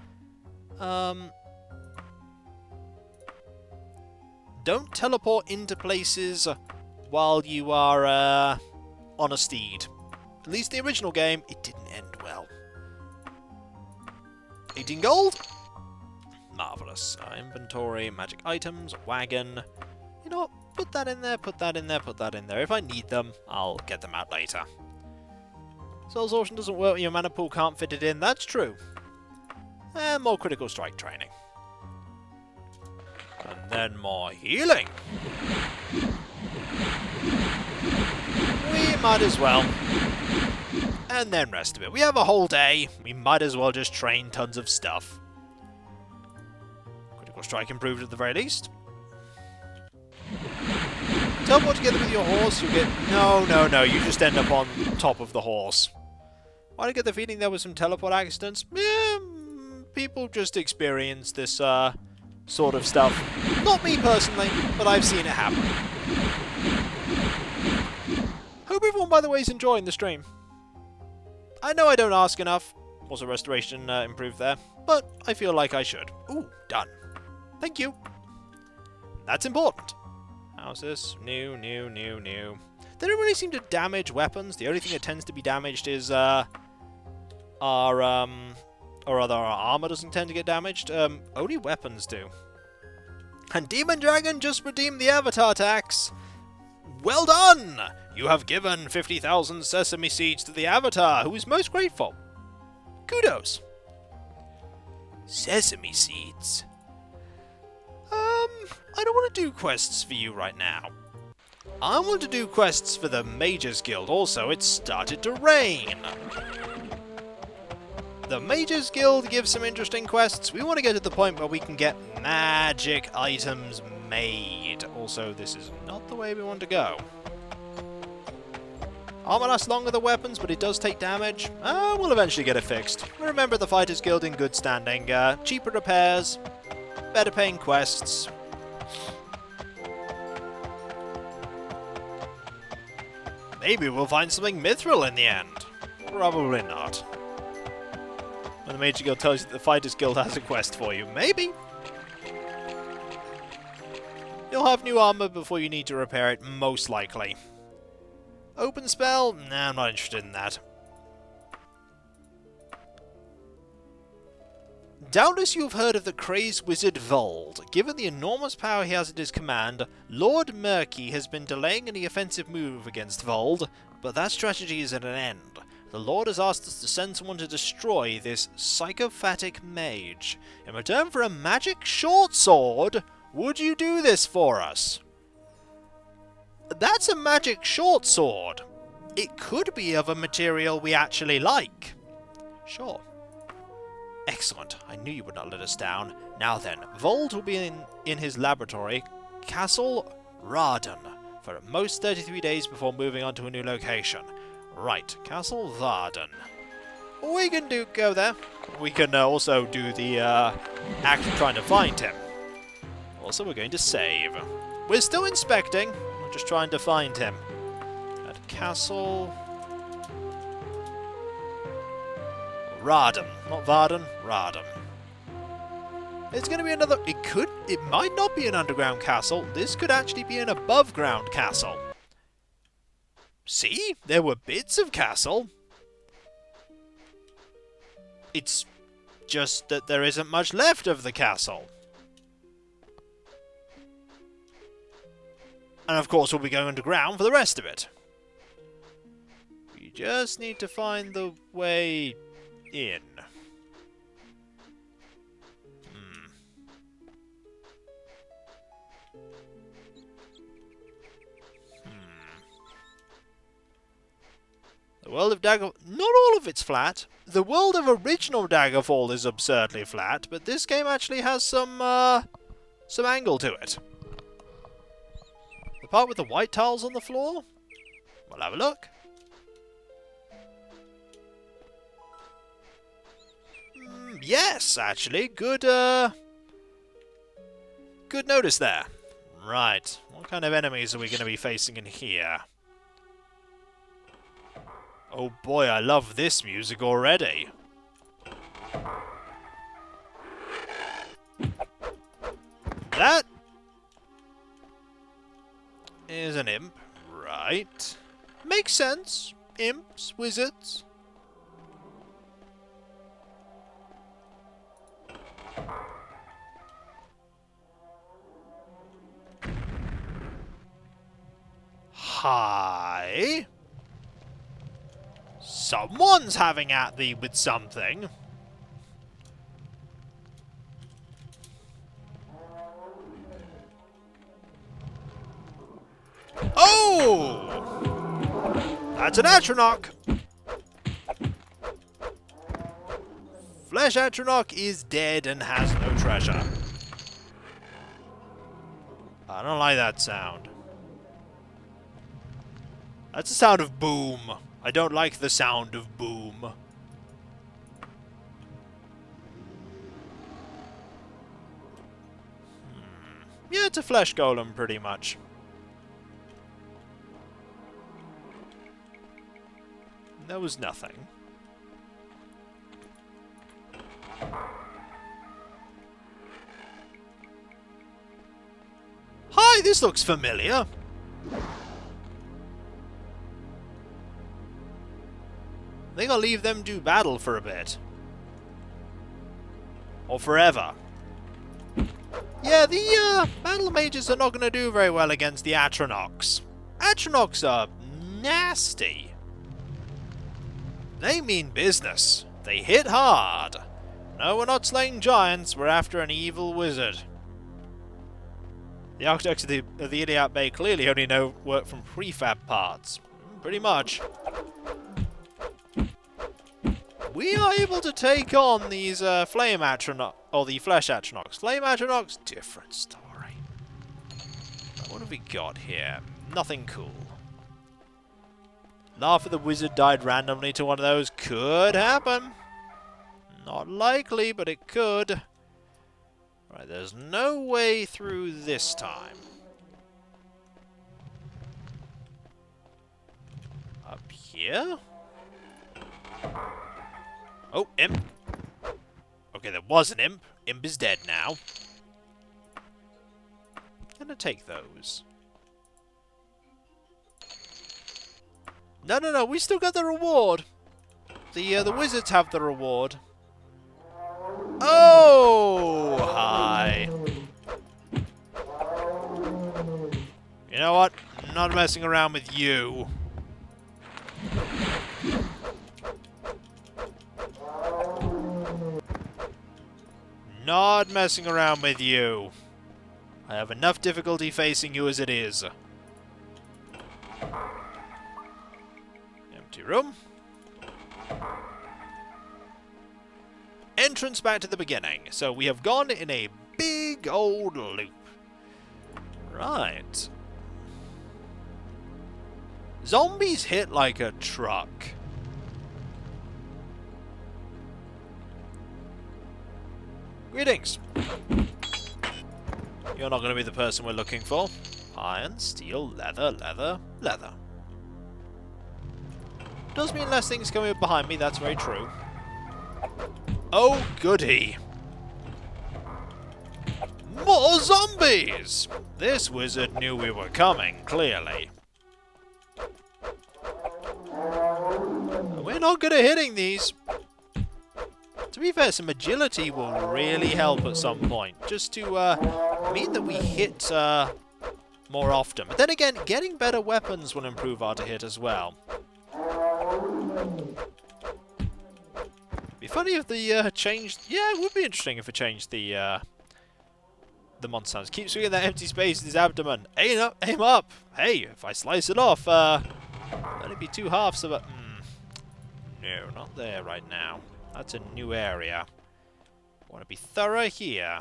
teleport into places while you are on a steed. At least in the original game, it didn't end well. 18 gold. Marvellous. Inventory, magic items, wagon. You know what? Put that in there, put that in there, put that in there. If I need them, I'll get them out later. Soul Absorption doesn't work when your mana pool can't fit it in. That's true. And more critical strike training. And then more healing. We might as well. And then rest of it. We have a whole day. We might as well just train tons of stuff. Critical strike improved at the very least. Teleport together with your horse, you get... No, you just end up on top of the horse. Why do I get the feeling there was some teleport accidents? Yeah, people just experience this sort of stuff. Not me personally, but I've seen it happen. Hope everyone, by the way, is enjoying the stream. I know I don't ask enough. Also, restoration improved there, but I feel like I should. Ooh, done. Thank you. That's important. How's this? New. They don't really seem to damage weapons. The only thing that tends to be damaged is our armor doesn't tend to get damaged. Only weapons do. And Demon Dragon just redeemed the Avatar tax. Well done! You have given 50,000 sesame seeds to the Avatar, who is most grateful. Kudos. Sesame seeds. I don't want to do quests for you right now. I want to do quests for the Mages Guild. Also, it started to rain. The Mages Guild gives some interesting quests. We want to get to the point where we can get magic items made. Also, this is not the way we want to go. Armor lasts longer than weapons, but it does take damage. We'll eventually get it fixed. Remember the Fighters Guild in good standing. Cheaper repairs, better paying quests. Maybe we'll find something mithril in the end. Probably not. When the Major Guild tells you that the Fighters Guild has a quest for you. Maybe. You'll have new armor before you need to repair it, most likely. Open spell? Nah, I'm not interested in that. Doubtless you've heard of the crazed wizard Vold. Given the enormous power he has at his command, Lord Murky has been delaying any offensive move against Vold, but that strategy is at an end. The Lord has asked us to send someone to destroy this psychophatic mage. In return for a magic short sword, would you do this for us? That's a magic short sword. It could be of a material we actually like. Sure. Excellent. I knew you would not let us down. Now then, Vold will be in his laboratory, Castle Raden, for at most 33 days before moving on to a new location. Right, Castle Varden. We can go there. We can also do the act of trying to find him. Also, we're going to save. We're still inspecting. We're just trying to find him. At Castle Raden. Not Varden, Raden. It's going to be another... It might not be an underground castle. This could actually be an above ground castle. See? There were bits of castle. It's just that there isn't much left of the castle. And of course we'll be going underground for the rest of it. We just need to find the way in. The world of Daggerfall... Not all of it's flat. The world of original Daggerfall is absurdly flat, but this game actually has some angle to it. The part with the white tiles on the floor? We'll have a look. Yes, actually. Good notice there. Right. What kind of enemies are we going to be facing in here? Oh boy, I love this music already. That is an imp, right? Makes sense. Imps, wizards. Hi. Someone's having at thee with something. Oh! That's an Atronach! Flesh Atronach is dead and has no treasure. I don't like that sound. That's the sound of boom. I don't like the sound of boom. Yeah, it's a flesh golem, pretty much. There was nothing. Hi, this looks familiar. I think I'll leave them do battle for a bit. Or forever. Yeah, the battle mages are not going to do very well against the Atronachs. Atronachs are nasty. They mean business. They hit hard. No, we're not slaying giants, we're after an evil wizard. The architects of the Iliad Bay clearly only know work from prefab parts. Pretty much. We are able to take on these flame Atronachs, or the flesh Atronachs. Flame Atronachs, different story. What have we got here? Nothing cool. Laugh of the Wizard died randomly to one of those. Could happen. Not likely, but it could. Right, there's no way through this time. Up here? Oh, imp. Okay, there was an imp. Imp is dead now. Gonna take those. No, we still got the reward. The wizards have the reward. Oh, hi. You know what? I'm not messing around with you. Not messing around with you. I have enough difficulty facing you as it is. Empty room. Entrance back to the beginning. So we have gone in a big old loop. Right. Zombies hit like a truck. Greetings. You're not going to be the person we're looking for. Iron, steel, leather, leather, leather. Does mean less things coming up behind me, that's very true. Oh, goody. More zombies! This wizard knew we were coming, clearly. We're not good at hitting these. To be fair, some agility will really help at some point, just to mean that we hit more often. But then again, getting better weapons will improve our to hit as well. Be funny if the changed. Yeah, it would be interesting if it changed the monster sounds. Keeps swinging that empty space in his abdomen. Aim up, aim up. Hey, if I slice it off, let it be two halves of it. No, not there right now. That's a new area. Want to be thorough here.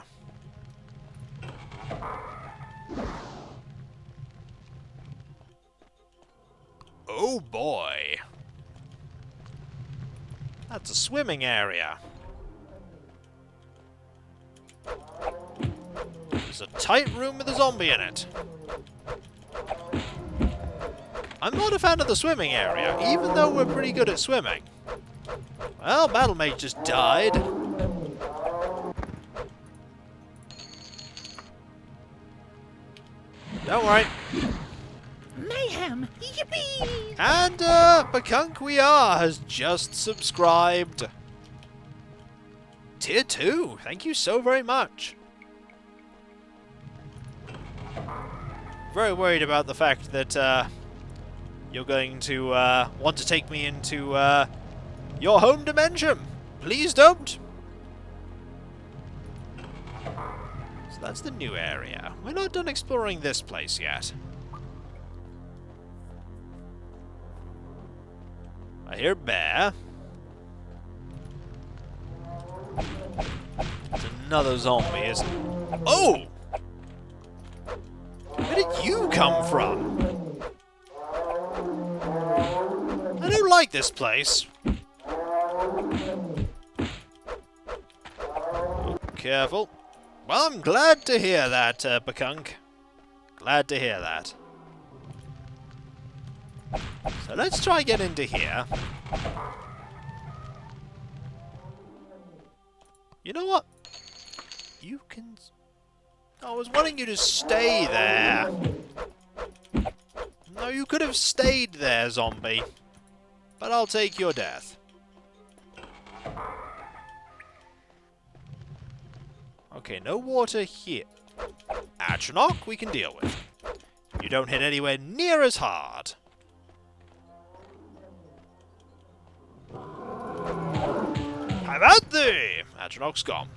Oh boy. That's a swimming area. There's a tight room with a zombie in it. I'm not a fan of the swimming area, even though we're pretty good at swimming. Well, Battlemate just died. Don't worry. Mayhem! Yippee! And, Bakunk We Are has just subscribed. Tier 2, thank you so very much. Very worried about the fact that, you're going to, want to take me into, your home dimension. Please don't. So that's the new area. We're not done exploring this place yet. I hear bear. It's another zombie, isn't it? Oh! Where did you come from? I don't like this place. Oh, careful. Well, I'm glad to hear that, Bakunk. Glad to hear that. So let's try get into here. You know what? You can... I was wanting you to stay there. No, you could have stayed there, zombie. But I'll take your death. Okay, no water here. Atronach, we can deal with. You don't hit anywhere near as hard. How about thee? Atronach's gone.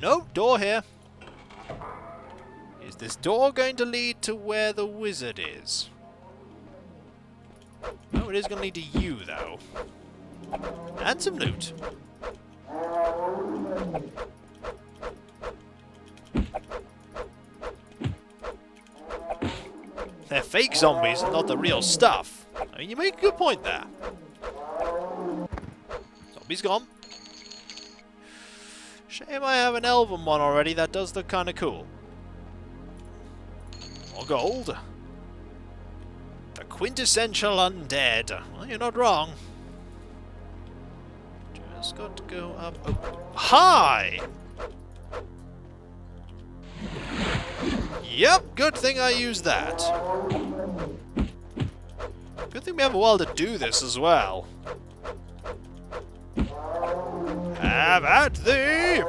No door here. Is this door going to lead to where the wizard is? No, it is going to lead to you, though. And some loot. They're fake zombies and not the real stuff. I mean, you make a good point there. Zombie's gone. Shame I have an elven one already. That does look kind of cool. More gold. The quintessential undead. Well, you're not wrong. Just got to go up. Oh. Hi! Yep, good thing I used that. Good thing we have a while to do this as well. Have at thee!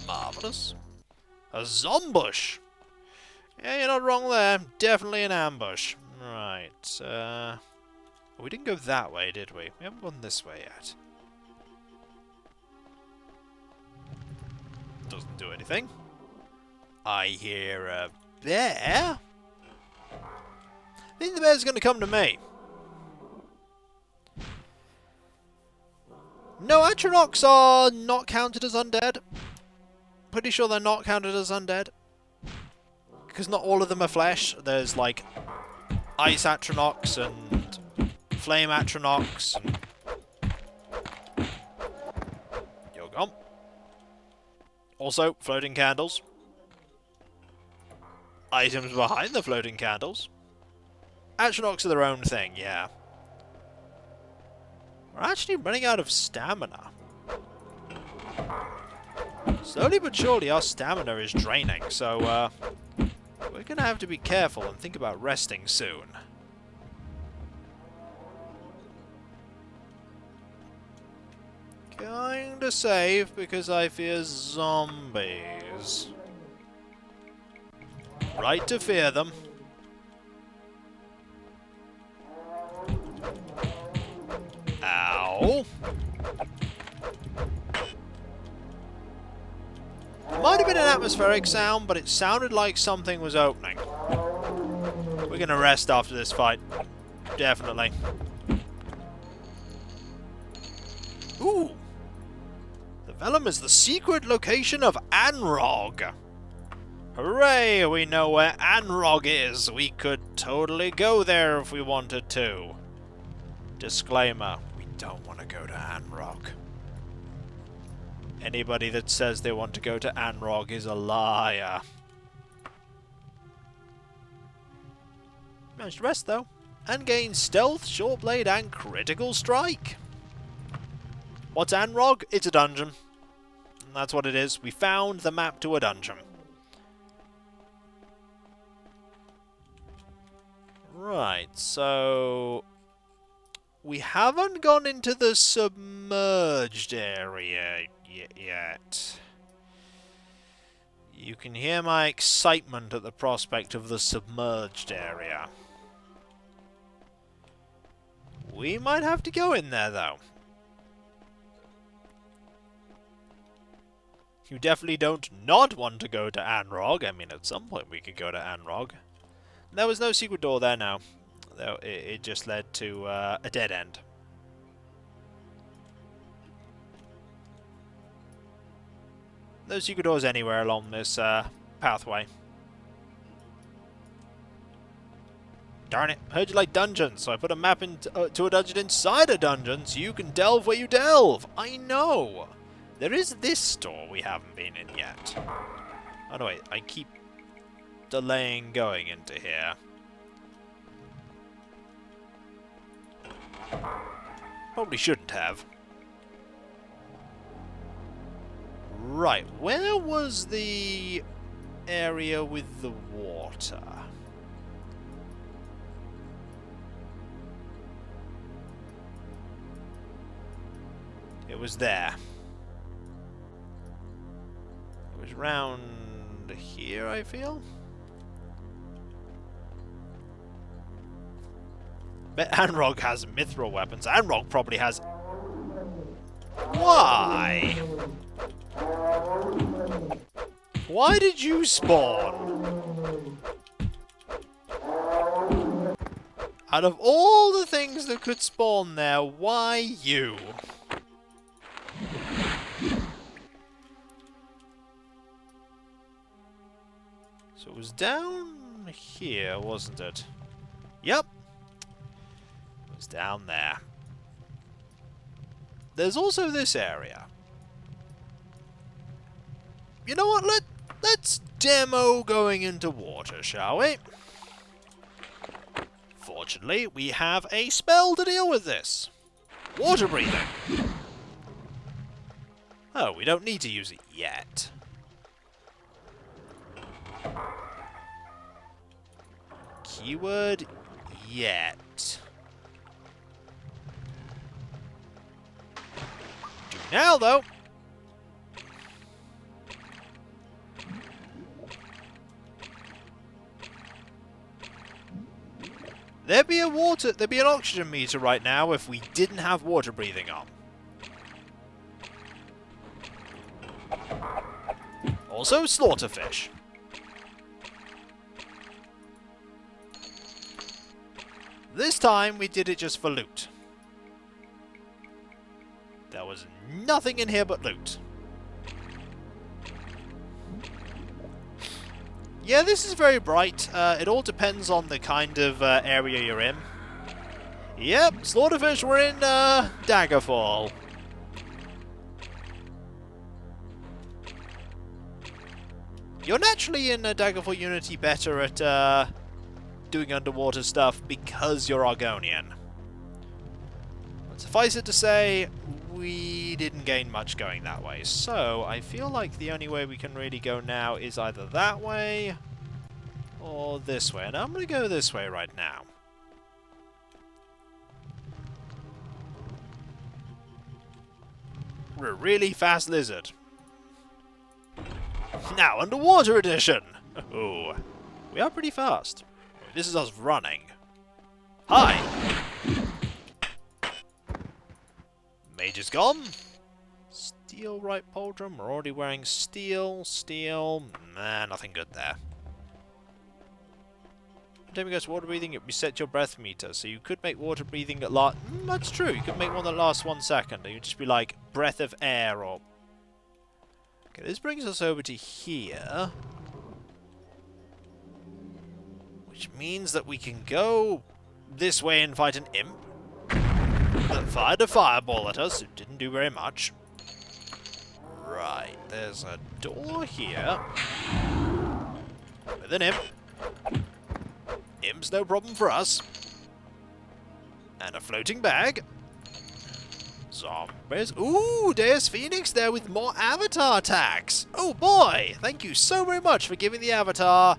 Marvellous. A zombush! Yeah, you're not wrong there. Definitely an ambush. Right, we didn't go that way, did we? We haven't gone this way yet. Doesn't do anything. I hear a bear. I think the bear's going to come to me. No, Atronachs are not counted as undead. Pretty sure they're not counted as undead. Because not all of them are flesh. There's like ice Atronachs and flame Atronachs. And... You're gone. Also, floating candles. Items behind the floating candles. Atronachs are their own thing, yeah. We're actually running out of stamina. Slowly but surely our stamina is draining, so we're going to have to be careful and think about resting soon. Going to save because I fear zombies. Right to fear them. Ow! Might have been an atmospheric sound, but it sounded like something was opening. We're gonna rest after this fight. Definitely. Ooh! The vellum is the secret location of Anrog. Hooray! We know where Anrog is. We could totally go there if we wanted to. Disclaimer. We don't want to go to Anrog. Anybody that says they want to go to Anrog is a liar. Managed to rest though. And gain stealth, short blade, and critical strike. What's Anrog? It's a dungeon. And that's what it is. We found the map to a dungeon. Right, so we haven't gone into the submerged area yet. You can hear my excitement at the prospect of the submerged area. We might have to go in there, though. You definitely don't not want to go to Anrog. I mean, at some point we could go to Anrog. There was no secret door there now. Though it just led to a dead end. No secret doors anywhere along this pathway. Darn it, heard you like dungeons, so I put a map to a dungeon inside a dungeon so you can delve where you delve. I know! There is this door we haven't been in yet. Oh no, wait, I keep delaying going into here. Probably shouldn't have. Right, where was the area with the water? It was there. It was round here, I feel. Bet Anrog has mithril weapons. Anrog probably has... Why? Why did you spawn? Out of all the things that could spawn there, why you? So it was down here, wasn't it? Yep. It was down there. There's also this area. You know what? Let's demo going into water, shall we? Fortunately, we have a spell to deal with this. Water breathing. Oh, we don't need to use it yet. Keyword, yet. Do now, though. There'd be an oxygen meter right now if we didn't have water breathing on. Also, slaughterfish. This time, we did it just for loot. There was nothing in here but loot. Yeah, this is very bright. It all depends on the kind of area you're in. Yep, slaughterfish were in Daggerfall. You're naturally in Daggerfall Unity better at doing underwater stuff because you're Argonian. But suffice it to say, we didn't gain much going that way. So, I feel like the only way we can really go now is either that way or this way. And I'm going to go this way right now. We're a really fast lizard. Now, underwater edition! Oh, we are pretty fast. This is us running. Hi! is gone. Steel right pauldron. We're already wearing steel. Steel. Nah, nothing good there. Time goes water breathing, it resets your breath meter, so you could make water breathing at last. That's true, you could make one that lasts 1 second, and you'd just be like breath of air or. Okay, this brings us over to here, which means that we can go this way and fight an imp that fired a fireball at us. It didn't do very much. Right, there's a door here with an imp. Imp's no problem for us. And a floating bag. Zombies. Ooh, Deus Phoenix there with more avatar tax. Oh boy, thank you so very much for giving the avatar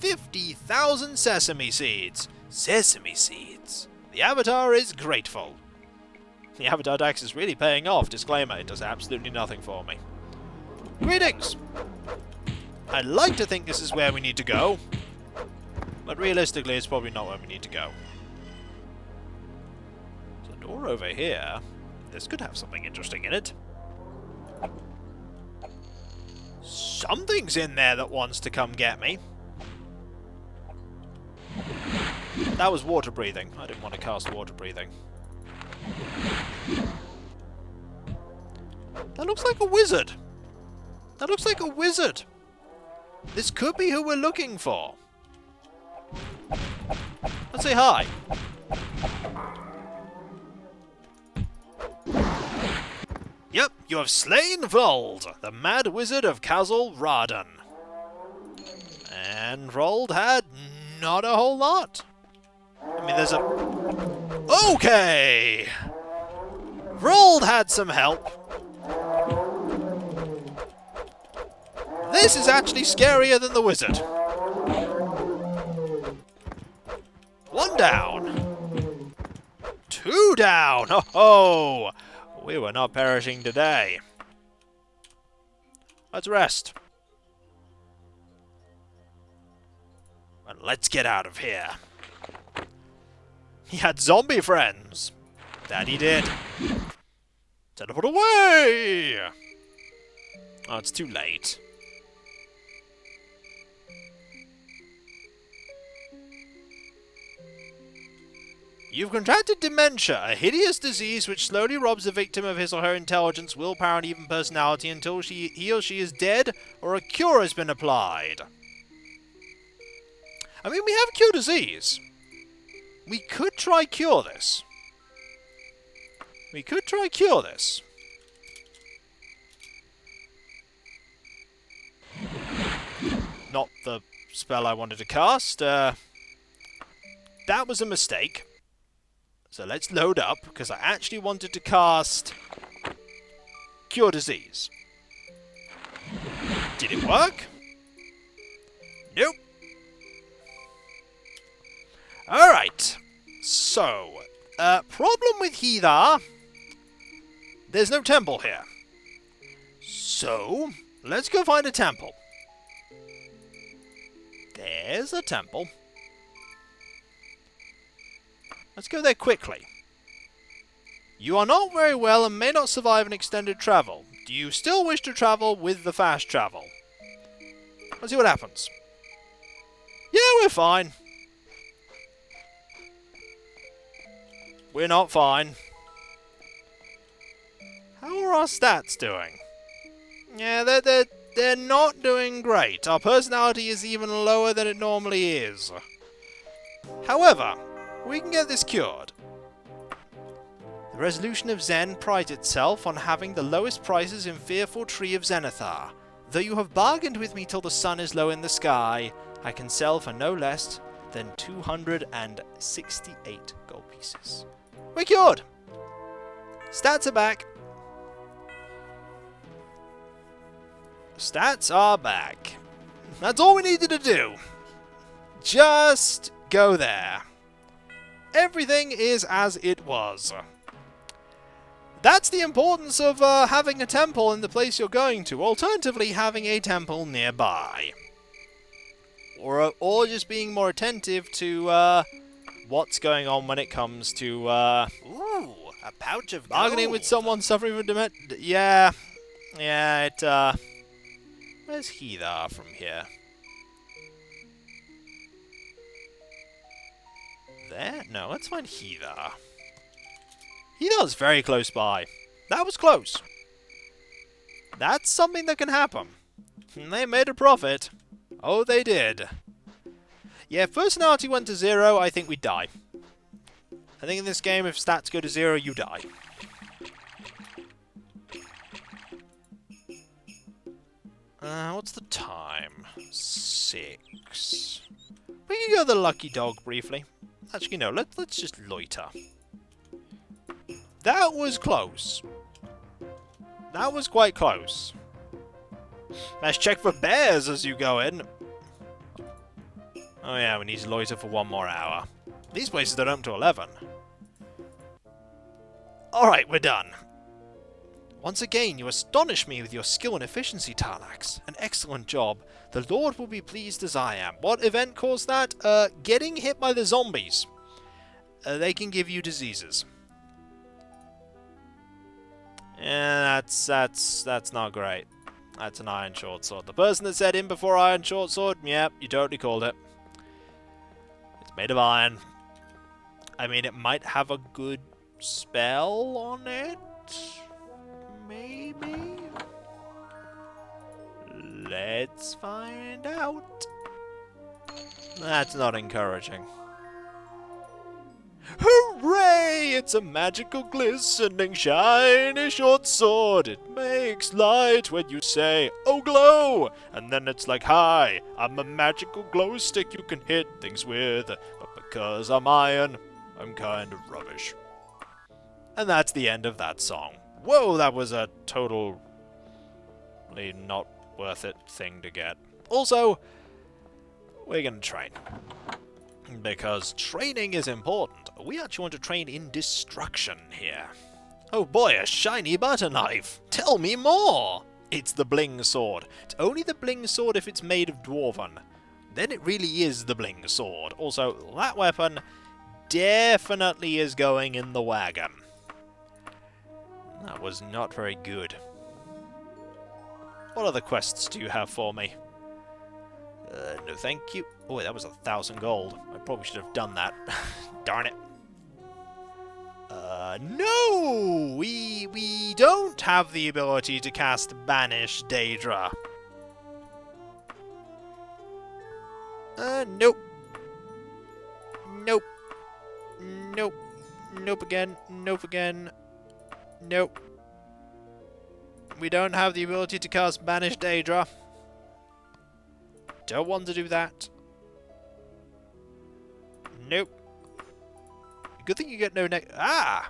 50,000 sesame seeds. Sesame seeds. The avatar is grateful. The avatar tax is really paying off. Disclaimer, it does absolutely nothing for me. Greetings. I'd like to think this is where we need to go. But realistically, it's probably not where we need to go. There's a door over here. This could have something interesting in it. Something's in there that wants to come get me. That was water breathing. I didn't want to cast water breathing. That looks like a wizard. That looks like a wizard. This could be who we're looking for. Let's say hi. Yep, you have slain Vrold, the mad wizard of Castle Raden. And Vrold had not a whole lot. I mean, there's a... Okay! Vrold had some help. This is actually scarier than the wizard. 1 down. 2 down. Oh ho! We were not perishing today. Let's rest. And let's get out of here. He had zombie friends. That he did. Teleport away! Oh, it's too late. You've contracted dementia, a hideous disease which slowly robs the victim of his or her intelligence, willpower, and even personality until he or she is dead or a cure has been applied. I mean, we have cure disease. We could try cure this. We could try cure this. Not the spell I wanted to cast. That was a mistake. So let's load up, because I actually wanted to cast Cure Disease. Did it work? Nope. Alright. So, problem with Heather. There's no temple here. So, let's go find a temple. There's a temple. Let's go there quickly. You are not very well and may not survive an extended travel. Do you still wish to travel with the fast travel? Let's see what happens. Yeah, we're fine. We're not fine. How are our stats doing? Yeah, they're not doing great. Our personality is even lower than it normally is. However, we can get this cured. The resolution of Zen prides itself on having the lowest prices in Fearful Tree of Zenithar. Though you have bargained with me till the sun is low in the sky, I can sell for no less than 268 gold pieces. We're cured! Stats are back. Stats are back. That's all we needed to do. Just go there. Everything is as it was. That's the importance of having a temple in the place you're going to. Alternatively, having a temple nearby. Or just being more attentive to what's going on when it comes to... Ooh! A pouch of Bargaining gold. with someone suffering from dementia. Yeah. Yeah, where's Heather from here? There? No, let's find Heather. Heather's very close by. That was close. That's something that can happen. They made a profit. Oh, they did. Yeah, if personality went to 0, I think we'd die. I think in this game, if stats go to 0, you die. What's the time? 6. We can go the lucky dog briefly. Actually, no, let's just loiter. That was close. That was quite close. Let's check for bears as you go in. Oh yeah, we need to loiter for 1 more hour. These places don't open to 11. Alright, we're done. Once again, you astonish me with your skill and efficiency, Tar-Laxx. An excellent job. The Lord will be pleased as I am. What event caused that? Getting hit by the zombies. They can give you diseases. Yeah, that's not great. That's an iron short sword. The person that said in before iron short sword, yep, you totally called it. It's made of iron. I mean, it might have a good spell on it. Maybe? Let's find out. That's not encouraging. Hooray! It's a magical, glistening, shiny short sword. It makes light when you say, "Oh, glow!" And then it's like, "Hi, I'm a magical glow stick you can hit things with. But because I'm iron, I'm kind of rubbish." And that's the end of that song. Whoa, that was a totally not worth it thing to get. Also, we're gonna train. Because training is important. We actually want to train in destruction here. Oh boy, a shiny butter knife! Tell me more! It's the bling sword. It's only the bling sword if it's made of dwarven. Then it really is the bling sword. Also, that weapon definitely is going in the wagon. That was not very good. What other quests do you have for me? No thank you. Oh, that was 1,000 gold. I probably should have done that. Darn it. No! We don't have the ability to cast Banish Daedra. Nope. Nope. Nope. Nope again. Nope again. Nope. We don't have the ability to cast Banish Daedra. Don't want to do that. Nope. Good thing you get no neck. Ah!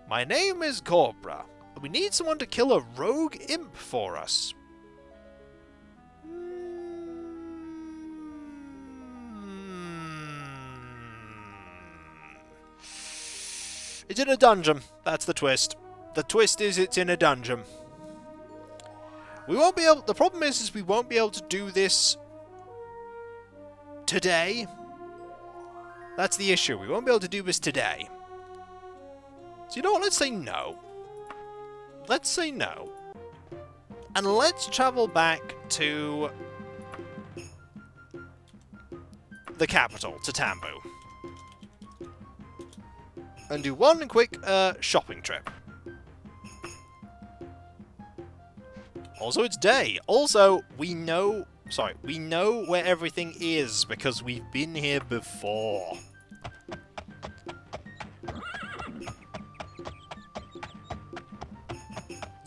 My name is Cobra. We need someone to kill a rogue imp for us. It's in a dungeon. That's the twist. The twist is it's in a dungeon. We won't be able... The problem is we won't be able to do this today. That's the issue. We won't be able to do this today. So you know what? Let's say no. Let's say no. And let's travel back to the capital, to Tambu. And do one quick shopping trip. Also, it's day. Also, we know where everything is because we've been here before.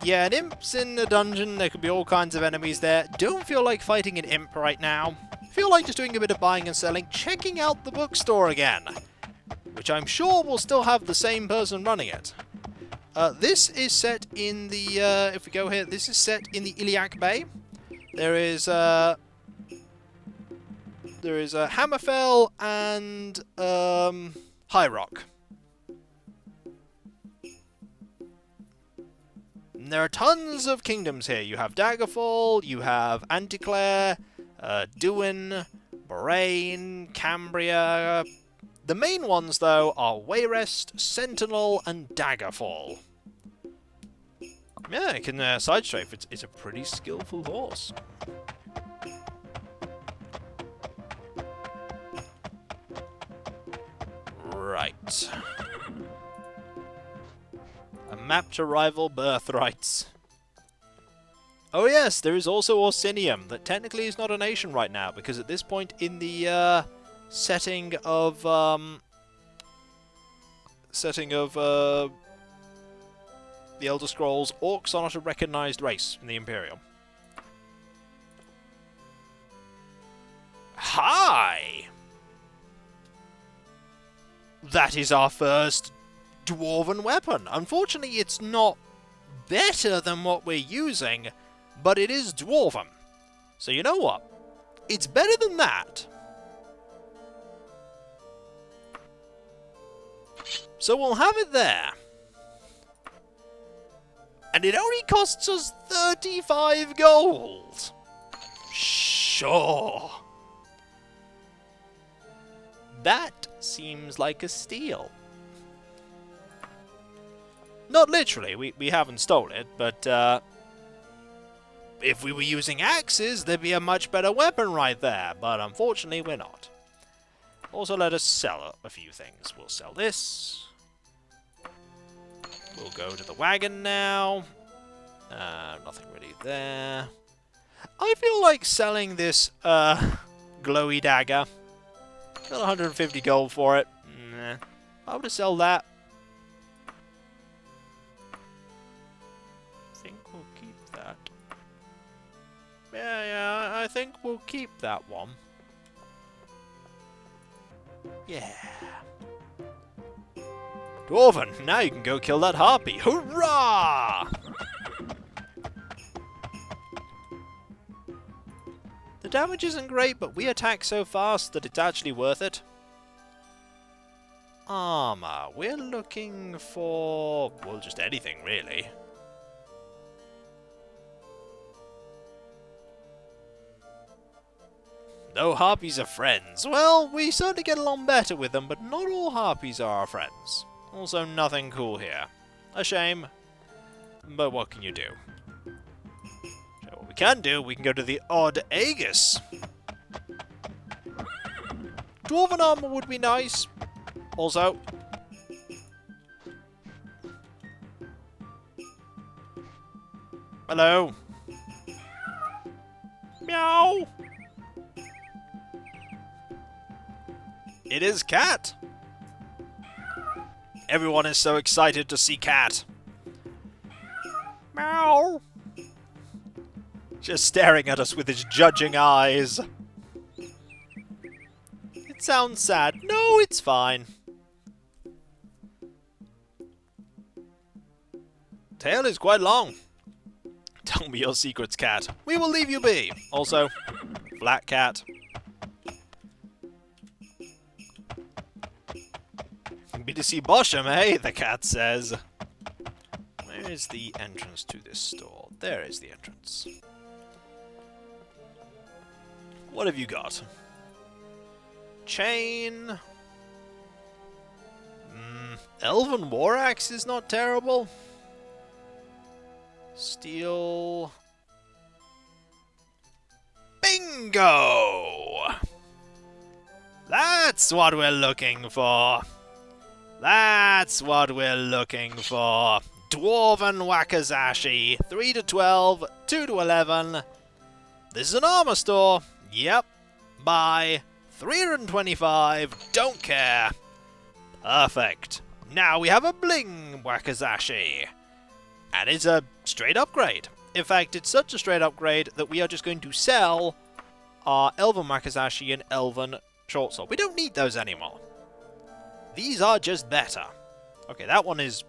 Yeah, an imp's in a dungeon. There could be all kinds of enemies there. Don't feel like fighting an imp right now. Feel like just doing a bit of buying and selling, checking out the bookstore again, which I'm sure will still have the same person running it. This is set in the, if we go here, this is set in the Iliac Bay. There is Hammerfell and High Rock. And there are tons of kingdoms here. You have Daggerfall, you have Anticlare, Duin, Moraine, Cambria, The main ones, though, are Wayrest, Sentinel, and Daggerfall. Yeah, it can side strafe. It's a pretty skillful horse. Right. A map to rival birthrights. Oh yes, there is also Orsinium, that technically is not a nation right now, because at this point in the setting of the Elder Scrolls, orcs are not a recognized race in the Imperium. Hi! That is our first dwarven weapon. Unfortunately, it's not better than what we're using, but it is dwarven. So you know what? It's better than that. So we'll have it there. And it only costs us 35 gold. Sure. That seems like a steal. Not literally, we haven't stolen it, but if we were using axes, there'd be a much better weapon right there, but unfortunately we're not. Also, let us sell a few things. We'll sell this. We'll go to the wagon now. Nothing really there. I feel like selling this glowy dagger. Got 150 gold for it. Nah. I would sell that. I think we'll keep that. Yeah, I think we'll keep that one. Yeah. Dwarven, now you can go kill that harpy. Hurrah! The damage isn't great, but we attack so fast that it's actually worth it. Armor. We're looking for, well, just anything, really. No harpies are friends. Well, we certainly get along better with them, but not all harpies are our friends. Also, nothing cool here. A shame. But what can you do? So what we can do, we can go to the Odd Aegis. Dwarven armor would be nice. Also, hello. Meow. It is Cat. Everyone is so excited to see Cat. Meow. Just staring at us with his judging eyes. It sounds sad. No, it's fine. Tail is quite long. Tell me your secrets, Cat. We will leave you be. Also, Black Cat. Be to see Bosham, eh? The cat says. Where is the entrance to this store? There is the entrance. What have you got? Chain. Elven War Axe is not terrible. Steel. Bingo! That's what we're looking for. That's what we're looking for. Dwarven Wakazashi. 3 to 12, 2 to 11. This is an armor store. Yep. Buy. 325. Don't care. Perfect. Now we have a bling Wakazashi. And it's a straight upgrade. In fact, it's such a straight upgrade that we are just going to sell our Elven Wakazashi and Elven Shortsword. We don't need those anymore. These are just better. Okay, that one is...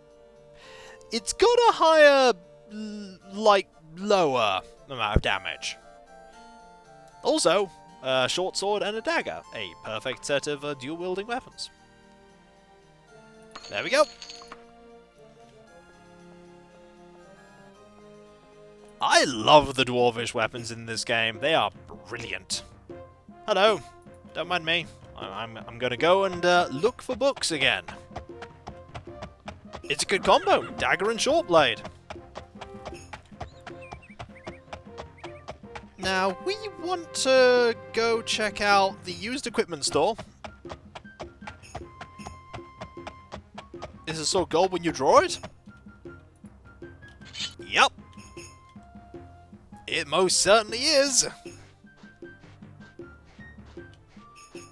It's got a higher, lower amount of damage. Also, a short sword and a dagger. A perfect set of dual-wielding weapons. There we go. I love the dwarvish weapons in this game. They are brilliant. Hello. Don't mind me. I'm going to go and look for books again. It's a good combo, dagger and short blade. Now, we want to go check out the used equipment store. Is the sword gold when you draw it? Yep. It most certainly is.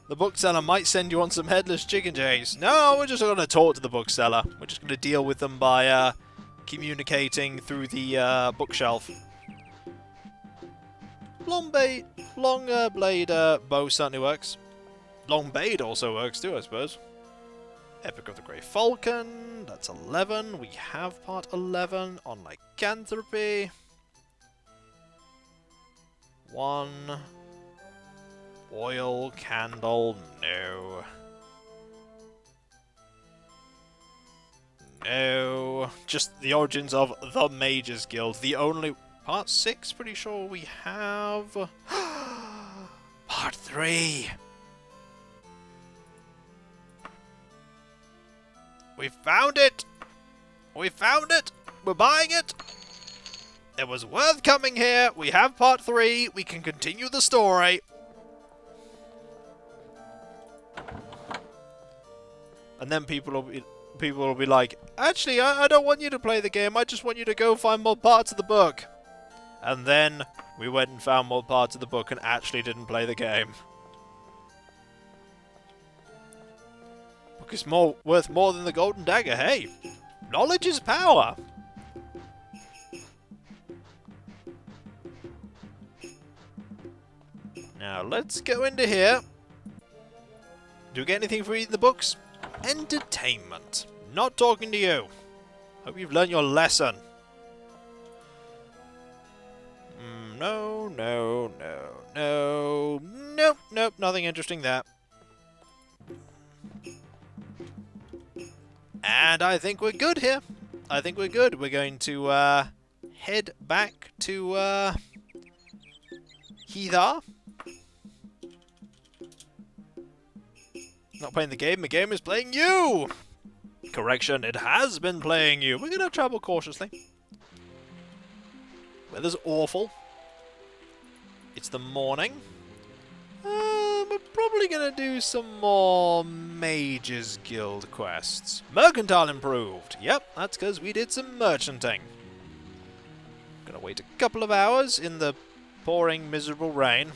The bookseller might send you on some headless chicken chase. No, we're just going to talk to the bookseller. We're just going to deal with them by communicating through the bookshelf. Long blade bow certainly works. Long blade also works too, I suppose. Epic of the Grey Falcon, that's 11. We have part 11 on lycanthropy. 1. Oil, candle, no. No. Just the origins of the Mages Guild. The only... Part 6, pretty sure we have... Part 3! We found it! We found it! We're buying it! It was worth coming here. We have part 3. We can continue the story. And then people will be like, actually, I don't want you to play the game. I just want you to go find more parts of the book. And then we went and found more parts of the book and actually didn't play the game. Book is worth more than the golden dagger. Hey, knowledge is power. Now let's go into here. Do we get anything for reading the books? Entertainment. Not talking to you. Hope you've learned your lesson. No, no, no, no. Nope, nope, nothing interesting there. And I think we're good here. I think we're good. We're going to head back to Heathar. Not playing the game is playing you! Correction, it has been playing you. We're going to travel cautiously. Weather's awful. It's the morning. We're probably going to do some more Mages Guild quests. Mercantile improved. Yep, that's because we did some merchanting. Gonna wait a couple of hours in the pouring, miserable rain.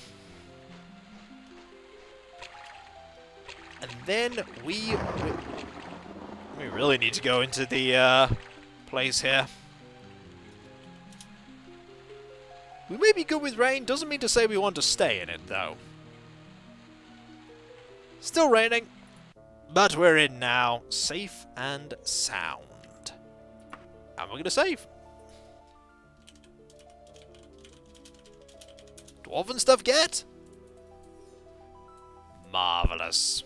And then we really need to go into the place here. We may be good with rain, doesn't mean to say we want to stay in it, though. Still raining, but we're in now, safe and sound. And we're going to save. Dwarven stuff get? Marvellous.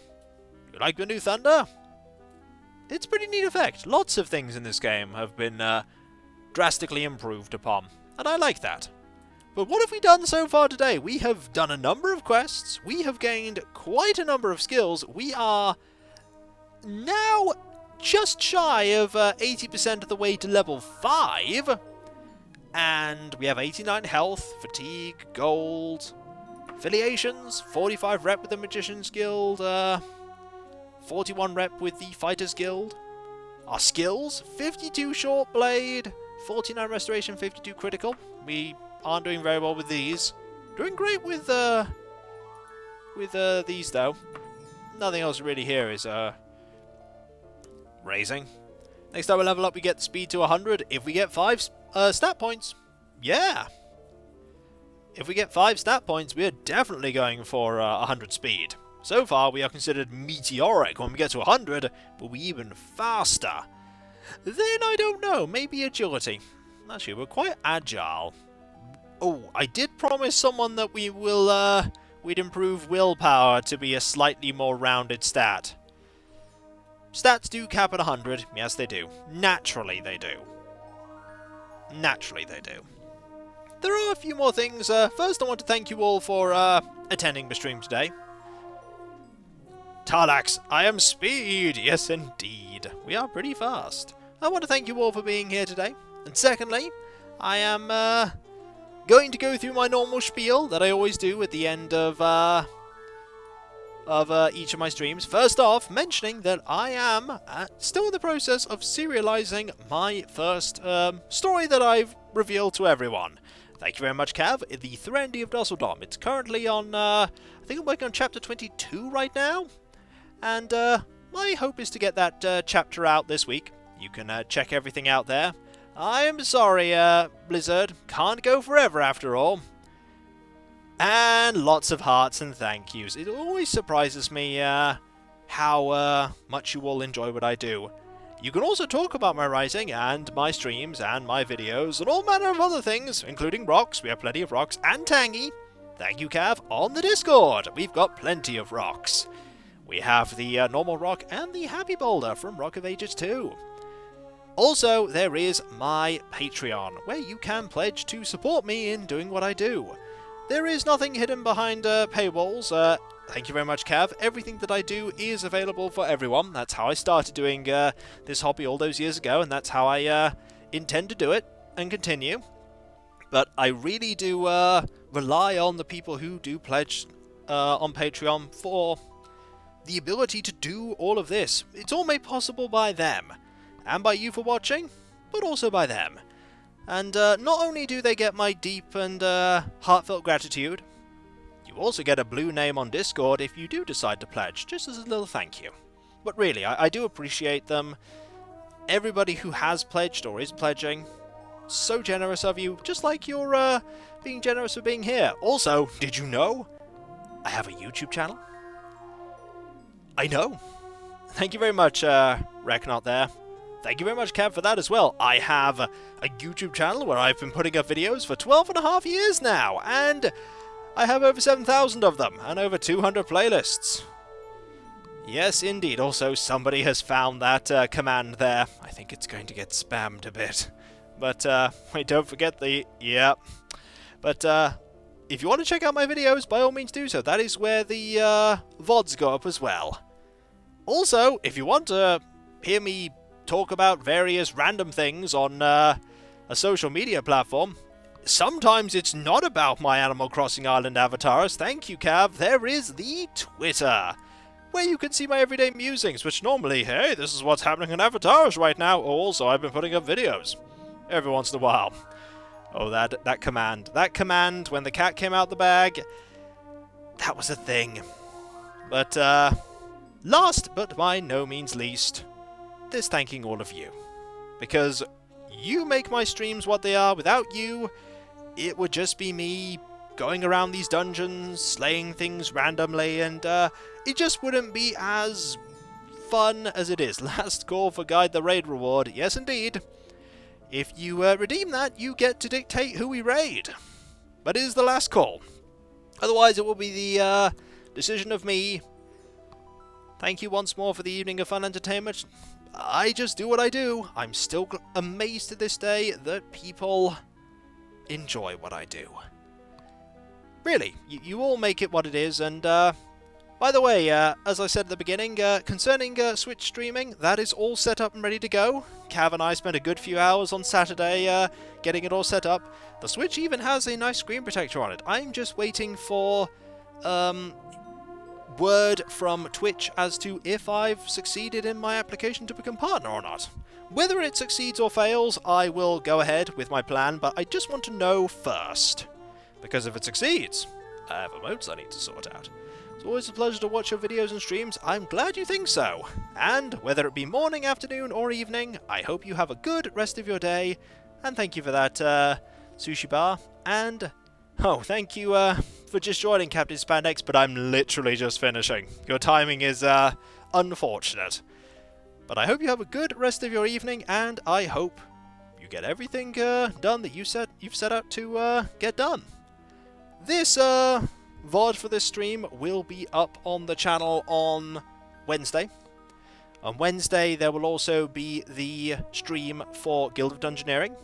You like the new thunder? It's a pretty neat effect. Lots of things in this game have been drastically improved upon, and I like that. But what have we done so far today? We have done a number of quests. We have gained quite a number of skills. We are now just shy of 80% of the way to level 5. And we have 89 health, fatigue, gold, affiliations, 45 rep with the Magician's Guild, 41 rep with the Fighters Guild. Our skills, 52 short blade, 49 restoration, 52 critical. We aren't doing very well with these. Doing great with these though. Nothing else really here is raising. Next time we level up, we get the speed to 100. If we get 5 stat points, yeah. If we get 5 stat points, we are definitely going for 100 speed. So far, we are considered meteoric. When we get to 100, we'll be even faster. Then I don't know. Maybe agility. Actually, we're quite agile. Oh, I did promise someone that we will, we'd improve willpower to be a slightly more rounded stat. Stats do cap at 100. Yes, they do. Naturally, they do. Naturally, they do. There are a few more things. First, I want to thank you all for attending the stream today. Tar-Laxx, I am speed! Yes, indeed. We are pretty fast. I want to thank you all for being here today. And secondly, I am going to go through my normal spiel that I always do at the end of each of my streams. First off, mentioning that I am still in the process of serializing my first story that I've revealed to everyone. Thank you very much, Cav. The Threndy of Dusseldom. It's currently on, I think I'm working on chapter 22 right now. And my hope is to get that chapter out this week. You can check everything out there. I am sorry, Blizzard. Can't go forever after all. And lots of hearts and thank yous. It always surprises me how much you all enjoy what I do. You can also talk about my writing and my streams and my videos and all manner of other things, including rocks. We have plenty of rocks and Tangy. Thank you, Cav, on the Discord. We've got plenty of rocks. We have the normal rock and the happy boulder from Rock of Ages 2. Also, there is my Patreon, where you can pledge to support me in doing what I do. There is nothing hidden behind paywalls. Thank you very much, Cav. Everything that I do is available for everyone. That's how I started doing this hobby all those years ago, and that's how I intend to do it and continue. But I really do rely on the people who do pledge on Patreon for the ability to do all of this. It's all made possible by them, and by you for watching, but also by them. And not only do they get my deep and heartfelt gratitude, you also get a blue name on Discord if you do decide to pledge, just as a little thank you. But really, I do appreciate them. Everybody who has pledged or is pledging, so generous of you, just like you're being generous for being here. Also, did you know I have a YouTube channel? I know. Thank you very much, Reknot there. Thank you very much, Cav, for that as well. I have a YouTube channel where I've been putting up videos for 12.5 years now, and I have over 7,000 of them, and over 200 playlists. Yes, indeed. Also, somebody has found that command there. I think it's going to get spammed a bit. But, wait, don't forget the... yeah. But, if you want to check out my videos, by all means do so. That is where the VODs go up as well. Also, if you want to hear me talk about various random things on a social media platform, sometimes it's not about my Animal Crossing Island avatars. Thank you, Cav. There is the Twitter, where you can see my everyday musings, which normally, hey, this is what's happening on avatars right now. Also, I've been putting up videos every once in a while. Oh, that command. That command, when the cat came out the bag, that was a thing. But, last but by no means least, this thanking all of you. Because you make my streams what they are. Without you, it would just be me going around these dungeons, slaying things randomly, and it just wouldn't be as fun as it is. Last call for Guide the Raid reward. Yes, indeed. If you redeem that, you get to dictate who we raid. But it is the last call. Otherwise, it will be the decision of me. Thank you once more for the evening of fun entertainment. I just do what I do. I'm still amazed to this day that people enjoy what I do. Really, you all make it what it is, and by the way, as I said at the beginning, concerning Switch streaming, that is all set up and ready to go. Cav and I spent a good few hours on Saturday getting it all set up. The Switch even has a nice screen protector on it. I'm just waiting for word from Twitch as to if I've succeeded in my application to become partner or not. Whether it succeeds or fails, I will go ahead with my plan, but I just want to know first. Because if it succeeds, I have emotes I need to sort out. It's always a pleasure to watch your videos and streams. I'm glad you think so. And whether it be morning, afternoon, or evening, I hope you have a good rest of your day. And thank you for that, sushi bar. And, oh, thank you for just joining, Captain Spandex, but I'm literally just finishing. Your timing is unfortunate. But I hope you have a good rest of your evening, and I hope you get everything done that you've set out to get done. This VOD for this stream will be up on the channel on Wednesday. On Wednesday, there will also be the stream for Guild of Dungeoneering.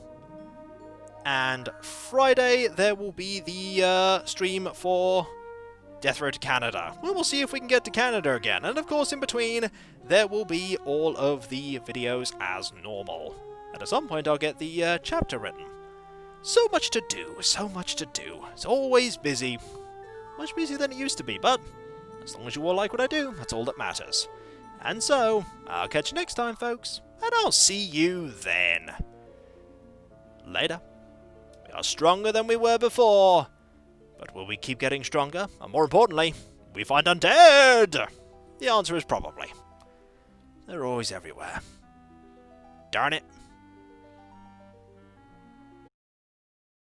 And Friday, there will be the stream for Death Road to Canada. We will see if we can get to Canada again. And of course, in between, there will be all of the videos as normal. And at some point, I'll get the chapter written. So much to do, so much to do. It's always busy. Much busier than it used to be, but as long as you all like what I do, that's all that matters. And so, I'll catch you next time, folks. And I'll see you then. Later. We are stronger than we were before. But will we keep getting stronger? And more importantly, will we find undead? The answer is probably. They're always everywhere. Darn it.